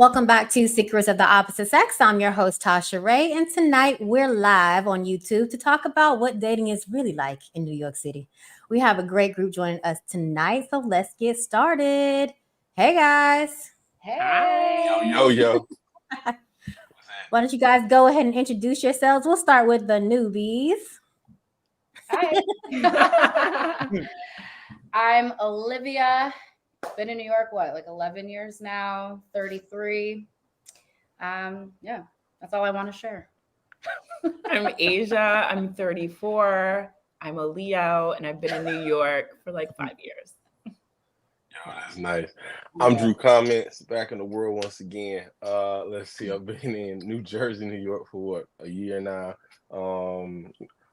Welcome back to Secrets of the Opposite Sex. I'm your host, Tasha Ray, and tonight we're live on YouTube to talk about what dating is really like in New York City. We have a great group joining us tonight, so let's get started. Hey guys, Hey. Yo, yo. why don't you guys go ahead and introduce yourselves? We'll start with the newbies. Hi. I'm Olivia. Been in New York, like 11 years now, 33. Yeah, that's all I want to share. I'm Asia. I'm 34. I'm a Leo, and I've been in New York for like 5 years. Yo, that's nice. I'm Drew Comments, back in the world once again. Let's see, I've been in New Jersey, New York for a year now.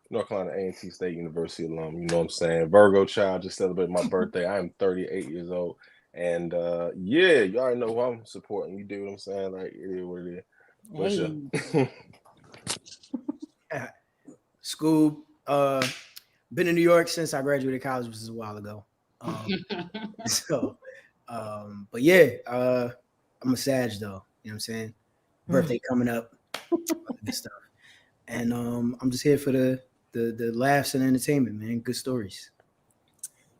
North Carolina A&T State University alum, you know what I'm saying? Virgo child, just celebrated my birthday. I am 38 years old. And yeah, you already know who I'm supporting. You do what I'm saying? Like, it is what it is. Hey. School, been in New York since I graduated college, which is a while ago. But yeah, I'm a Sag though. You know what I'm saying? Birthday coming up, this stuff, and I'm just here for the laughs and entertainment, man. Good stories.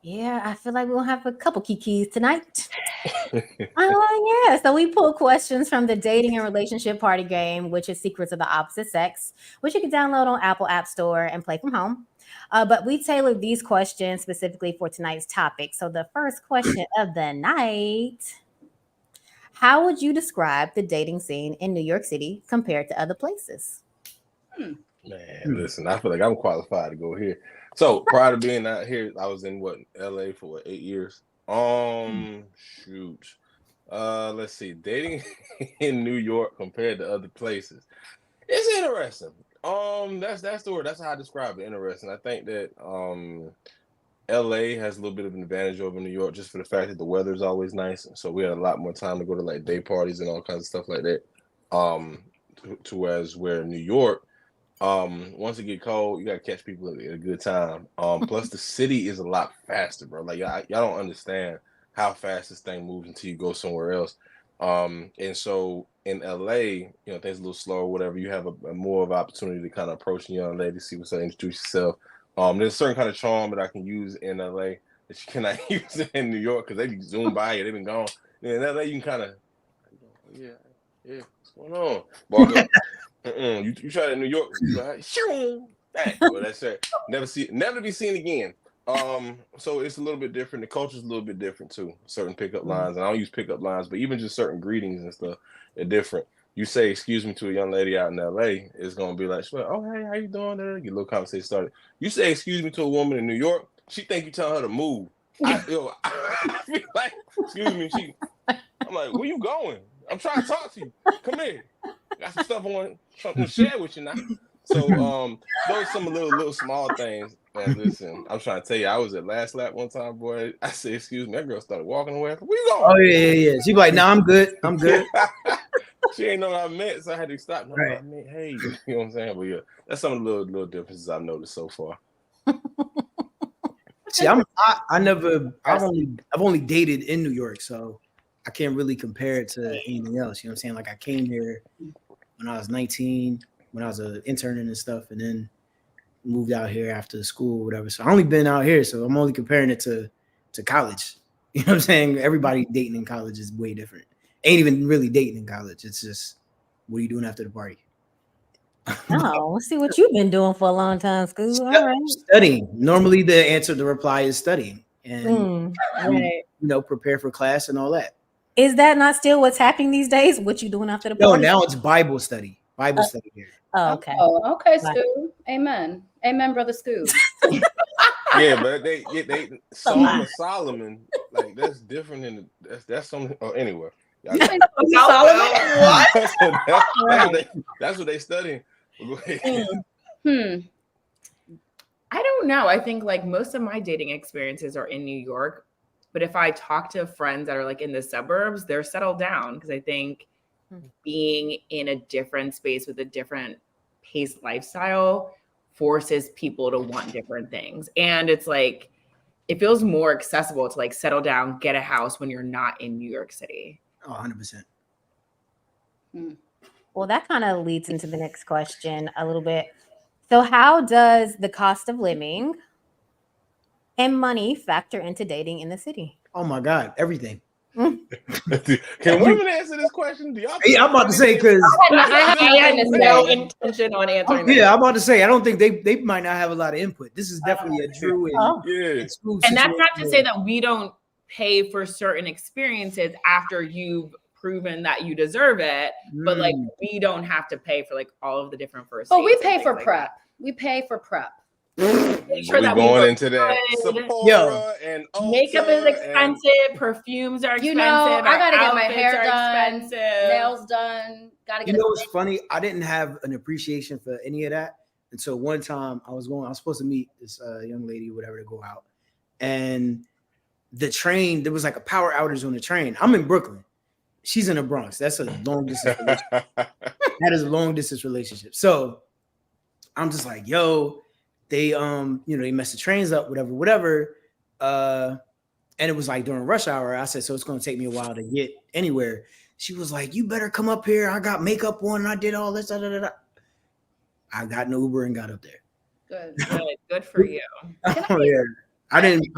Yeah, I feel like we'll have a couple kikis tonight. Yeah. So we pull questions from the dating and relationship party game, which is Secrets of the Opposite Sex, which you can download on Apple App Store and play from home. But we tailored these questions specifically for tonight's topic. So the first question of the night: how would you describe the dating scene in New York City compared to other places? Man, listen, I feel like I'm qualified to go here. So prior to being out here, I was in LA for 8 years. Shoot. Let's see, dating in New York compared to other places. It's interesting. That's the word. That's how I describe it. Interesting. I think that LA has a little bit of an advantage over New York just for the fact that the weather is always nice. So we had a lot more time to go to like day parties and all kinds of stuff like that. Where New York, once it get cold, you gotta catch people at a good time. Plus the city is a lot faster, bro. Like y'all don't understand how fast this thing moves until you go somewhere else. And so in LA, things a little slower, whatever. You have a more of an opportunity to kind of approach a young lady, see what's up, introduce yourself. There's a certain kind of charm that I can use in LA that you cannot use in New York because they be zoomed by you, they been gone. In LA, you can kind of, yeah, what's going on? Walk up. You try that in New York, like, shoo, well, that's it. Never to be seen again. So it's a little bit different. The culture's a little bit different too. Certain pickup lines, and I don't use pickup lines, but even just certain greetings and stuff are different. You say "excuse me" to a young lady out in LA, it's gonna be like, "Oh, hey, how you doing?" There, get a little conversation started. You say "excuse me" to a woman in New York, she think you telling her to move. I feel like, "Excuse me," I'm like, "Where you going? I'm trying to talk to you. Come here. Got some stuff I want to share with you now." So those are some little small things. And listen, I'm trying to tell you, I was at Last Lap one time, boy. I said, "Excuse me," that girl started walking away. Where you going? Oh yeah. She be like, "No, I'm good. I'm good." She ain't know what I meant, so I had to stop. No, Right. I meant, hey, you know what I'm saying? But yeah, that's some of the little differences I've noticed so far. See, I've only dated in New York, so I can't really compare it to anything else. You know what I'm saying? Like I came here when I was 19, when I was an intern and stuff, and then moved out here after school, whatever. So I only been out here, so I'm only comparing it to college. You know what I'm saying? Everybody dating in college is way different. Ain't even really dating in college. It's just, what are you doing after the party? Oh, let's see what you've been doing for a long time, school. All right. Studying. Normally the reply is studying. And prepare for class and all that. Is that not still what's happening these days? What you doing after the No, party? now it's Bible study. Bible study here. Oh, okay. Oh, okay, Stu. Amen. Amen, brother Stu. Yeah, but they Song of Solomon, like that's different than that's something. Oh, anyway. Solomon? That's what they studying. I don't know. I think like most of my dating experiences are in New York, but if I talk to friends that are like in the suburbs, they're settled down because I think being in a different space with a different paced lifestyle forces people to want different things. And it's like, it feels more accessible to like settle down, get a house when you're not in New York City. Oh, 100%. Well, that kind of leads into the next question a little bit. So, how does the cost of living and money factor into dating in the city? Oh my God, everything. Can women answer this question? Do y'all? Yeah, I'm about to say because I had no intention on answering. yeah, I'm about to say I don't think they might not have a lot of input. This is definitely a Drew and Scoob And that's not to situation. say that we don't pay for certain experiences after you've proven that you deserve it, but like we don't have to pay for like all of the different first. Oh, we pay for prep. We pay for prep. Make sure that going into that Sephora and Ulta makeup is expensive, perfumes are expensive. You know, I gotta get my hair done, expensive. nails done. Gotta get. You know what's funny? I didn't have an appreciation for any of that. And so one time I was supposed to meet this young lady, whatever, to go out. And the train, there was like a power outage on the train. I'm in Brooklyn. She's in the Bronx. That's a long distance relationship. That is a long distance relationship. So I'm just like, yo, they they messed the trains up, whatever. And it was like during rush hour. I said, so it's gonna take me a while to get anywhere. She was like, you better come up here. I got makeup on and I did all this. I got an Uber and got up there. Good for you. Oh, yeah. I didn't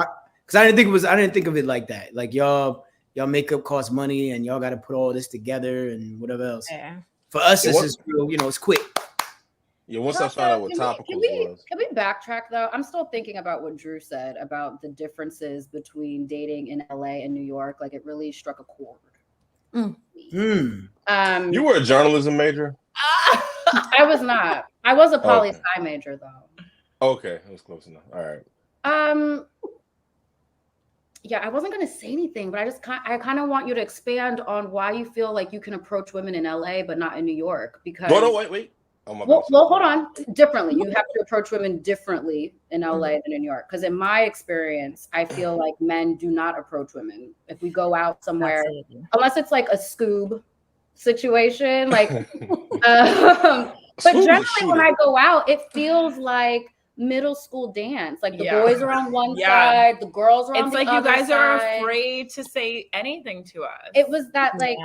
think of it like that. Like y'all makeup costs money and y'all got to put all this together and whatever else. Yeah. For us, it's just real, it's quick. Yeah, once I found out what topicals was. Can we backtrack though? I'm still thinking about what Drew said about the differences between dating in LA and New York. Like it really struck a chord. You were a journalism major? I was not. I was a poli-sci major though. Okay, that was close enough. All right. Yeah, I wasn't gonna say anything, but I kind of want you to expand on why you feel like you can approach women in LA but not in New York. Because no, wait. Oh my well, hold on. Differently, you have to approach women differently in LA than in New York. Because in my experience, I feel like men do not approach women if we go out somewhere, unless it's like a Scoob situation. Like, but generally, when I go out, it feels like middle school dance. Like the boys are on one side, the girls are on the other side. It's like you guys are afraid to say anything to us. It was that like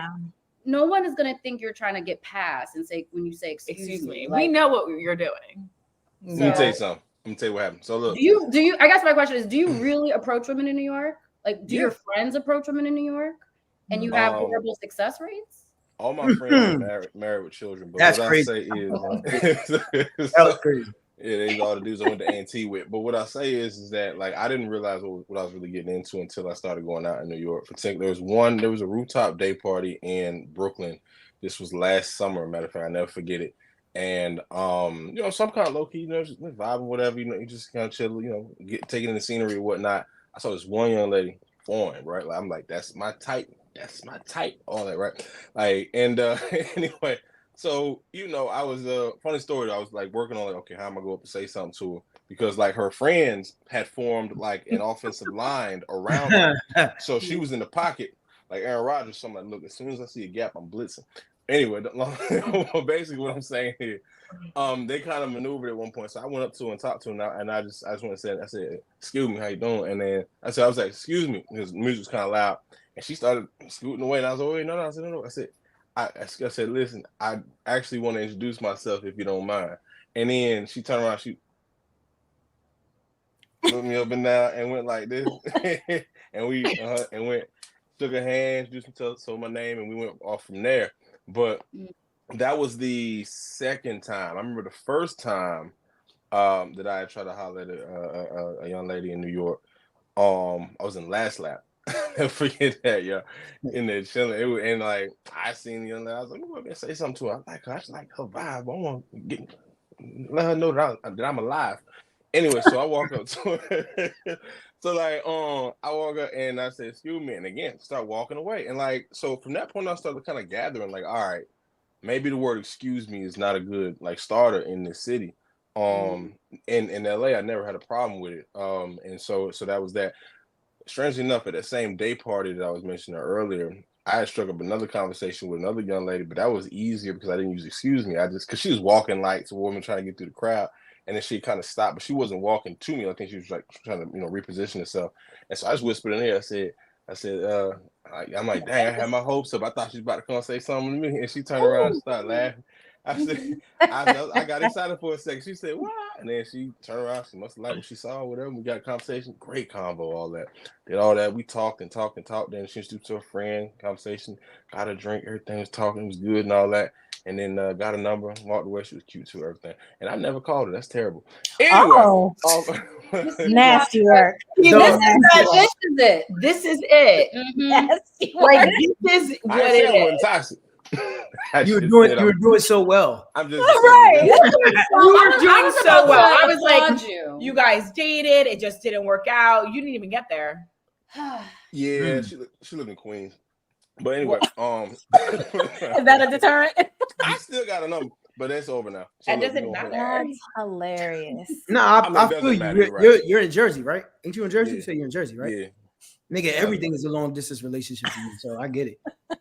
no one is gonna think you're trying to get past and say when you say excuse me. Like, we know what you're doing. Let me tell you something. Let me tell you what happened. So look, do you? I guess my question is, do you really approach women in New York? Like, do your friends approach women in New York, and you have horrible success rates? All my friends are married with children, but that's what crazy. I say is, that was crazy. Yeah, these are all the dudes I went to A&T with. But what I say is that like I didn't realize what I was really getting into until I started going out in New York. There was a rooftop day party in Brooklyn. This was last summer, matter of fact, I never forget it. And some kind of low key, just vibing, whatever, you just kind of chill, taking in the scenery or whatnot. I saw this one young lady, foreign, right? Like I'm like, that's my type, all that, right? Like, and anyway. So, I was funny story. I was like working on okay, how am I going to say something to her? Because like her friends had formed like an offensive line around her. So she was in the pocket, like Aaron Rodgers. So I'm like, look, as soon as I see a gap, I'm blitzing. Anyway, basically what I'm saying here, they kind of maneuvered at one point. So I went up to her and talked to her now, and I just want to say, I said, excuse me, how you doing? And then I was like, excuse me, because the music was kind of loud. And she started scooting away, and I was like, wait, no. I said, no. I said, listen, I actually want to introduce myself if you don't mind. And then she turned around, she looked me up and down and went like this. And we went, shook her hand, introduced me to my name, and we went off from there. But that was the second time. I remember the first time that I tried to holler at a young lady in New York. I was in Last Lap. Never forget that, yeah. In there chilling, and like I seen the young lady, I was like, "Let me say something to her." I just like her vibe. I want to let her know that I'm alive. Anyway, so I walk up to her. So like, I walk up and I said, "Excuse me," and again, start walking away. And like, so from that point, I started kind of gathering, like, all right, maybe the word "excuse me" is not a good like starter in this city. In LA, I never had a problem with it. And so that was that. Strangely enough, at that same day party that I was mentioning earlier, I had struck up another conversation with another young lady, but that was easier because I didn't use excuse me. Because she was walking like a woman trying to get through the crowd, and then she kind of stopped, but she wasn't walking to me. I think she was like trying to, reposition herself. And so I just whispered in there. I said, I said, I'm like, dang, I had my hopes up. I thought she was about to come and say something to me, and she turned around and started laughing. I said, I got excited for a second. She said, what? And then she turned around. She must have liked what she saw, whatever. We got a conversation. Great convo, all that. Did all that. We talked and talked and talked. Then she introduced to a friend, conversation, got a drink, everything was talking, it was good and all that. And then got a number, walked away. She was cute too, everything. And I never called her. That's terrible. Anyway. Nasty work. This is it. This is it. Nasty Like work. this is what I said I it wasn't is. toxic. You were doing so well. I'm just Right. You were doing so well. I was applaud like, you. you guys dated. It just didn't work out. You didn't even get there. Yeah, she lived in Queens. But anyway, Is that a deterrent? I still got a number, but that's over now. So That look, doesn't we gonna matter. That's hilarious. No, I mean, I it doesn't feel you. matter, right. You're in Jersey, right? Ain't you in Jersey? Yeah. You say you're in Jersey, right? Yeah, Nigga, everything is a long distance relationship to you, so I get it.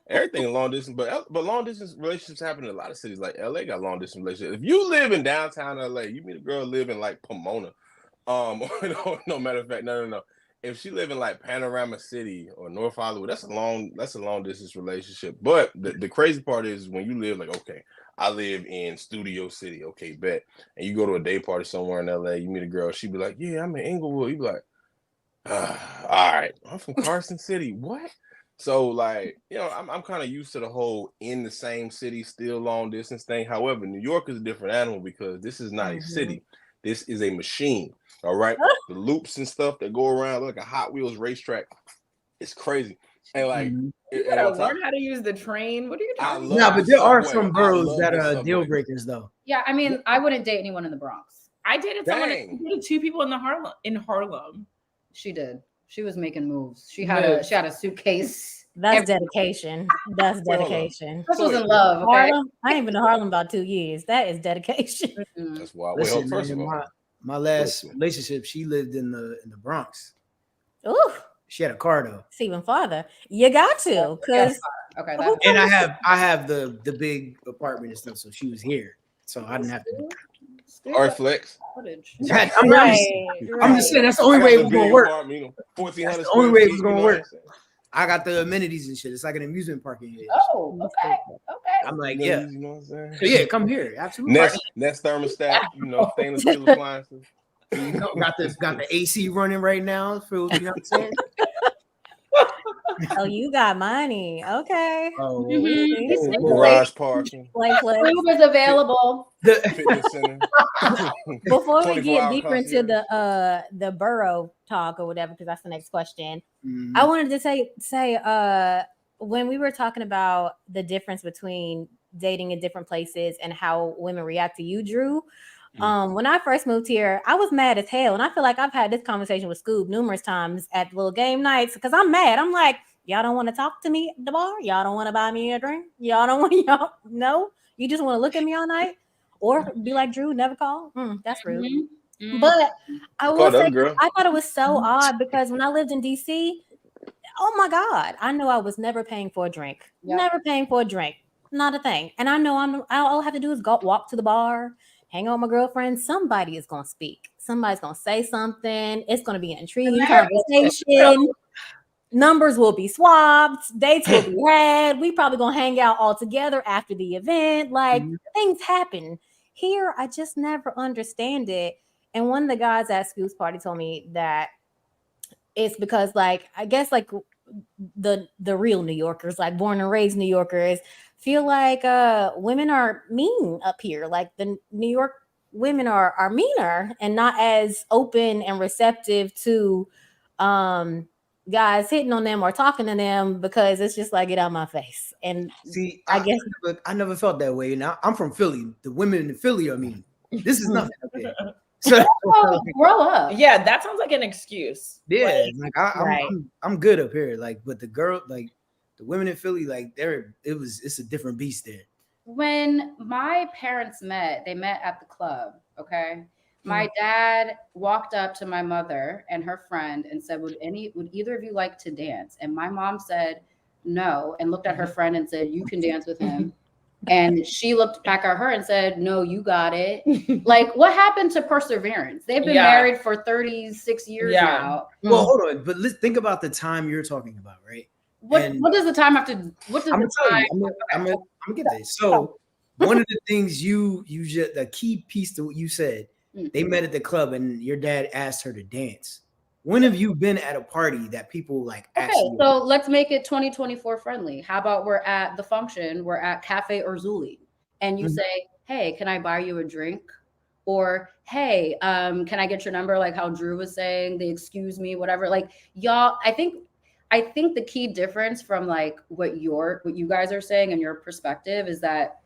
everything long distance, but long distance relationships happen in a lot of cities. Like LA got long distance relationships. If you live in downtown LA, you meet a girl live in like Pomona. No matter of fact, no. If she live in like Panorama City or North Hollywood, that's a long distance relationship. But the crazy part is when you live like, okay, I live in Studio City, okay, bet. And you go to a day party somewhere in LA, you meet a girl, she be like, yeah, I'm in Inglewood. You be like, all right, I'm from Carson City. What? So like, I'm kind of used to the whole in the same city, still long distance thing. However, New York is a different animal because this is not a city. This is a machine. All right. The loops and stuff that go around like a Hot Wheels racetrack. It's crazy. And like, You gotta learn how to use the train. What are you talking about? No, but there are Subway. some boroughs that the are Subway. deal breakers though. Yeah, I mean, I wouldn't date anyone in the Bronx. I dated two people in Harlem. She did. She was making moves. She had a suitcase. That's dedication. That's dedication. This was in love. Okay? Harlem. I ain't been to Harlem about 2 years. That is dedication. That's why. Listen, First man, of all, my last relationship, she lived in the Bronx. Ooh, She had a car though. it's even farther. You got to, because Okay. And I have the big apartment and stuff, so she was here, so I didn't have to. or flex. I'm just saying that's the only way it was gonna work. 1,400 That's the only way it was feet, gonna you know work. what I'm saying? I got the amenities and shit. It's like an amusement park in here. Oh, okay. I'm like, You yeah. know what I'm saying? So yeah, come here. Absolutely. Nest thermostat, stainless steel appliances. Got the AC running right now. You know what I'm saying? Oh, you got money. Okay. Oh, Garage parking. Food is available. Fitness center. Before we 24-hour get deeper into concierge. the borough talk or whatever, because that's the next question. I wanted to say when we were talking about the difference between dating in different places and how women react to you, Drew. When I first moved here, I was mad as hell. And I feel like I've had this conversation with Scoob numerous times at little game nights because I'm mad. I'm like, y'all don't want to talk to me at the bar? Y'all don't want to buy me a drink? Y'all don't want no? You just want to look at me all night? Or be like, Drew, never call? That's rude. But I will say, I thought it was so odd because when I lived in DC, oh my God, I know I was never paying for a drink. Never paying for a drink. Not a thing. And I know all I have to do is walk to the bar, hang out with my girlfriend. Somebody is going to speak. Somebody's going to say something. It's going to be an intriguing conversation. Numbers will be swapped. Dates will be had. We probably going to hang out all together after the event. Like things happen. Here, I just never understand it. And one of the guys at Scoop's party told me that it's because, like, I guess, like, the real New Yorkers, like born and raised New Yorkers, feel like women are mean up here. Like the New York women are meaner and not as open and receptive to guys hitting on them or talking to them because it's just like, get out of my face. And see, I guess I never felt that way. Now I'm from Philly. The women in Philly are mean. This is nothing up here. So grow up. Yeah, that sounds like an excuse. Yeah, I'm good up here. Like, but the girl, like the women in Philly, like it's a different beast there. When my parents met, they met at the club. Okay. My dad walked up to my mother and her friend and said, would either of you like to dance? And my mom said no, and looked at her friend and said, you can dance with him. And she looked back at her and said, no, you got it. Like, what happened to perseverance? They've been married for 36 years now. Well, hold on, but let's think about the time you're talking about, right? What does the time have to? What does I'm the time? I'm gonna get this. So one of the things you just the key piece to what you said, they met at the club and your dad asked her to dance. When have you been at a party that people like ask you? So let's make it 2024 friendly. How about we're at the function, we're at Cafe Urzuli, and you say, hey, can I buy you a drink? Or, hey, can I get your number? Like how Drew was saying, they excuse me, whatever. Like y'all, I think the key difference from like what you guys are saying and your perspective is that,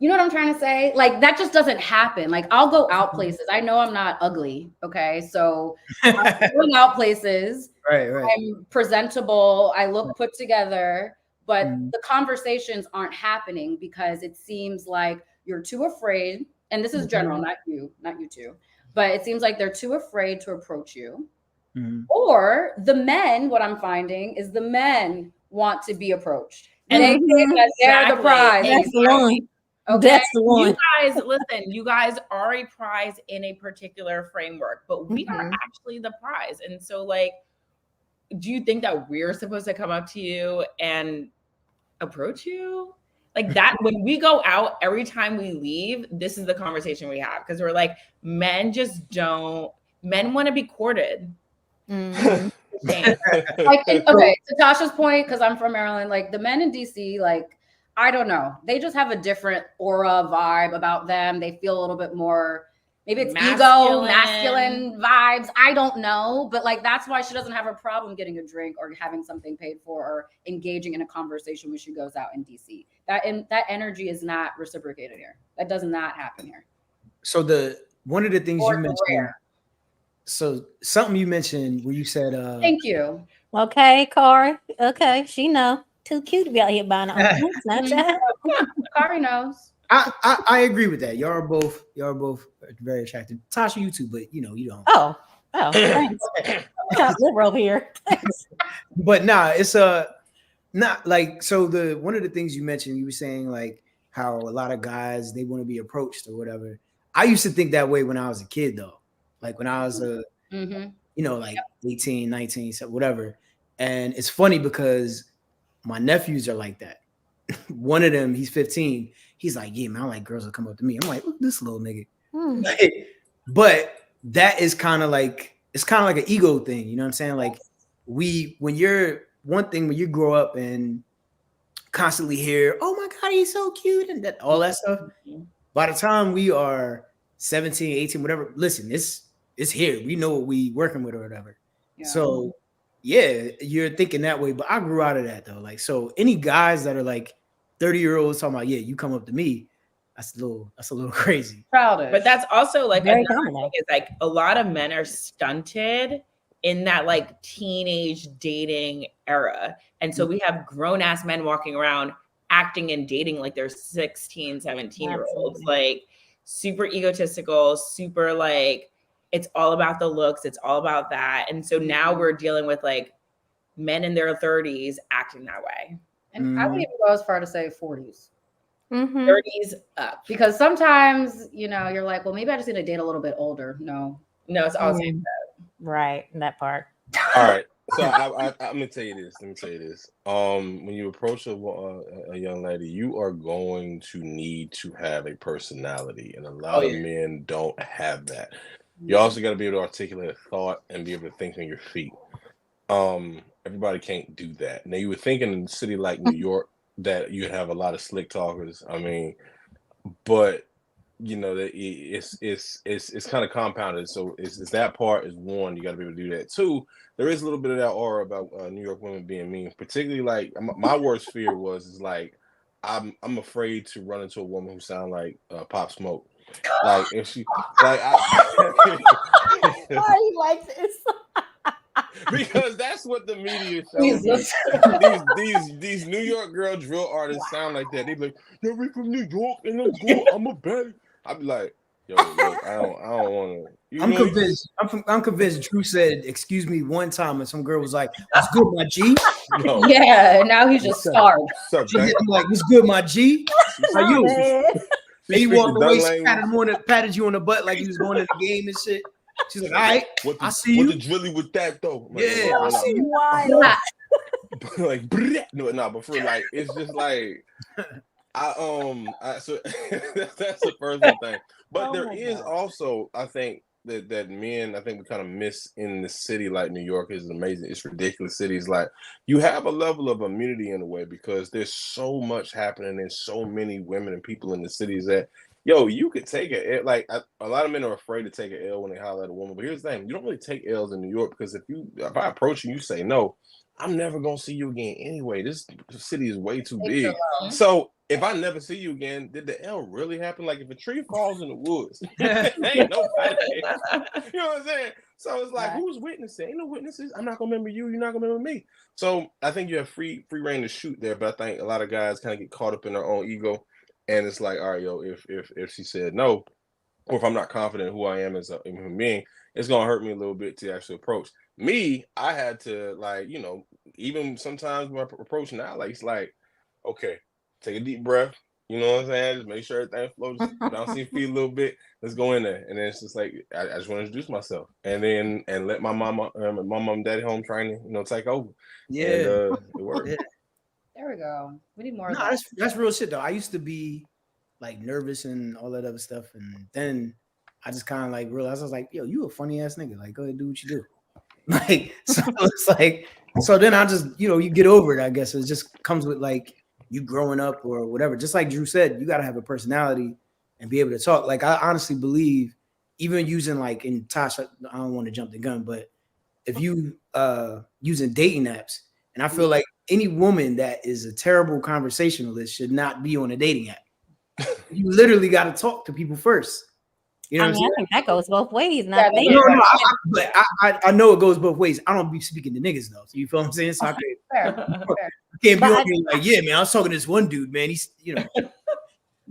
you know what I'm trying to say? Like that just doesn't happen. Like I'll go out places. I know I'm not ugly. Okay. So I'm going out places. Right. I'm presentable. I look put together, but the conversations aren't happening because it seems like you're too afraid. And this is general, not you two, but it seems like they're too afraid to approach you. Or the men, what I'm finding is the men want to be approached. And they think that they're the prize. That's the one. Okay. That's the one. You guys, listen, you guys are a prize in a particular framework, but we are actually the prize. And so, like, do you think that we're supposed to come up to you and approach you? Like that, when we go out, every time we leave, this is the conversation we have. Because we're like, men want to be courted. Like, okay, to Tasha's point, because I'm from Maryland, like the men in DC, like, I don't know. They just have a different aura vibe about them. They feel a little bit more, maybe it's masculine vibes. I don't know. But like, that's why she doesn't have a problem getting a drink or having something paid for or engaging in a conversation when she goes out in DC. That energy is not reciprocated here. That does not happen here. So one of the things you mentioned, so something you mentioned where you said, thank you. Okay, Cara. Okay, she know. Too cute to be out here buying Snapchat. Kari knows. I agree with that. Y'all are both very attractive. Tasha, you too, but you know you don't. Oh, thanks. Live over here. But nah, it's not like so. One of the things you mentioned, you were saying like how a lot of guys they want to be approached or whatever. I used to think that way when I was a kid though. Like when I was like 18, 19, so whatever. And it's funny because my nephews are like that. One of them, he's 15. He's like, yeah, man, I like girls that come up to me. I'm like, look at this little nigga. But that is kind of like, it's kind of like an ego thing. You know what I'm saying? Like when you grow up and constantly hear, oh my God, he's so cute and that all that stuff. By the time we are 17, 18, whatever, listen, it's here. We know what we working with or whatever. Yeah. So yeah, you're thinking that way, but I grew out of that though. Like, so any guys that are like 30-year-olds talking about, yeah, you come up to me, that's a little crazy. Childish. But that's also like very another common. thing is like a lot of men are stunted in that like teenage dating era. And so we have grown ass men walking around acting and dating like they're 16, 17-year-olds, like super egotistical, super like, it's all about the looks. It's all about that. And so now we're dealing with like men in their 30s acting that way. And I would even go as far to say 40s. 30s up. Because sometimes, you're like, well, maybe I just need to date a little bit older. No, it's all right. That part. All right. So I'm gonna tell you this. Let me tell you this. When you approach a young lady, you are going to need to have a personality, and a lot of men don't have that. You also got to be able to articulate a thought and be able to think on your feet. Everybody can't do that. Now, you would think in a city like New York that you'd have a lot of slick talkers. I mean, but it's kind of compounded. So it's that part is one. You got to be able to do that. Two, there is a little bit of that aura about New York women being mean. Particularly, like my worst fear is like I'm afraid to run into a woman who sounds like Pop Smoke. Like if she like why you like this? Because that's what the media shows. These New York girl drill artists sound like that. They be like, yeah, we from New York and I'm a babe. I'd be like, Yo, look, I don't want to. I'm convinced. I'm convinced. Drew said, "Excuse me," one time, and some girl was like, "What's good, my G?" No. Yeah, and now he's just scarred. What's up, I'm like, "What's good, my G?" How you? Man. And he walked away, patted you on the butt like he was going to the game and shit. She's like, "All right, I see you." What the drilly with that though? Yeah, I see you. Wild. Like, no, but for like, it's just like, so that's the first thing. But there is also, I think that men, I think we kind of miss in the city like New York is amazing. It's ridiculous cities. Like you have a level of immunity in a way because there's so much happening and so many women and people in the cities that, yo, you could take it. Like a lot of men are afraid to take an L when they holler at a woman. But here's the thing: you don't really take L's in New York because if I approach you, you say no, I'm never gonna see you again anyway. This city is way too big. So if I never see you again, did the L really happen? Like if a tree falls in the woods, ain't nobody. You know what I'm saying? So it's like, who's witnessing? Ain't no witnesses. I'm not gonna remember you. You're not gonna remember me. So I think you have free reign to shoot there. But I think a lot of guys kind of get caught up in their own ego, and it's like, all right, yo, if she said no, or if I'm not confident in who I am as a human being, it's gonna hurt me a little bit to actually approach. Me, I had to, like, you know, even sometimes when I approach now, like, it's like, okay, take a deep breath, you know what I'm saying? Just make sure everything flows, bounce your feet a little bit, let's go in there. And then it's just like, I just want to introduce myself. And let my mom and daddy home training, you know, take over. Yeah. And, it worked. Yeah. There we go. We need more of No, that. that's real shit though. I used to be like nervous and all that other stuff, and then I just kind of like realized I was like, yo, you a funny ass nigga. Like, go ahead, do what you do. Like, so it's like, so then I just, you know, you get over it. I guess it just comes with like you growing up or whatever. Just like Drew said, you got to have a personality and be able to talk. Like, I honestly believe, even using like in Tasha, I don't want to jump the gun, but if you using dating apps, and I feel like any woman that is a terrible conversationalist should not be on a dating app. You literally got to talk to people first. You know, I think that goes both ways. Yeah, but I know it goes both ways. I don't be speaking to niggas though. So you feel what I'm saying? So I can't be on here like, yeah, man, I was talking to this one dude, man. He's, you know,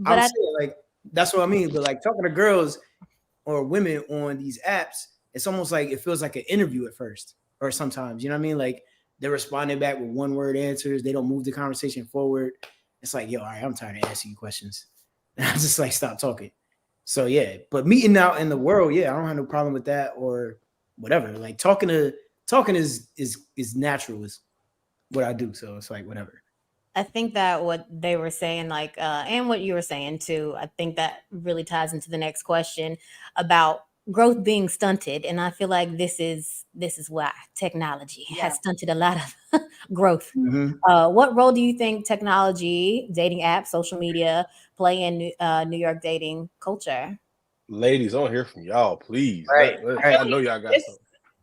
I'm saying, like, that's what I mean. But like talking to girls or women on these apps, it's almost like it feels like an interview at first, or sometimes, you know what I mean? Like they're responding back with one word answers. They don't move the conversation forward. It's like, yo, all right, I'm tired of asking you questions. And I just like stop talking. So yeah, but meeting out in the world, yeah, I don't have no problem with that or whatever. Like talking is natural, is what I do. So it's like whatever. I think that what they were saying, like, and what you were saying too, I think that really ties into the next question about growth being stunted. And I feel like this is why technology has stunted a lot of growth. Mm-hmm. What role do you think technology, dating apps, social media play in New York dating culture? Ladies, I want to hear from y'all, please. Right. I know y'all got something.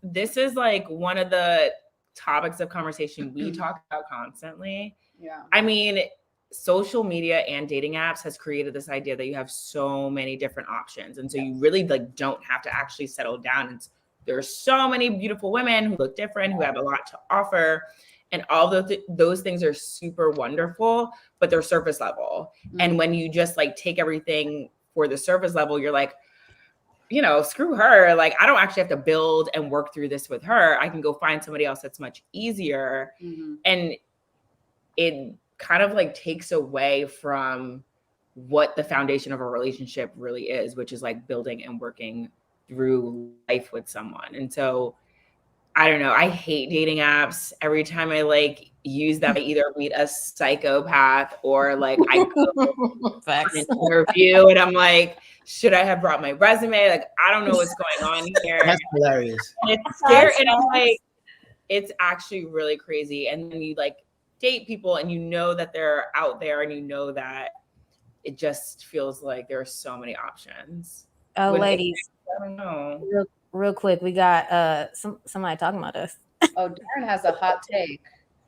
This is like one of the topics of conversation we talk about constantly. Yeah. I mean, social media and dating apps has created this idea that you have so many different options. And so you really like don't have to actually settle down. There's so many beautiful women who look different, who have a lot to offer. And all those things are super wonderful, but they're surface level. Mm-hmm. And when you just like take everything for the surface level, you're like, you know, screw her. Like, I don't actually have to build and work through this with her. I can go find somebody else that's much easier. Mm-hmm. And it kind of like takes away from what the foundation of a relationship really is, which is like building and working through life with someone. And so I don't know. I hate dating apps. Every time I like use them, I either meet a psychopath or like I go for an interview and I'm like, should I have brought my resume? Like, I don't know what's going on here. That's hilarious. It's scary. And I'm like, it's actually really crazy. And then you like date people and you know that they're out there and you know that it just feels like there are so many options. Oh, ladies. I don't know. Real quick, we got somebody talking about us. Oh, Darren has a hot take.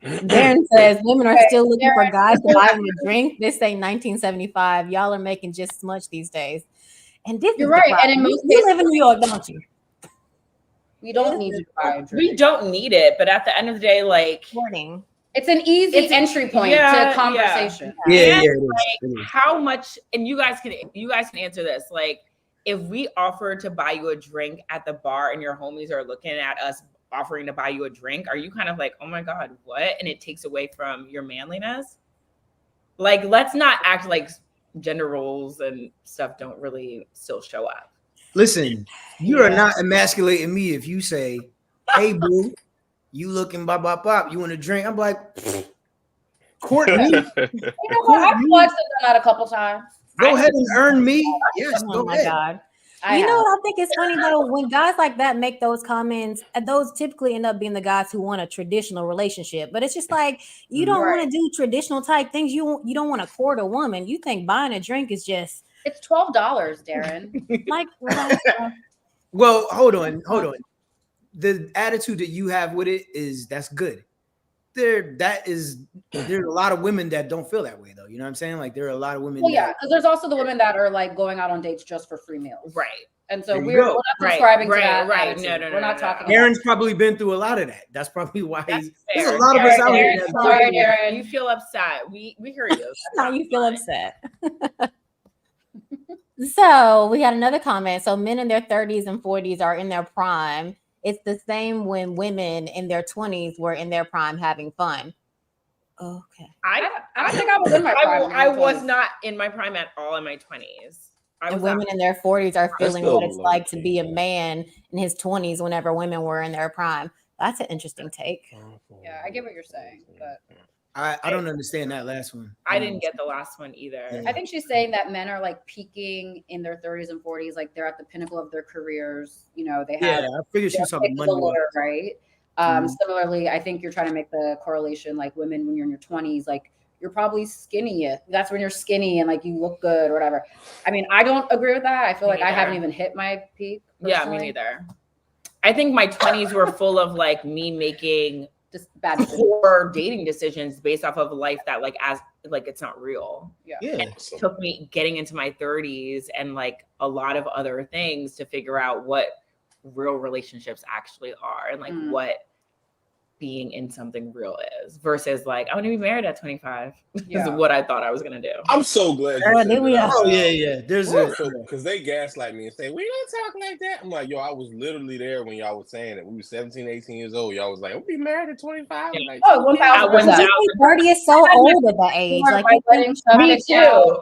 Darren says women are still looking for guys to buy them a drink. This ain't 1975. Y'all are making just as much these days. And this You're right. And in most cases, you live in New York, don't you? We don't need to buy a drink. We don't need it, but at the end of the day, like it's an easy entry point to conversation. Yeah, it is. How much? And you guys can answer this. Like, if we offer to buy you a drink at the bar and your homies are looking at us offering to buy you a drink, are you kind of like, oh my God, what? And it takes away from your manliness? Like, let's not act like gender roles and stuff don't really still show up. Listen, you are not emasculating me if you say, hey, boo, you looking bop, bop, bop. You want a drink? I'm like, Courtney. You know what? I've watched that a couple times. Go ahead and earn me. Yes, Oh go my ahead. God. You know what I think is funny though? When guys like that make those comments, those typically end up being the guys who want a traditional relationship. But it's just like you don't want to do traditional type things. You don't want to court a woman. You think buying a drink is just it's $12, Darren. like well, hold on. The attitude that you have with it is that's good. There's a lot of women that don't feel that way though. You know what I'm saying? Like there are a lot of women. Well, yeah, because there's also the women that are like going out on dates just for free meals. Right. And so we're not subscribing to that. Right. No, No. we're not talking about Aaron's probably been through a lot of that. That's probably why there's a fair. lot of us out here. Sorry, Aaron. You feel upset. We hear you. now you feel upset. So we had another comment. So men in their 30s and 40s are in their prime. It's the same when women in their 20s were in their prime having fun. Okay. I don't think I was in my prime. I was not in my prime at all in my 20s. And women in their 40s are feeling what it's like to be a man in his 20s whenever women were in their prime. That's an interesting take. Yeah, I get what you're saying, but I don't understand that last one. I didn't get the last one either. Yeah. I think she's saying that men are like peaking in their 30s and 40s, like they're at the pinnacle of their careers. You know, they have. Yeah, I figured she was talking money. Right. Similarly, I think you're trying to make the correlation like women when you're in your 20s, like you're probably skinny. That's when you're skinny and like you look good or whatever. I mean, I don't agree with that. I feel like I haven't even hit my peak. Yeah, me neither. I think my 20s were full of like me making just bad poor dating decisions based off of life that like it's not real. Yeah. It took me getting into my 30s and like a lot of other things to figure out what real relationships actually are and like what being in something real is versus like I want to be married at 25 is what I thought I was gonna do. I'm so glad. Oh yeah. There's because they gaslight me and say we don't talk like that. I'm like, yo, I was literally there when y'all was saying it. We were 17, 18 years old. Y'all was like, we'll be married at 25. Yeah. Like, oh, 1,000%. 30 is so old at that age. Like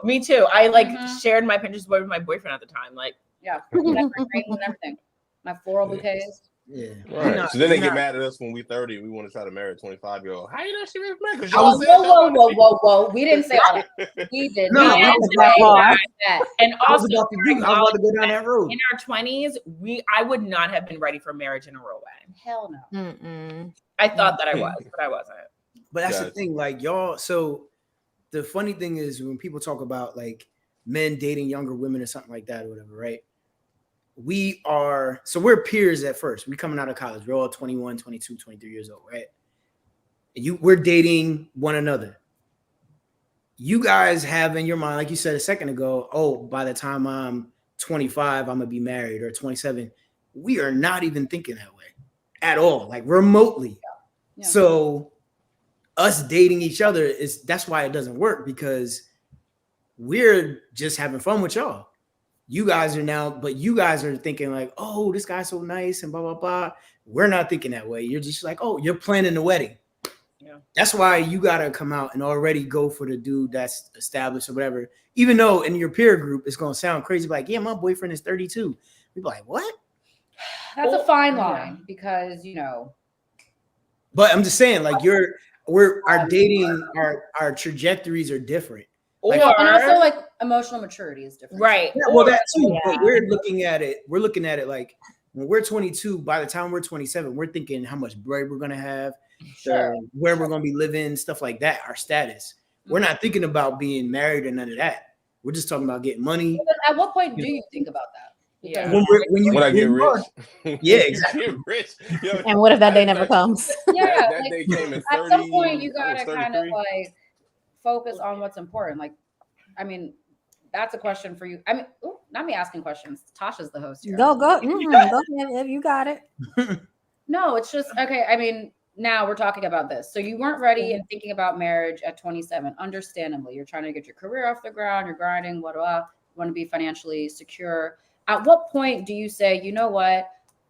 me too. I like shared my Pinterest board with my boyfriend at the time. Like, everything. My floral bouquets. Yeah. Right. So then they get mad at us when we're 30 and we want to try to marry a 25-year-old. How you know she was married? Whoa. We didn't say all that. We did not say that. And also, I was about to go down that road. In our 20s, I would not have been ready for marriage in a real way. Hell no. Mm-mm. I thought that I was, but I wasn't. But that's the thing, like y'all. So the funny thing is when people talk about like men dating younger women or something like that or whatever, right? We're peers at first. We coming out of college. We're all 21, 22, 23 years old, right? We're dating one another. You guys have in your mind, like you said a second ago, oh, by the time I'm 25, I'm gonna be married, or 27. We are not even thinking that way at all, like remotely. Yeah. So us dating each other that's why it doesn't work, because we're just having fun with y'all. You guys are thinking like, oh, this guy's so nice and blah, blah, blah. We're not thinking that way. You're just like, oh, you're planning the wedding. Yeah. That's why you got to come out and already go for the dude that's established or whatever. Even though in your peer group, it's going to sound crazy. Like, yeah, my boyfriend is 32. We'd be like, what? That's a fine line because, But I'm just saying, like, our dating, our trajectories are different. Like, and also like emotional maturity is different. Right. Yeah, well, that too. But we're looking at it like when we're 22, by the time we're 27, we're thinking how much bread we're going to have, where we're going to be living, stuff like that, our status. We're not thinking about being married or none of that. We're just talking about getting money. At what point do you think about that? Yeah. When I get rich. Yeah, exactly. Get rich. Yo, and what if that day never comes? Yeah. That day came in 30, at some point, you got to kind of like focus on what's important. Like, I mean, that's a question for you. I mean, not me asking questions. Tasha's the host here. Go. Go ahead if you got it. No, it's just, okay. I mean, now we're talking about this. So you weren't ready and thinking about marriage at 27, understandably. You're trying to get your career off the ground. You're grinding, blah, blah, blah. You want to be financially secure. at what point do you say, you know what,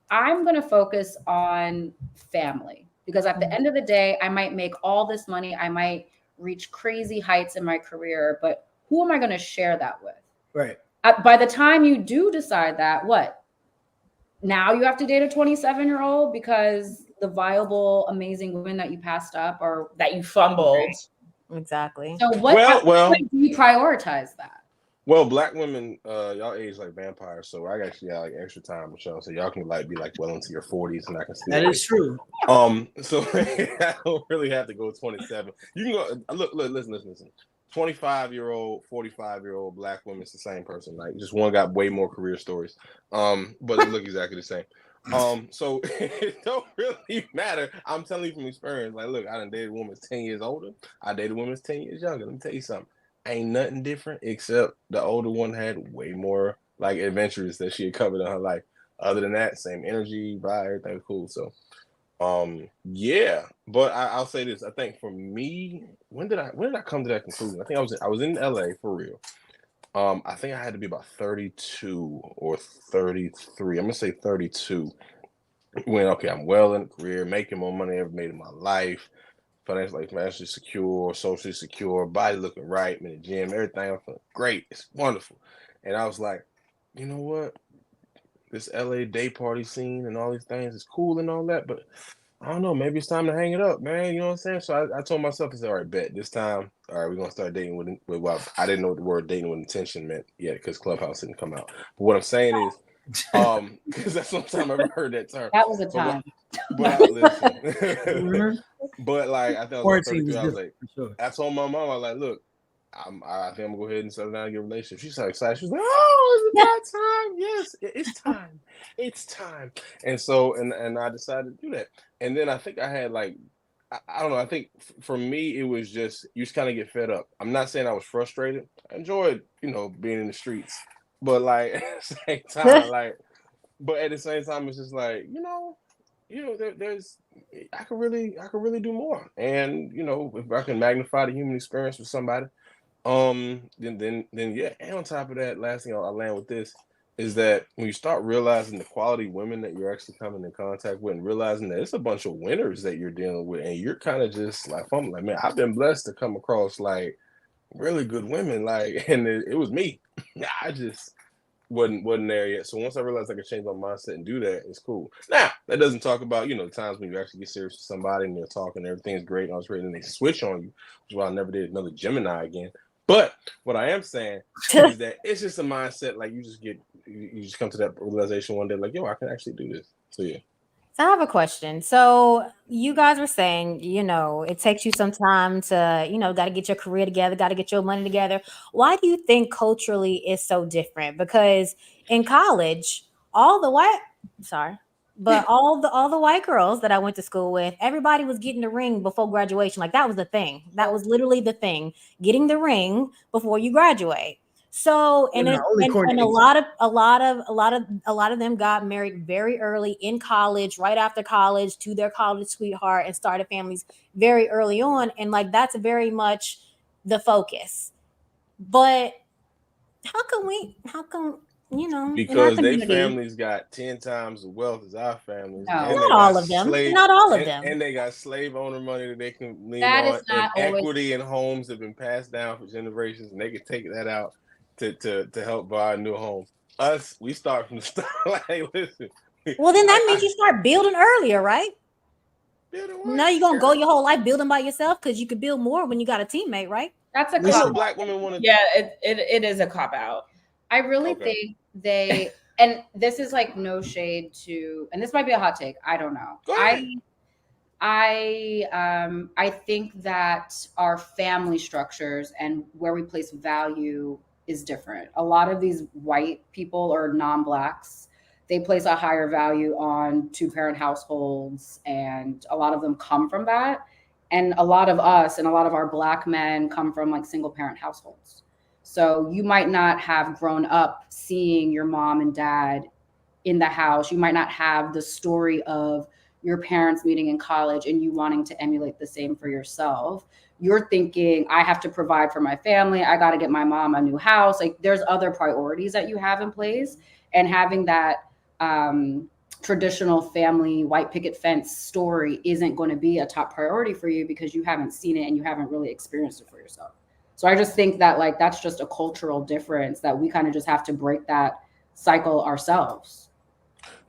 I'm going to focus on family? Because at the end of the day, I might make all this money, I might reach crazy heights in my career, but who am I going to share that with? Right. By the time you do decide that, what? Now you have to date a 27-year-old because the viable, amazing women that you passed up or that you fumbled. Exactly. So what Well, do you prioritize that? Well, black women, y'all age like vampires, so I actually got like extra time with y'all, so y'all can like be like well into your 40s, and I can still. That is true. So I don't really have to go 27. You can go. Look, listen. 25-year-old, 45-year-old black women, it's the same person. Like just one got way more career stories, but they look exactly the same. So it don't really matter. I'm telling you from experience. Like, look, I done dated women 10 years older. I dated women 10 years younger. Let me tell you something. Ain't nothing different except the older one had way more like adventures that she had covered in her life. Other than that, same energy, vibe, everything was cool. So, yeah. But I'll say this. I think for me, when did I come to that conclusion? I think I was in LA for real. I think I had to be about 32 or 33. I'm gonna say 32. When I'm well in the career, making more money than I ever made in my life. Financially secure, socially secure, body looking right, I'm in the gym, everything. I'm feeling great. It's wonderful. And I was like, you know what? This LA day party scene and all these things is cool and all that, but I don't know. Maybe it's time to hang it up, man. You know what I'm saying? So I told myself, I said, all right, bet this time, all right, we're gonna start dating with well, I didn't know what the word dating with intention meant yet because Clubhouse didn't come out. But what I'm saying is, because that's the time I ever heard that term. That was a time. Listen. But like I think I was like 33. I was like, sure. I told my mom, I was like, look, I think I'm gonna go ahead and settle down and get a relationship. She's so excited. She's like, oh, it's about time. Yes, it's time. It's time. And so, and I decided to do that. And then I think I had like, I don't know. I think for me, it was just you just kind of get fed up. I'm not saying I was frustrated. I enjoyed, being in the streets, but like at the same time, it's just like there's I could really do more, and if I can magnify the human experience with somebody, then yeah. And on top of that, last thing I'll land with this is that when you start realizing the quality women that you're actually coming in contact with, and realizing that it's a bunch of winners that you're dealing with, and you're kind of just like, I'm like, man, I've been blessed to come across like really good women, like, and it was me. I just wasn't there yet. So once I realized I could change my mindset and do that, it's cool. Now that doesn't talk about the times when you actually get serious with somebody and they're talking, everything's great and all great, and they switch on you, which is why I never did another Gemini again. But what I am saying is that it's just a mindset. Like you just come to that realization one day, like, yo, I can actually do this. So yeah. So I have a question. So you guys were saying, it takes you some time to, got to get your career together, got to get your money together. Why do you think culturally it's so different? Because in college, all the white girls that I went to school with, everybody was getting the ring before graduation. Like that was the thing. That was literally the thing, getting the ring before you graduate. So and a lot of them got married very early in college, right after college, to their college sweetheart, and started families very early on. And like that's very much the focus. But how come because their families got 10 times the wealth as our families. No. And not all of them. Not all of them. And they got slave owner money that they can lean that on. Is not and always... equity in homes have been passed down for generations, and they can take that out to help buy a new home. Us, we start from the start. Like, listen. Well, then that means you start building earlier, right? Now you're gonna go your whole life building by yourself because you could build more when you got a teammate, right? That's a cop-out. Black women want to. Yeah, it is a cop out. I really think they, and this is like no shade to, and this might be a hot take. I don't know. Go ahead. I think that our family structures and where we place value is different. A lot of these white people or non-blacks, they place a higher value on two-parent households, and a lot of them come from that. And a lot of us and a lot of our Black men come from like single-parent households. So you might not have grown up seeing your mom and dad in the house. You might not have the story of your parents meeting in college and you wanting to emulate the same for yourself. You're thinking, I have to provide for my family. I got to get my mom a new house. Like there's other priorities that you have in place. and having that traditional family white picket fence story isn't going to be a top priority for you because you haven't seen it and you haven't really experienced it for yourself. So I just think that like that's just a cultural difference that we kind of just have to break that cycle ourselves.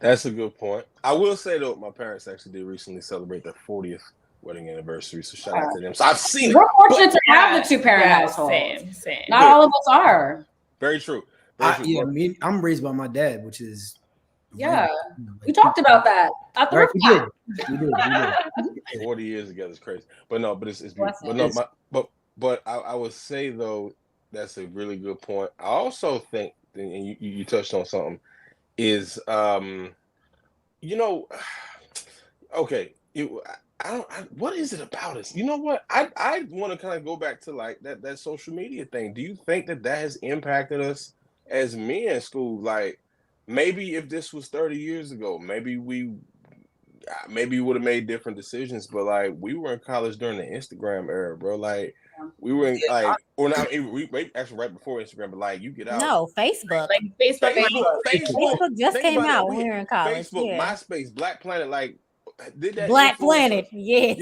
That's a good point. I will say though, my parents actually did recently celebrate their 40th wedding anniversary, so shout out to them. So I've seen it. We're fortunate to have the two-parent household. Same. Not all of us are. Very true. I'm raised by my dad, which is like, we talked about that. Right, we did. 40 years together is crazy, but it's beautiful. But I would say though that's a really good point. I also think, and you touched on something, is okay. What is it about us? You know what? I want to kind of go back to like that social media thing. Do you think that has impacted us as men in school? Like maybe if this was 30 years ago, maybe we would have made different decisions. But like we were in college during the Instagram era, bro. Like we were in like, or not actually right before Instagram, but like you get out. No, Facebook. Like Facebook just came out when we were in college. Facebook, MySpace, Black Planet, like did that Black Planet, yes.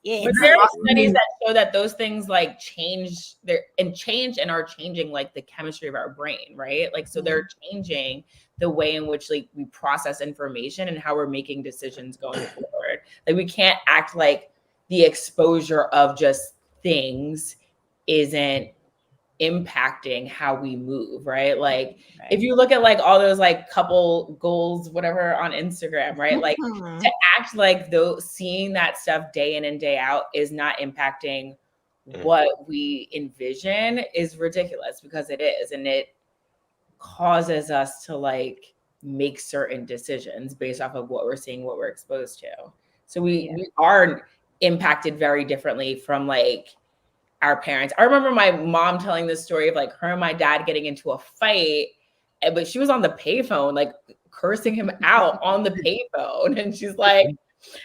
Yeah. But there are studies that show that those things like change and are changing like the chemistry of our brain, right? Like so they're changing the way in which like we process information and how we're making decisions going forward. Like we can't act like the exposure of just things isn't impacting how we move, right? Like if you look at like all those like couple goals, whatever on Instagram, right? Like to act like seeing that stuff day in and day out is not impacting what we envision is ridiculous because it is. And it causes us to like make certain decisions based off of what we're seeing, what we're exposed to. So we are impacted very differently from like our parents. I remember my mom telling this story of like her and my dad getting into a fight, but she was on the payphone, like cursing him out on the payphone. And she's like,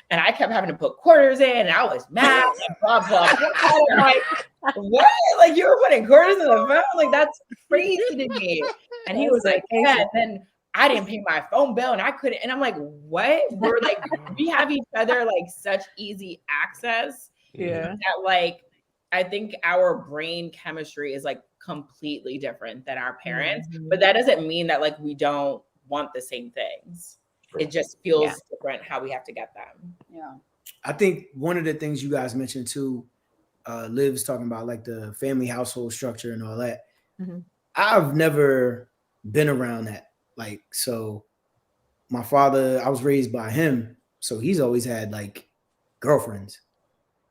and I kept having to put quarters in and I was mad and blah, blah, blah. I'm like, what? Like you were putting quarters in the phone? Like that's crazy to me. And he was like, yeah, and then I didn't pay my phone bill and I couldn't. And I'm like, what? We're like, we have each other like such easy access. Yeah. That like, I think our brain chemistry is like completely different than our parents, but that doesn't mean that like we don't want the same things. It just feels different how we have to get them. Yeah. I think one of the things you guys mentioned too, Liv's talking about like the family household structure and all that. I've never been around that. Like, so my father, I was raised by him. So he's always had like girlfriends.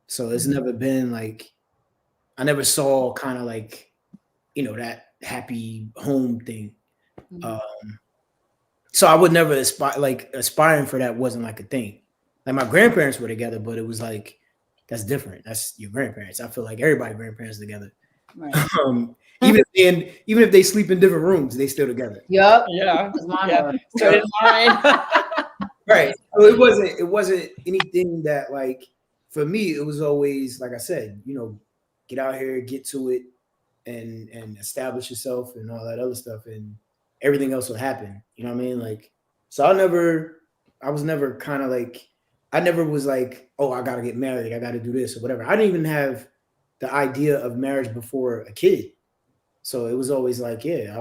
So it's never been like, I never saw kind of like, that happy home thing. So I would never aspiring for that wasn't like a thing. Like my grandparents were together, but it was like, that's different. That's your grandparents. I feel like everybody's grandparents together. Right. Even if they sleep in different rooms, they still together. Yep. Yeah. So did mine. Right. So it wasn't anything that like, for me, it was always, like I said, get out here, get to it and establish yourself and all that other stuff. And everything else will happen. You know what I mean? Like, so I was never kind of like, I never was like, oh, I got to get married. I got to do this or whatever. I didn't even have the idea of marriage before a kid. So it was always like, I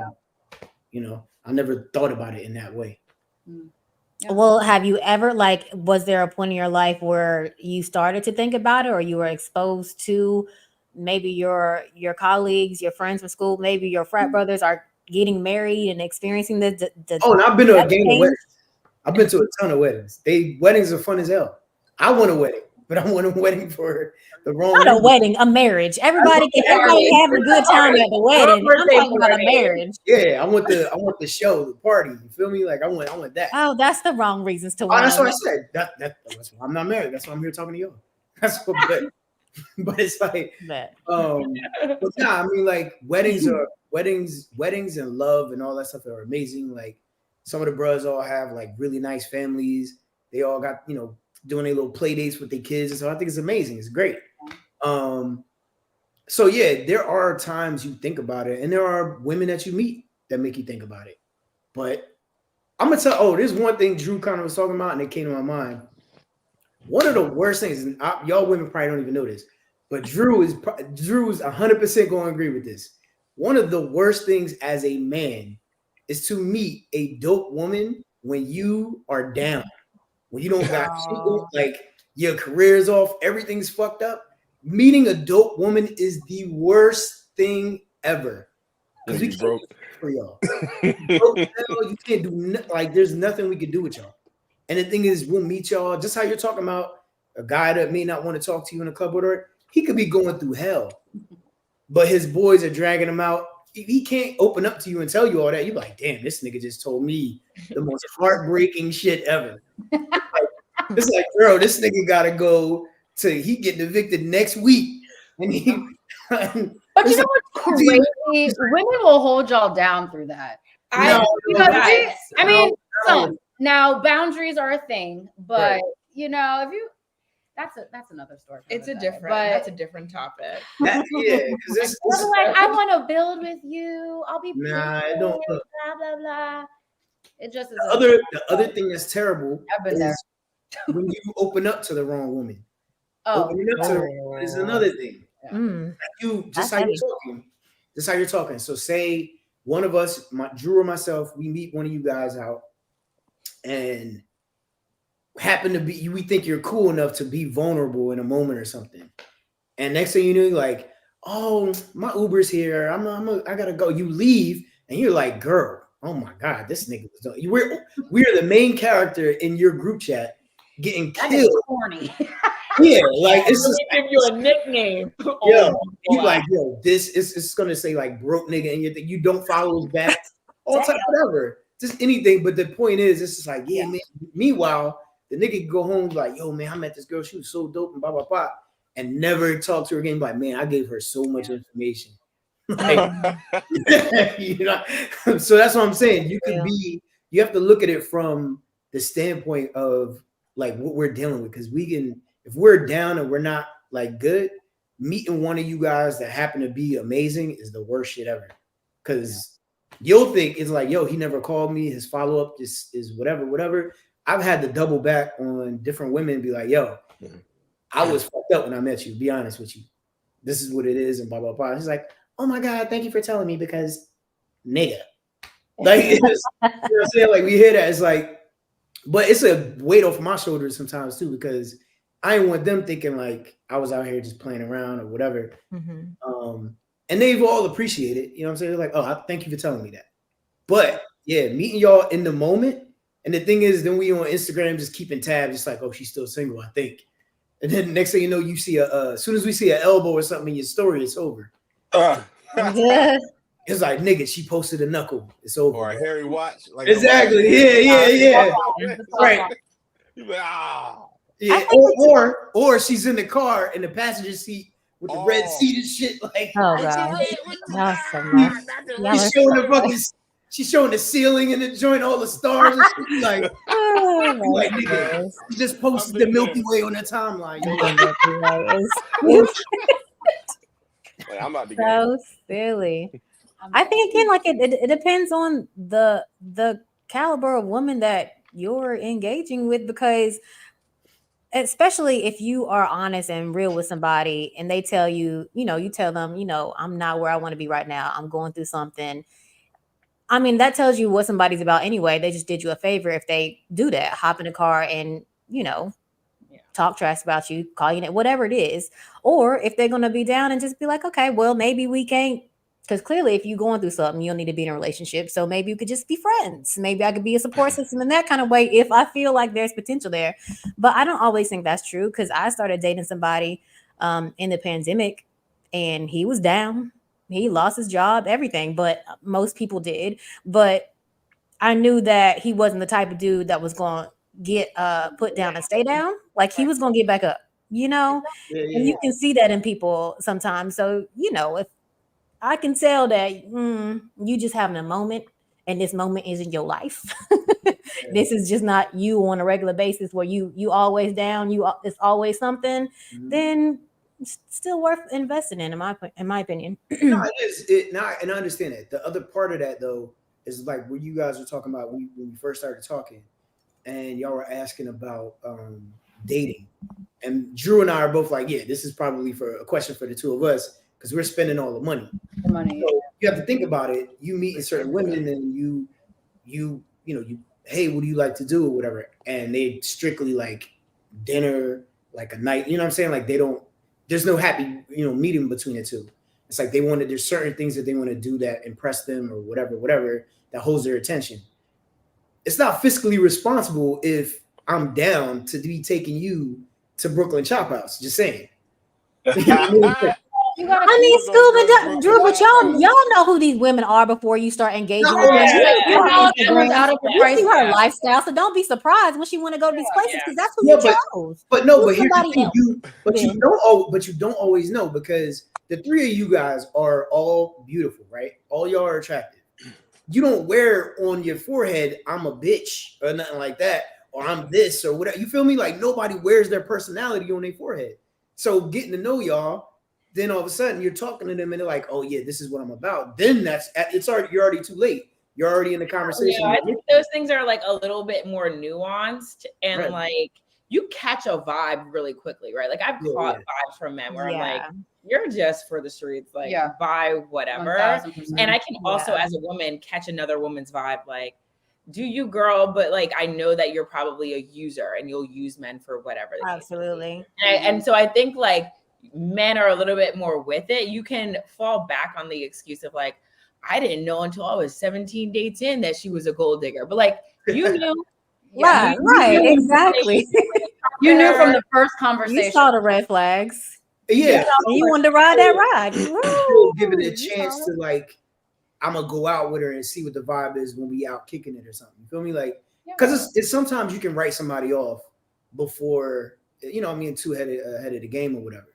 never thought about it in that way. Well, have you ever was there a point in your life where you started to think about it or you were exposed to maybe your colleagues, your friends from school, maybe your frat brothers are getting married and experiencing the and I've been to a game of weddings. I've been to a ton of weddings. Weddings are fun as hell. I want a wedding, but I want a wedding for the wrong. Not a wedding, a marriage. Everybody having a good time at the wedding. I'm talking about a marriage. Yeah, I want the show, the party. You feel me? Like I want that. Oh, that's the wrong reasons to. That's what I said. That's why I'm not married. That's why I'm here talking to you. That's what. But it's like, but nah, I mean, like weddings and love and all that stuff are amazing. Like some of the bros all have like really nice families. They all got, doing their little play dates with their kids. And so I think it's amazing. It's great. So yeah, there are times you think about it and there are women that you meet that make you think about it. But I'm gonna tell. Oh, there's one thing Drew kind of was talking about, and it came to my mind. One of the worst things, and y'all women probably don't even know this, but Drew is 100% going to agree with this. One of the worst things as a man is to meet a dope woman when you are down, when you don't got like your career's off, everything's fucked up. Meeting a dope woman is the worst thing ever. Because we can't for y'all. You can't do like there's nothing we can do with y'all. And the thing is, we'll meet y'all just how you're talking about a guy that may not want to talk to you in a club or whatever. He could be going through hell, but his boys are dragging him out. He can't open up to you and tell you all that. You're like, damn, this nigga just told me the most heartbreaking shit ever. It's like, girl, this nigga gotta go to he getting evicted next week, and he. But you know what's crazy? Women will hold y'all down through that. Now boundaries are a thing, but you know, if you that's another story. It's a different, that's a different topic. Because it's like I want to build with you. I'll be I don't blah blah blah. It just is the other thing that's terrible is when you open up to the wrong woman. Opening up to the wrong woman is another thing. Like you just how you're talking. So say one of us, Drew or myself, we meet one of you guys out and happen to be, we think you're cool enough to be vulnerable in a moment or something. And next thing you know, like, oh, my Uber's here. I gotta go. You leave and you're like, girl, oh my God, this nigga was done. We're the main character in your group chat getting killed. Corny. Yeah, like it's just give you a nickname. You like, yo, this is it's gonna say like broke nigga and you don't follow his back, all type whatever. Just anything. But the point is, it's just like, yeah, man. Meanwhile, the nigga can go home like, yo, man, I met this girl, she was so dope and blah blah blah, and never talk to her again. Like, man, I gave her so much information. Like, you know, so that's what I'm saying. You have to look at it from the standpoint of like what we're dealing with, because if we're down and we're not like good, meeting one of you guys that happen to be amazing is the worst shit ever. Because you'll think it's like, yo, he never called me. His follow-up is whatever. I've had to double back on different women and be like, yo, I was fucked up when I met you. Be honest with you. This is what it is and blah, blah, blah. He's like, oh my God, thank you for telling me because nigga. Like, you know what I'm saying? Like, we hear that. It's like, but it's a weight off my shoulders sometimes too, because I didn't want them thinking like I was out here just playing around or whatever. And they've all appreciated, you know what I'm saying? They're like, oh, thank you for telling me that. But yeah, meeting y'all in the moment. And the thing is, then we on Instagram just keeping tabs, just like, oh, she's still single, I think. And then next thing you know, you see as soon as we see an elbow or something in your story, it's over. It's like, nigga, she posted a knuckle. It's over. Or a hairy watch. Like exactly. Yeah. Right. You like, ah. Yeah. Or she's in the car in the passenger seat with the red seat and shit. Like, oh God. She's showing the ceiling in the joint, all the stars and shit. Like, like nigga, she just posted the Milky Way on her timeline. Like, I'm about to so silly. I think again, like it depends on the caliber of woman that you're engaging with, because especially if you are honest and real with somebody and they tell you, you tell them, I'm not where I want to be right now. I'm going through something. I mean, that tells you what somebody's about anyway. They just did you a favor if they do that, hop in a car and, talk trash about you, call you, whatever it is. Or if they're going to be down and just be like, okay, well, maybe we can't. Because clearly, if you're going through something, you don't need to be in a relationship. So maybe you could just be friends. Maybe I could be a support system in that kind of way if I feel like there's potential there. But I don't always think that's true, because I started dating somebody in the pandemic and he was down. He lost his job, everything. But most people did. But I knew that he wasn't the type of dude that was going to get put down and stay down. Like, he was going to get back up, And you can see that in people sometimes. So, if I can tell that you just having a moment, and this moment isn't your life. This is just not you on a regular basis where you always down, it's always something. Then it's still worth investing in my opinion. No, it is. And I understand that. The other part of that though is like what you guys were talking about when we first started talking, and y'all were asking about dating. And Drew and I are both like, yeah, this is probably for a question for the two of us because we're spending all the money. So you have to think about it. You meet certain women, and you hey, what do you like to do or whatever, and they strictly like dinner, like a night. You know what I'm saying? Like there's no happy medium between the two. It's like there's certain things that they want to do that impress them or whatever that holds their attention. It's not fiscally responsible if I'm down to be taking you to Brooklyn Chop House. Just saying. I mean, Scuba, Drew, but y'all know who these women are before you start engaging with them. You see her lifestyle, so don't be surprised when she want to go to these places because that's who you chose. But here's the thing, you don't always know because the three of you guys are all beautiful, right? All y'all are attractive. You don't wear on your forehead, I'm a bitch or nothing like that, or I'm this or whatever. You feel me? Like nobody wears their personality on their forehead. So getting to know y'all, then all of a sudden you're talking to them and they're like, oh yeah, this is what I'm about. Then you're already too late. You're already in the conversation. Yeah, I think those things are like a little bit more nuanuanced and like you catch a vibe really quickly, right? Like I've caught vibes from men where I'm like, you're just for the streets, like buy whatever. 1,000%. And I can also, as a woman, catch another woman's vibe, like, do you, girl? But like, I know that you're probably a user and you'll use men for whatever. Absolutely. And so I think like men are a little bit more with it. You can fall back on the excuse of like, I didn't know until I was 17 dates in that she was a gold digger. But like, you knew. Right, exactly. You knew from the first conversation. You saw the red flags. Yeah. And you wanted to ride that ride. Give it a chance to like, I'm gonna go out with her and see what the vibe is when we out kicking it or something. You feel me? Like, because it's sometimes you can write somebody off before, too ahead of the game or whatever.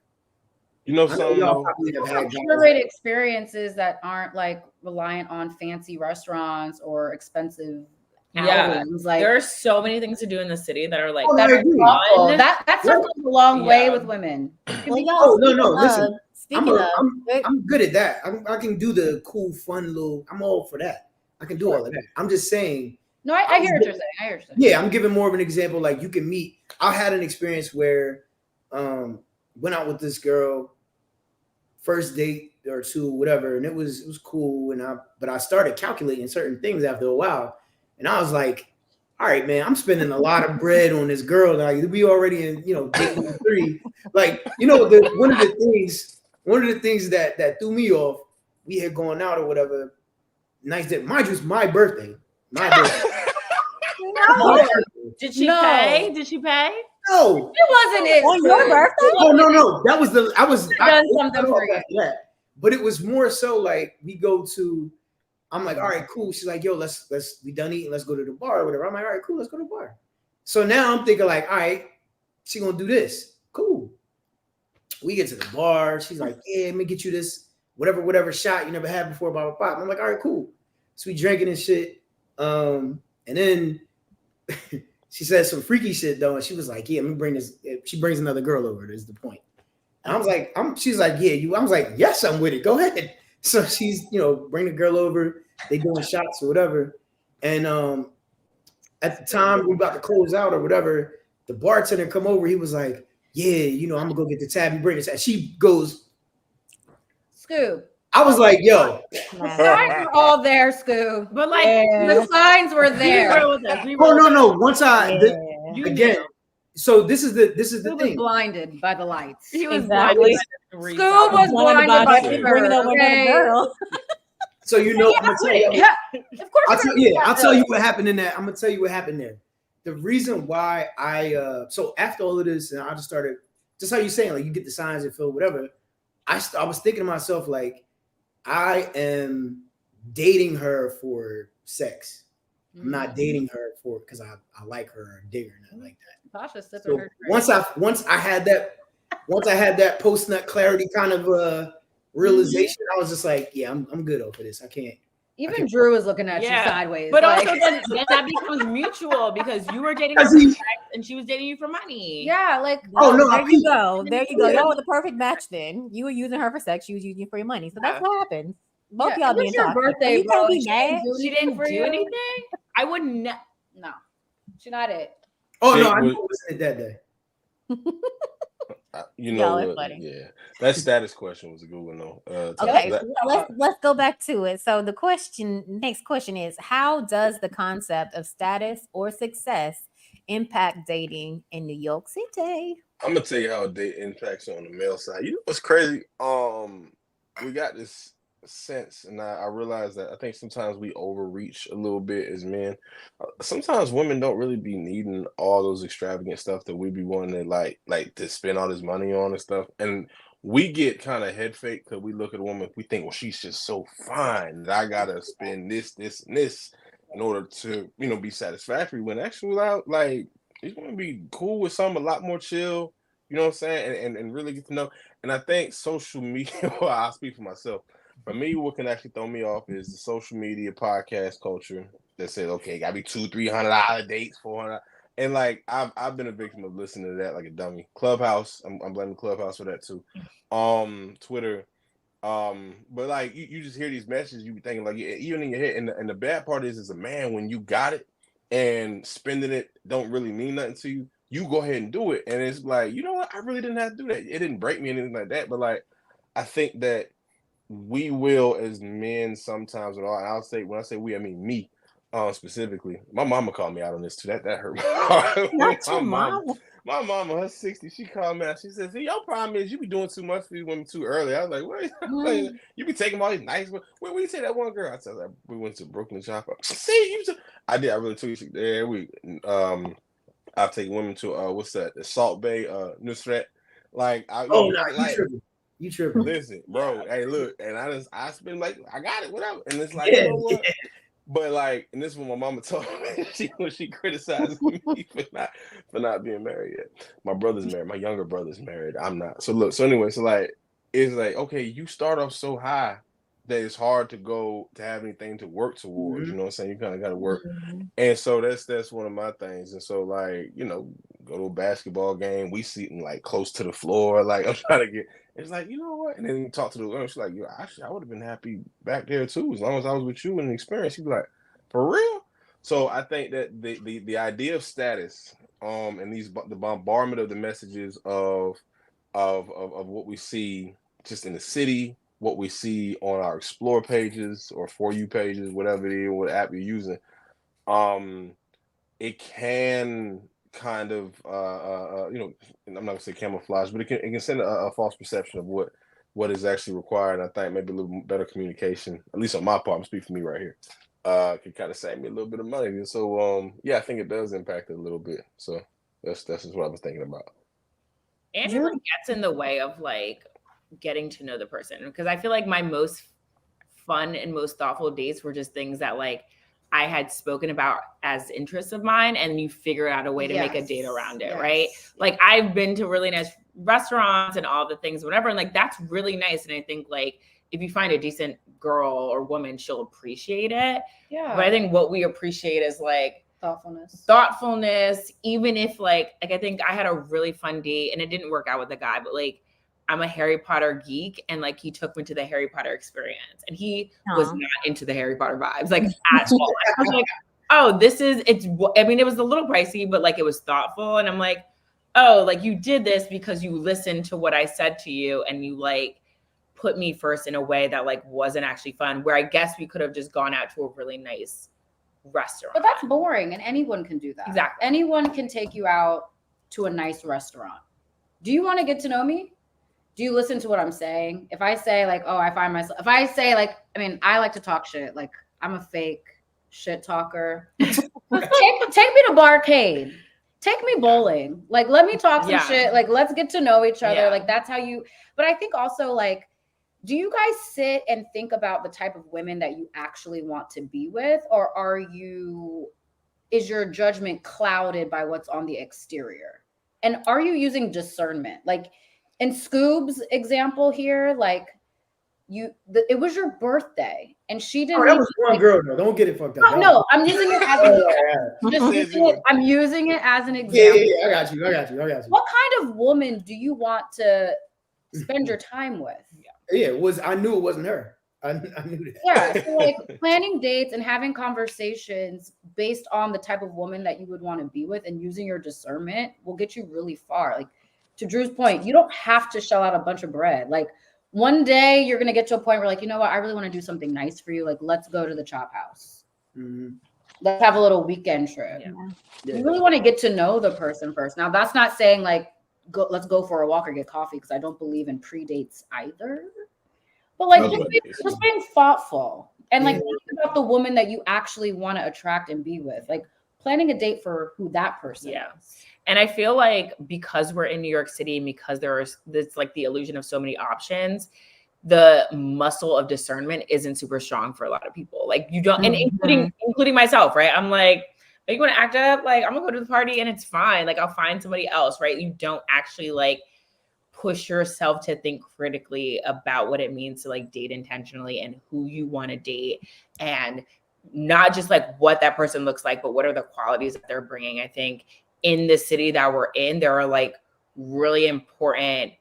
You know, some curated experiences that aren't like reliant on fancy restaurants or expensive outings. Like there are so many things to do in the city that are like that stuff goes a long way with women. Listen. I'm good at that. I can do the cool, fun little. I'm all for that. I can do all of that. I'm just saying. No, I hear what you're saying. Yeah, I'm giving more of an example. Like you can meet. I had an experience where, went out with this girl, first date or two, whatever, and it was cool. But I started calculating certain things after a while, and I was like, all right, man, I'm spending a lot of bread on this girl. Like we already in, date number 3. Like, one of the things that threw me off, we had gone out or whatever. Nice day. Mind you, it's my birthday. My birthday. Did she pay? Did she pay? No. It wasn't on your birthday. Oh no. That was done something for you. But it was more so like we go to. I'm like, all right, cool. She's like, yo, let's we done eating. Let's go to the bar or whatever. I'm like, all right, cool. Let's go to the bar. So now I'm thinking like, all right, she gonna do this. Cool. We get to the bar. She's like, yeah, let me get you this whatever shot you never had before. Blah blah blah. I'm like, all right, cool. So we drinking and shit. And then she said some freaky shit though, and she was like, yeah, let me bring this. She brings another girl over. Is the point. And I was like, she's like, yeah, you. I was like, yes, I'm with it. Go ahead. So she's, bring the girl over. They doing shots or whatever. And at the time we about to close out or whatever, the bartender come over. He was like, yeah, I'm gonna go get the tab. You bring this. And she goes, Scoob. I was like, yo. The signs were all there, Scoob. But like the signs were there. Oh no. Once again. So this is the thing. Was blinded by the lights. He was blinded. Scoob was blinded by the girl. So I'm gonna tell you. Yeah, of course. I'll tell you what happened in that. I'm gonna tell you what happened there. The reason why so after all of this, and I just started, just how you saying, like you get the signs and feel whatever. I was thinking to myself, like, I am dating her for sex. I'm not dating her because I like her or dig her, nothing like that. Tasha's sipping So her once I had that post nut clarity kind of realization, I was just like, yeah, I'm good over this. I can't. Even Drew is looking at you sideways. But also then that becomes mutual because you were dating her for sex and she was dating you for money. Yeah, like there you go. Y'all were the perfect match then. You were using her for sex, she was using you for your money. So that's what happened. Both Yeah, y'all it was didn't your talk. birthday, You can't bro. be mad. She didn't for do you? anything. I wouldn't. No, she's not it. Oh Chick no, I was- knew it was it that day. You Y'all know are what? funny. Yeah, that status question was a good one though. Okay, that- so let's go back to it. So the next question is, how does the concept of status or success impact dating in New York City? I'm gonna tell you how it impacts on the male side. You know what's crazy? We got this sense, and I realize that I think sometimes we overreach a little bit as men. Sometimes women don't really be needing all those extravagant stuff that we be wanting to like to spend all this money on and stuff. And we get kind of head fake because we look at a woman, we think, well, she's just so fine that I gotta spend this, and this in order to, be satisfactory. When actually, like, you want to be cool with something a lot more chill, you know what I'm saying, and really get to know. And I think social media, well, I'll speak for myself. For me, what can actually throw me off is the social media podcast culture that says, okay, gotta be $200-$300 dates, $400. And like I've been a victim of listening to that like a dummy. Clubhouse, I'm blaming Clubhouse for that too. Twitter. But like you just hear these messages, you be thinking like, even in your head, and the bad part is as a man, when you got it and spending it don't really mean nothing to you, you go ahead and do it. And it's like, you know what? I really didn't have to do that. It didn't break me or anything like that. But like, I think that we will as men sometimes, and I'll say, when I say we, I mean me, specifically. My mama called me out on this too. That hurt my heart. Not your mom. My mama, her 60, she called me out. She says, your problem is you be doing too much for these women too early. I was like, what? You be taking all these nice ones. Where you say that one girl? I said, we went to Brooklyn shop. See, I did. I really took you there. I've taken women to what's that? The Salt Bay, Nusret. Like, you tripping. Listen, bro. Hey, look, and I spend like, I got it, whatever. And it's like, Yeah, you know what? Yeah. But like, and this is what my mama told me when she criticized me for not being married yet. My brother's married. My younger brother's married. I'm not. So look. So anyway. So like, it's like, okay, you start off so high that it's hard to have anything to work towards. Mm-hmm. You know what I'm saying? You kind of got to work. Mm-hmm. And so that's one of my things. And so like, go to a basketball game. We sitting like close to the floor. Like I'm trying to get. It's like, you know what? And then you talk to the girl. She's like, actually, I would have been happy back there too, as long as I was with you and the experience. She's like, for real? So I think that the idea of status, and the bombardment of the messages of what we see just in the city, what we see on our explore pages or For You pages, whatever it is, what app you're using, it can kind of I'm not gonna say camouflage, but it can send a false perception of what is actually required. And I think maybe a little better communication, at least on my part, I'm speaking for me right here, can kind of save me a little bit of money. And so I think it does impact it a little bit. So that's just what I was thinking about. And it like gets in the way of like getting to know the person, because I feel like my most fun and most thoughtful dates were just things that like I had spoken about as interests of mine, and you figure out a way to make a date around it, right? Like I've been to really nice restaurants and all the things, whatever, and like that's really nice. And I think like if you find a decent girl or woman, she'll appreciate it. Yeah. But I think what we appreciate is like thoughtfulness. Even if like I think I had a really fun date and it didn't work out with the guy, but like I'm a Harry Potter geek, and like he took me to the Harry Potter experience, and he was not into the Harry Potter vibes, like at all. I was like, oh, it was a little pricey, but like it was thoughtful. And I'm like, oh, like you did this because you listened to what I said to you, and you like put me first in a way that like wasn't actually fun, where I guess we could have just gone out to a really nice restaurant. But that's boring, and anyone can do that. Exactly. Anyone can take you out to a nice restaurant. Do you want to get to know me? Do you listen to what I'm saying? If I say like, oh, I like to talk shit. Like I'm a fake shit talker. take me to barcade. Take me bowling. Like, let me talk some shit. Like, let's get to know each other. Like that's how but I think also like, do you guys sit and think about the type of women that you actually want to be with? Or is your judgment clouded by what's on the exterior? And are you using discernment? Like, in Scoob's example here, like it was your birthday, and she didn't. Oh, that was one girl though. Don't get it fucked up. No, I'm using it as I'm using it as an example. Yeah, I got you. What kind of woman do you want to spend your time with? I knew it wasn't her. I knew that. Yeah, so like planning dates and having conversations based on the type of woman that you would want to be with and using your discernment will get you really far. Like to Drew's point, you don't have to shell out a bunch of bread. Like one day you're gonna get to a point where like, you know what, I really want to do something nice for you. Like let's go to the Chop House. Mhm. Let's have a little weekend trip. Yeah. You really want to get to know the person first. Now that's not saying like let's go for a walk or get coffee, because I don't believe in pre-dates either. But like just being thoughtful and like thinking about the woman that you actually want to attract and be with. Like planning a date for who that person is. And I feel like because we're in New York City and because there's like the illusion of so many options, the muscle of discernment isn't super strong for a lot of people. Like you don't, and including myself, right? I'm like, are you going to act up? Like I'm gonna go to the party and it's fine. Like I'll find somebody else, right? You don't actually like push yourself to think critically about what it means to like date intentionally and who you want to date, and not just like what that person looks like, but what are the qualities that they're bringing. I think in the city that we're in, there are like really important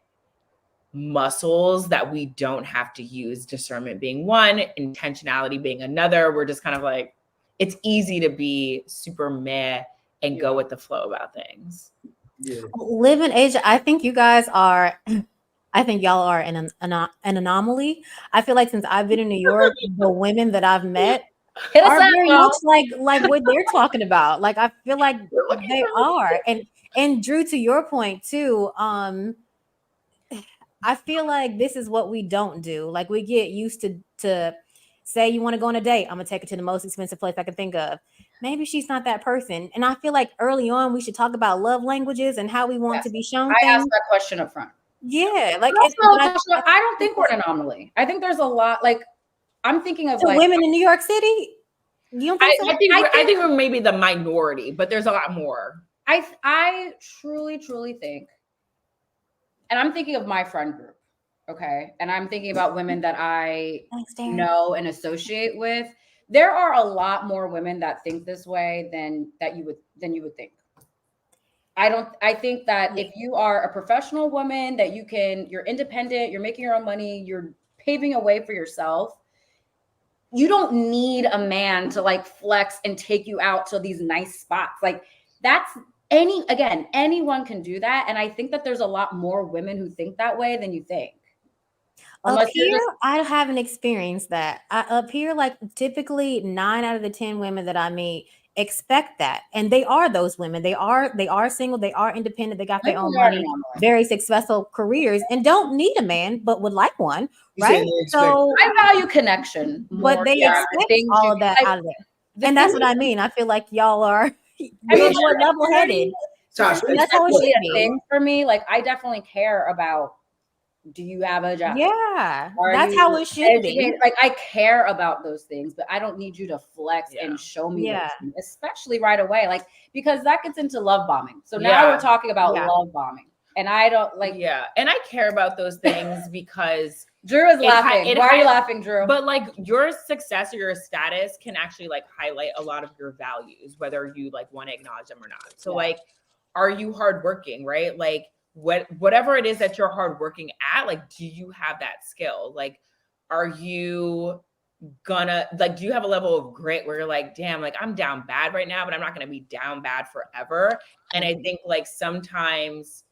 muscles that we don't have to use, discernment being one, intentionality being another. We're just kind of like, it's easy to be super meh and go with the flow about things. Yeah. Live in Asia, I think you guys are, I think y'all are an anomaly. I feel like since I've been in New York, the women that I've met are very much like what they're talking about. Like I feel like they are. And Drew, to your point too, I feel like this is what we don't do. Like we get used to say you want to go on a date. I'm gonna take her to the most expensive place I can think of. Maybe she's not that person. And I feel like early on we should talk about love languages and how we want to be shown I things. asked that question up front. Yeah, like I don't think we're an anomaly. I think there's a lot. Like I'm thinking of like women in New York City. You don't think so? I think we're maybe the minority, but there's a lot more. I truly think, and I'm thinking of my friend group, okay? And I'm thinking about women that I know and associate with. There are a lot more women that think this way than you would think. I think that if you are a professional woman, that you're independent, you're making your own money, you're paving a way for yourself. You don't need a man to like flex and take you out to these nice spots. Like that's anyone can do that. And I think that there's a lot more women who think that way than you think. Up here, I haven't experienced that. Up here, like typically 9 out of the 10 women that I meet expect that, and they are those women. They are single. They are independent. They got their own money, very successful careers, and don't need a man, but would like one. Right? So I value connection, but they expect all of that out of it, and that's what I mean. I feel like y'all are more level-headed. That's how it should be for me. Like I definitely care about. Do you have a job? Yeah, that's how it should be. Like I care about those things, but I don't need you to flex and show me those things, especially right away. Like because that gets into love bombing. So now we're talking about love bombing, and I don't like. Yeah, and I care about those things because Drew is laughing. Why are you laughing, Drew? But like your success or your status can actually like highlight a lot of your values, whether you like want to acknowledge them or not. So like, are you hardworking? Right, like. Whatever it is that you're hardworking at, like, do you have that skill? Like, are you gonna like? Do you have a level of grit where you're like, damn, like I'm down bad right now, but I'm not gonna be down bad forever? And I think like sometimes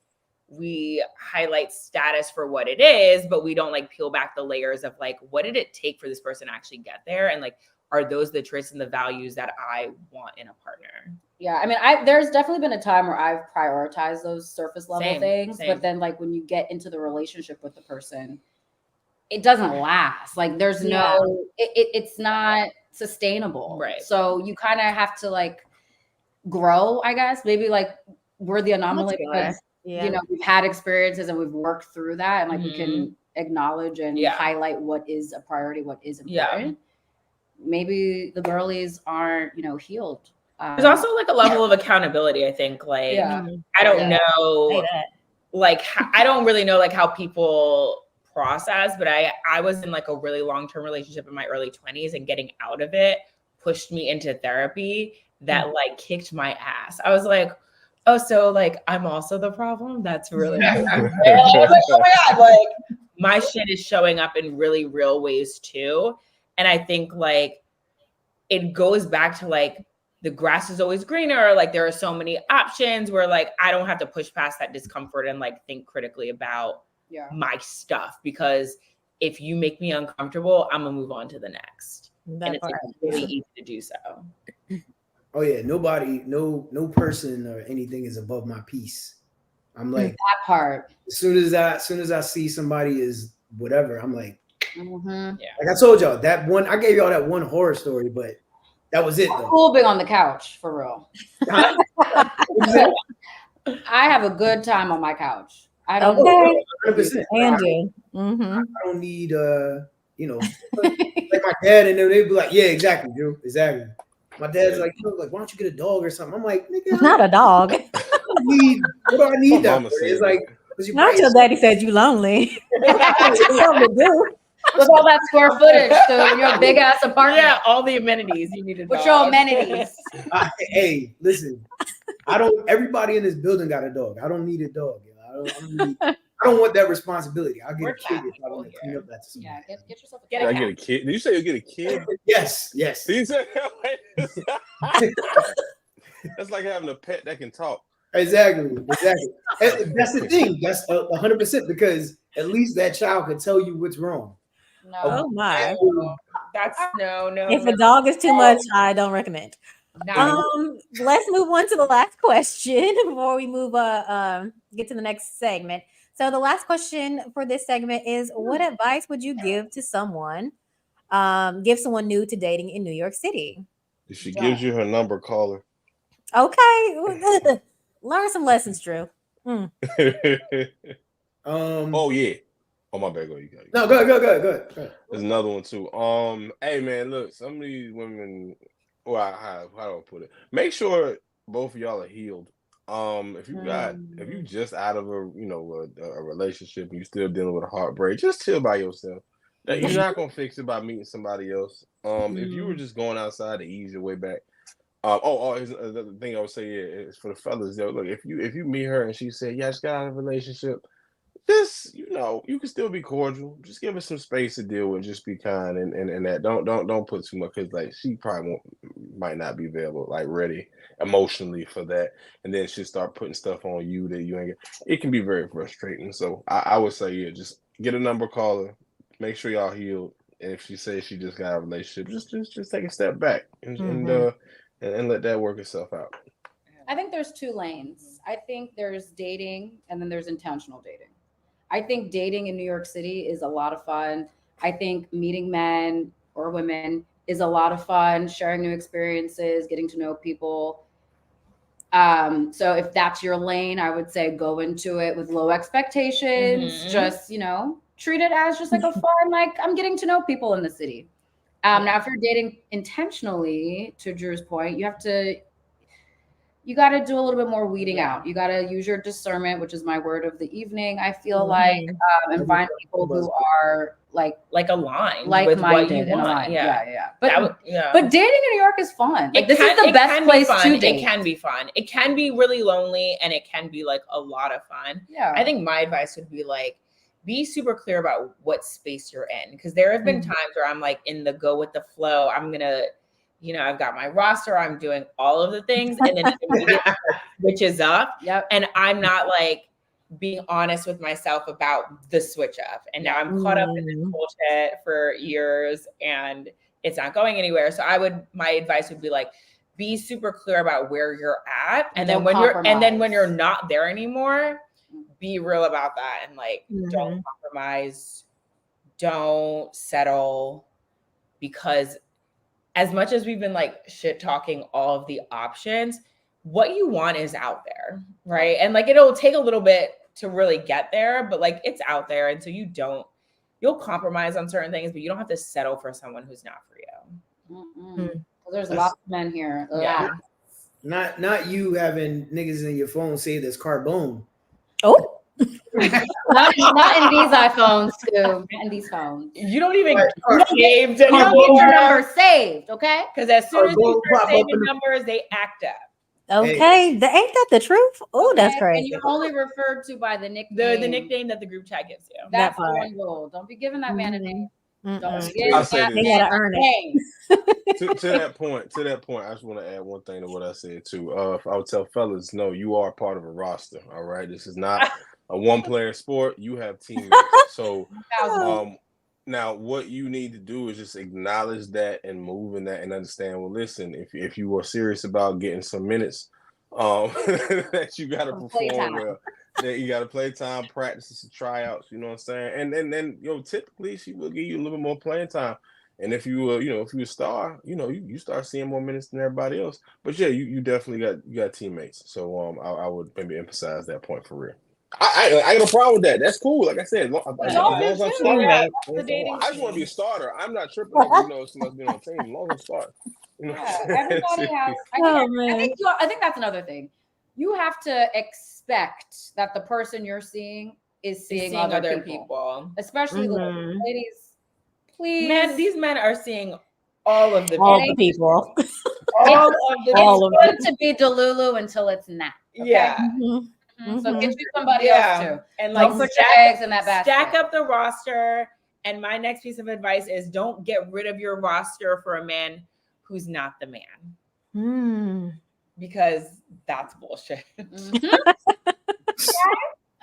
we highlight status for what it is, but we don't like peel back the layers of like, what did it take for this person to actually get there? And like, are those the traits and the values that I want in a partner? Yeah, I mean, there's definitely been a time where I've prioritized those surface level things, but then like when you get into the relationship with the person, it doesn't last. Like there's it's not sustainable. Right. So you kind of have to like grow, I guess. Maybe like we're the anomaly because you know we've had experiences and we've worked through that, and like we can acknowledge and highlight what is a priority, what is important. Maybe the girlies aren't, healed. There's also like a level of accountability, I think. Like, I don't know, like, I don't really know like how people process, but I was in like a really long-term relationship in my early 20s, and getting out of it pushed me into therapy that like kicked my ass. I was like, oh, so like I'm also the problem? That's really I was like, oh my God, like my shit is showing up in really real ways too. And I think like it goes back to like the grass is always greener. Like there are so many options where like I don't have to push past that discomfort and like think critically about my stuff, because if you make me uncomfortable, I'm gonna move on to the next. And it's like, really easy to do so. Oh yeah, nobody, no person or anything is above my peace. I'm like that part. As soon as I see somebody is whatever, I'm like, mm-hmm. Like I told y'all that one. I gave y'all that one horror story, but that was it. Though. Cool being on the couch for real. I have a good time on my couch. I don't. Okay. Andy. I don't need like my dad and them. They'd be like, yeah, exactly, Drew, exactly. My dad's like, why don't you get a dog or something? I'm like, nigga, not a dog. What do I need that for? It's like, not your daddy said you lonely. Something to do. With all that square footage, so your big ass apartment. Yeah, all the amenities you need. With your amenities. Hey, listen, everybody in this building got a dog. I don't need a dog. I don't want that responsibility. I'll get a kid if I want to clean up after somebody. Yeah, get yourself a kid. I get a kid? Did you say you get a kid? Yes. Did you say that's like having a pet that can talk. Exactly. That's the thing. That's 100% because at least that child can tell you what's wrong. No. Oh my. That's no. If a dog is too much, I don't recommend. Let's move on to the last question before we move get to the next segment. So the last question for this segment is, what advice would you give to someone new to dating in New York City? If she gives you her number, call her. Okay. Learn some lessons, Drew. Oh yeah. Oh my bad. Go. You got it. No, go ahead. There's another one too. Hey man, look, some of these women. Well, how do I put it? Make sure both of y'all are healed. If you just out of a relationship and you still dealing with a heartbreak, just chill by yourself. You're not gonna fix it by meeting somebody else. If you were just going outside to ease your way back. Here's another thing I would say is for the fellas. Look, if you meet her and she said, "Yeah, I just got out of a relationship," just you can still be cordial. Just give her some space to deal with. Just be kind and that. Don't put too much, because like she probably might not be available, like ready emotionally for that, and then she'll start putting stuff on you that you ain't. It can be very frustrating. So I would say just get a number, call her, make sure y'all healed, and if she says she just got out of a relationship, just take a step back and let that work itself out. I think there's two lanes. I think there's dating and then there's intentional dating. I think dating in New York City is a lot of fun. I think meeting men or women is a lot of fun, sharing new experiences, getting to know people. So if that's your lane, I would say go into it with low expectations. Just, treat it as just like a fun, like I'm getting to know people in the city. Now, if you're dating intentionally, to Drew's point, you got to do a little bit more weeding out. You got to use your discernment, which is my word of the evening. I feel like, and find people who are like aligned, like-minded and aligned. Yeah. But dating in New York is fun. Like, this is the best place to date. It can be fun. It can be really lonely, and it can be like a lot of fun. Yeah. I think my advice would be like, be super clear about what space you're in, because there have been times where I'm like in the go with the flow. I'm gonna, I've got my roster. I'm doing all of the things, and then it switches up. Yep. And I'm not like being honest with myself about the switch up. And now I'm caught up in this bullshit for years, and it's not going anywhere. So my advice would be like, be super clear about where you're at, and then when you're not there anymore, be real about that, and like don't compromise, don't settle, because as much as we've been like shit talking all of the options, what you want is out there, right? And like it'll take a little bit to really get there, but like it's out there, and so you'll compromise on certain things, but you don't have to settle for someone who's not for you. There's a lot of men here. Yeah. Not you having niggas in your phone say there's carbone. Oh, not in these iPhones too. In these phones, you don't even saved anymore. You don't get your number saved, okay? Because as soon as you start saving numbers, they act up. Okay, ain't that the truth? Oh, that's And crazy. you're only referred to by the nickname. The nickname that the group chat gives you. That's That the part. one rule. Don't be giving that man a name. Don't Mm-mm. give I'll say that this. They man gotta a earn it. name. To that point, I just want to add one thing to what I said too. If I would tell fellas, no, you are part of a roster. All right, this is not a one-player sport. You have teammates. So, now what you need to do is just acknowledge that and move in that and understand. Well, listen, if you are serious about getting some minutes, that you got to perform well. That you got to play time, practices, tryouts. You know what I'm saying? And then typically she will give you a little bit more playing time. And if you if you a star, you start seeing more minutes than everybody else. But yeah, you definitely got teammates. So I would maybe emphasize that point for real. I got a problem with that. That's cool. Like I said, as long as I'm starting, I just want to be a starter. I'm not tripping over somebody's been on the team. As long as I'm starting. Everybody has. I think that's another thing. You have to expect that the person you're seeing is seeing other people. Especially the ladies. Please, these men are seeing all of the people. It's good to be Delulu until it's not. Okay? Yeah. So get you somebody else too. And don't put your eggs in that basket. Stack up the roster. And my next piece of advice is don't get rid of your roster for a man who's not the man. Because that's bullshit.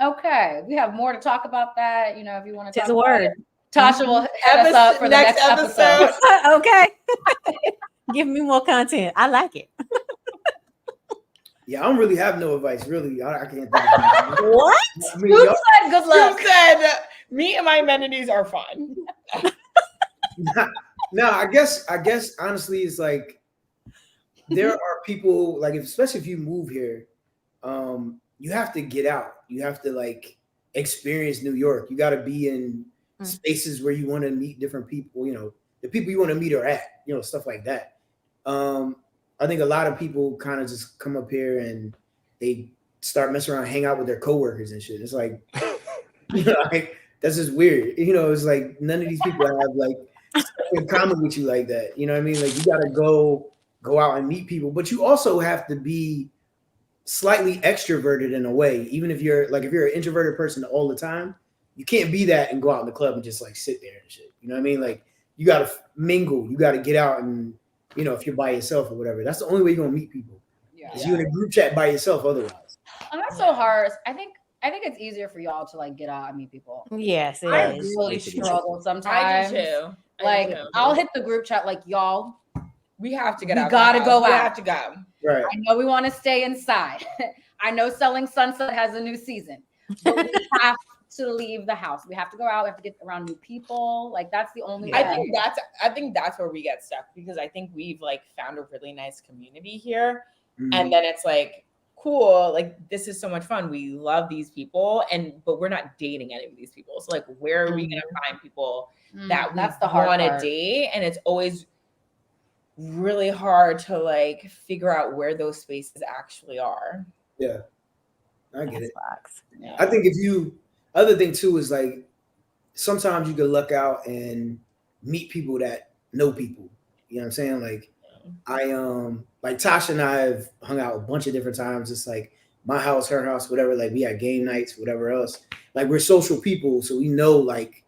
Okay. We have more to talk about that. If you want to talk about word. Tasha will head us up for the next episode. Okay. Give me more content. I like it. Yeah, I don't really have no advice. Really, I can't think of what? I mean, Who said good luck? You said me and my amenities are fine. No, I guess honestly, it's like there are people like, especially if you move here, you have to get out. You have to like experience New York. You got to be in spaces where you want to meet different people. The people you want to meet are at. Stuff like that. I think a lot of people kind of just come up here and they start messing around, hang out with their coworkers and shit. It's like, like that's just weird. It's like none of these people have like stuff in common with you like that. You know what I mean? Like you got to go out and meet people, but you also have to be slightly extroverted in a way. Even if you're an introverted person all the time, you can't be that and go out in the club and just like sit there and shit. You know what I mean? Like you got to mingle. You got to get out and, if you're by yourself or whatever, that's the only way you're gonna meet people. Yeah. Is you in a group chat by yourself otherwise. And that's so hard. I think it's easier for y'all to like get out and meet people. Yes, I really struggle sometimes. I do too. I'll hit the group chat like, y'all, we have to get out. We gotta go out. We have to go. Right. I know we want to stay inside. I know Selling Sunset has a new season, but we have to leave the house. We have to go out. We have to get around new people. Like that's the only way. I think that's where we get stuck because I think we've like found a really nice community here. And then it's like, cool, like this is so much fun. We love these people, but we're not dating any of these people. So like where are we gonna find people that that's the hard want to part. date? And it's always really hard to like figure out where those spaces actually are. Yeah. I get it. Yeah. I think other thing too is like sometimes you can luck out and meet people that know people. You know what I'm saying? Like like Tasha and I have hung out a bunch of different times. It's like my house, her house, whatever. Like we had game nights, whatever else. Like we're social people, so we know like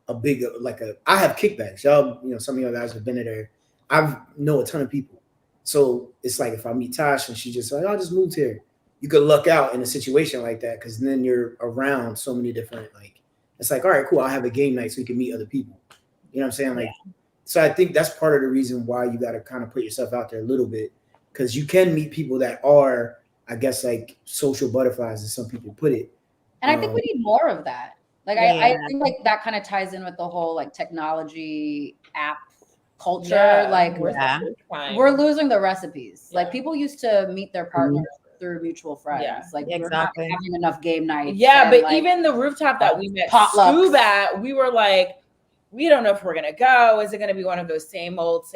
I have kickbacks. Y'all, some of y'all guys have been there. I know a ton of people. So it's like if I meet Tasha and she just like, I just moved here. You could luck out in a situation like that because then you're around so many different, like, it's like, all right, cool. I'll have a game night so you can meet other people. You know what I'm saying? Like, so I think that's part of the reason why you got to kind of put yourself out there a little bit because you can meet people that are, I guess, like social butterflies as some people put it. And I think we need more of that. Like, I think like that kind of ties in with the whole like technology app culture. Yeah, like we're losing the recipes. Like people used to meet their partners through mutual friends. Yeah, like we're not having enough game nights. Yeah, but like, even the rooftop that we met Scoob at, we were like, we don't know if we're gonna go. Is it gonna be one of those same old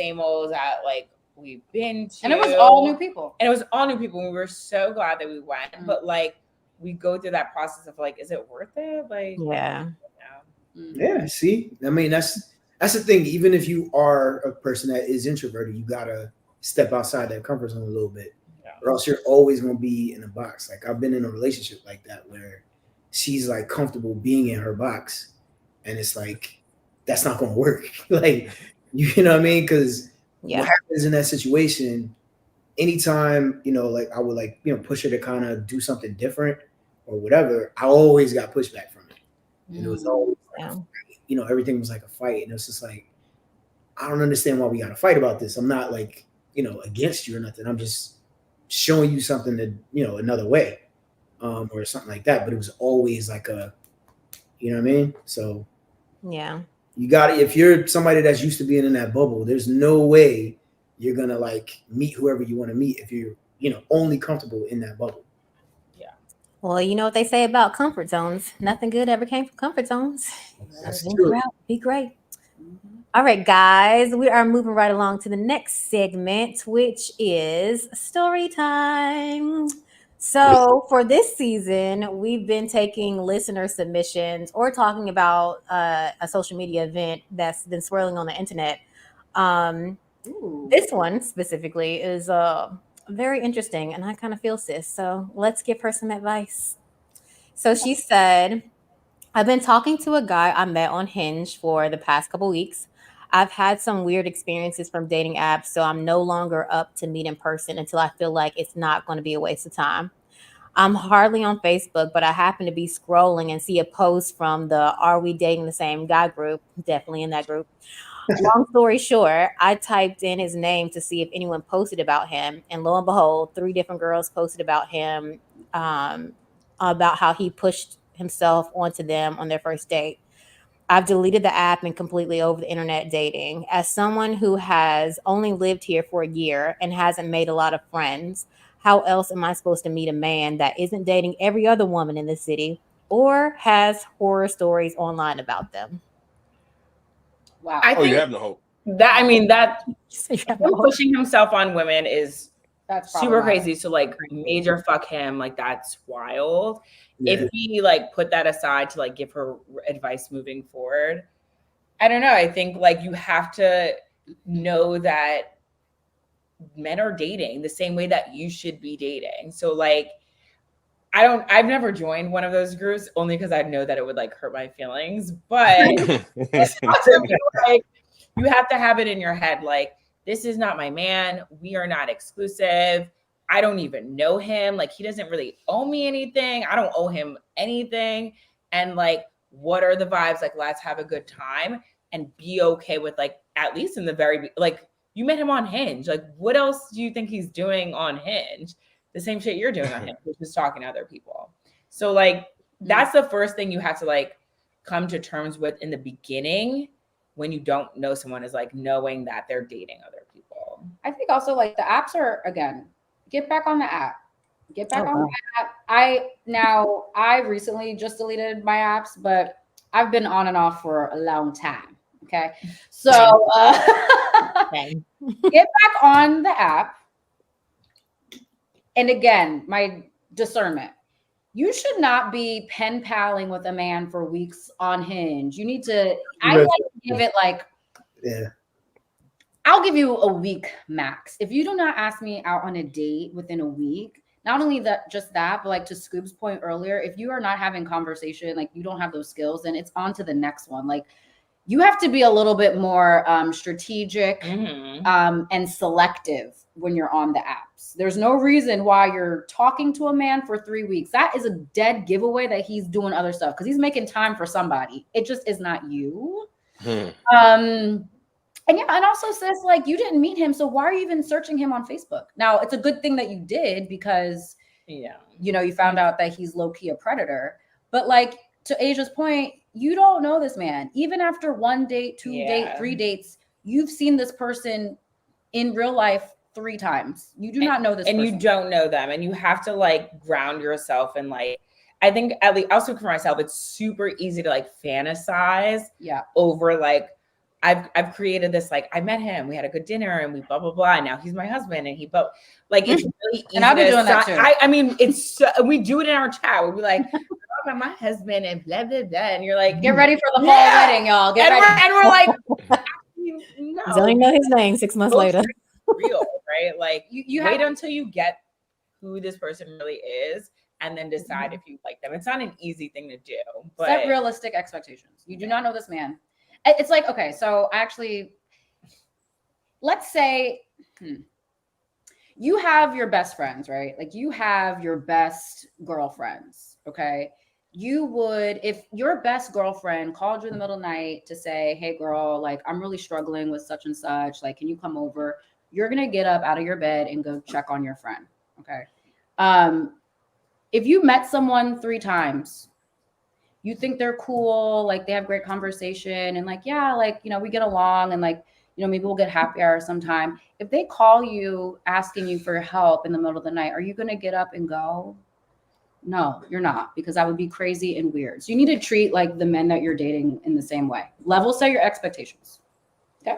that like we've been to? And it was all new people. And we were so glad that we went. But like we go through that process of like, is it worth it? Like yeah. See, I mean that's the thing. Even if you are a person that is introverted, you gotta step outside that comfort zone a little bit. or else you're always gonna be in a box. Like I've been in a relationship like that where she's like comfortable being in her box, and it's like that's not gonna work. Like you know what I mean? Because what happens in that situation? Anytime like I would like push her to kind of do something different or whatever, I always got pushback from it, and it was always like a fight. Everything was like a fight, and it's just like I don't understand why we got to fight about this. I'm not like against you or nothing. I'm just showing you something that another way, or something like that. But it was always like a, what I mean? So you got to, if you're somebody that's used to being in that bubble, there's no way you're gonna like meet whoever you want to meet if you're only comfortable in that bubble. Yeah. Well, you know what they say about comfort zones. Nothing good ever came from comfort zones. That's true. Be great. All right, guys, we are moving right along to the next segment, which is story time. So for this season, we've been taking listener submissions or talking about a social media event that's been swirling on the internet. This one specifically is very interesting, and I kind of feel sis. So let's give her some advice. So she said, I've been talking to a guy I met on Hinge for the past couple weeks. I've had some weird experiences from dating apps, so I'm no longer up to meet in person until I feel like it's not going to be a waste of time. I'm hardly on Facebook, but I happen to be scrolling and see a post from the Are We Dating the Same Guy group. Definitely in that group. Long story short, I typed in his name to see if anyone posted about him. And lo and behold, 3 different girls posted about him, about how he pushed himself onto them on their first date. I've deleted the app and completely over the internet dating. As someone who has only lived here for a year and hasn't made a lot of friends, how else am I supposed to meet a man that isn't dating every other woman in the city or has horror stories online about them? Wow. I think you have no hope. That him pushing himself on women is super crazy. So like major fuck him. Like that's wild. Yeah. If we like put that aside to like give her advice moving forward, I don't know. I think like you have to know that men are dating the same way that you should be dating. So like I've never joined one of those groups only because I know that it would like hurt my feelings. But it's like you have to have it in your head, like, this is not my man. We are not exclusive. I don't even know him. Like, he doesn't really owe me anything. I don't owe him anything. And like, what are the vibes? Like, let's have a good time and be okay with like, at least in the very, like, you met him on Hinge. Like, what else do you think he's doing on Hinge? The same shit you're doing on Hinge, which is talking to other people. So like, that's the first thing you have to like come to terms with in the beginning when you don't know someone, is like knowing that they're dating other people. I think also like the apps are, again, get back on the app. Get back on the app. I recently just deleted my apps, but I've been on and off for a long time. Okay. So get back on the app. And again, my discernment. You should not be pen paling with a man for weeks on Hinge. You need to, I like to give it like, I'll give you a week max. If you do not ask me out on a date within a week, not only that, just that, but like to Scoop's point earlier, if you are not having conversation, like you don't have those skills, then it's on to the next one. Like you have to be a little bit more strategic and selective when you're on the apps. There's no reason why you're talking to a man for 3 weeks. That is a dead giveaway that he's doing other stuff because he's making time for somebody. It just is not you. And yeah, and also says like you didn't meet him, so why are you even searching him on Facebook? Now it's a good thing that you did because you found out that he's low-key a predator. But like to Asia's point, you don't know this man. Even after 1 date, 2 date, 3 dates, you've seen this person in real life 3 times. You do not know this person. And you don't know them. And you have to like ground yourself and like, I think at least also for myself, it's super easy to like fantasize over like, I've created this, like, I met him, we had a good dinner and we blah, blah, blah. And now he's my husband and like, it's really easy. And I've been doing that too. I mean, we do it in our chat. We'll be like, oh, my husband and blah, blah, blah. And you're like, get ready for the fall wedding, y'all. Get ready. And we're like, no. Don't even know his name 6 months later. Real, right? Like you wait until you get who this person really is, and then decide if you like them. It's not an easy thing to do, but set realistic expectations. You do not know this man. It's like, okay, so actually, let's say you have your best friends, right? Like you have your best girlfriends, okay? You would, if your best girlfriend called you in the middle of the night to say, hey girl, like I'm really struggling with such and such, like can you come over? You're gonna get up out of your bed and go check on your friend, okay? If you met someone 3 times, you think they're cool, like they have great conversation and like, yeah, like, you know, we get along and like, you know, maybe we'll get happy hour sometime. If they call you asking you for help in the middle of the night, are you gonna get up and go? No, you're not, because that would be crazy and weird. So you need to treat like the men that you're dating in the same way. Level set your expectations. Okay.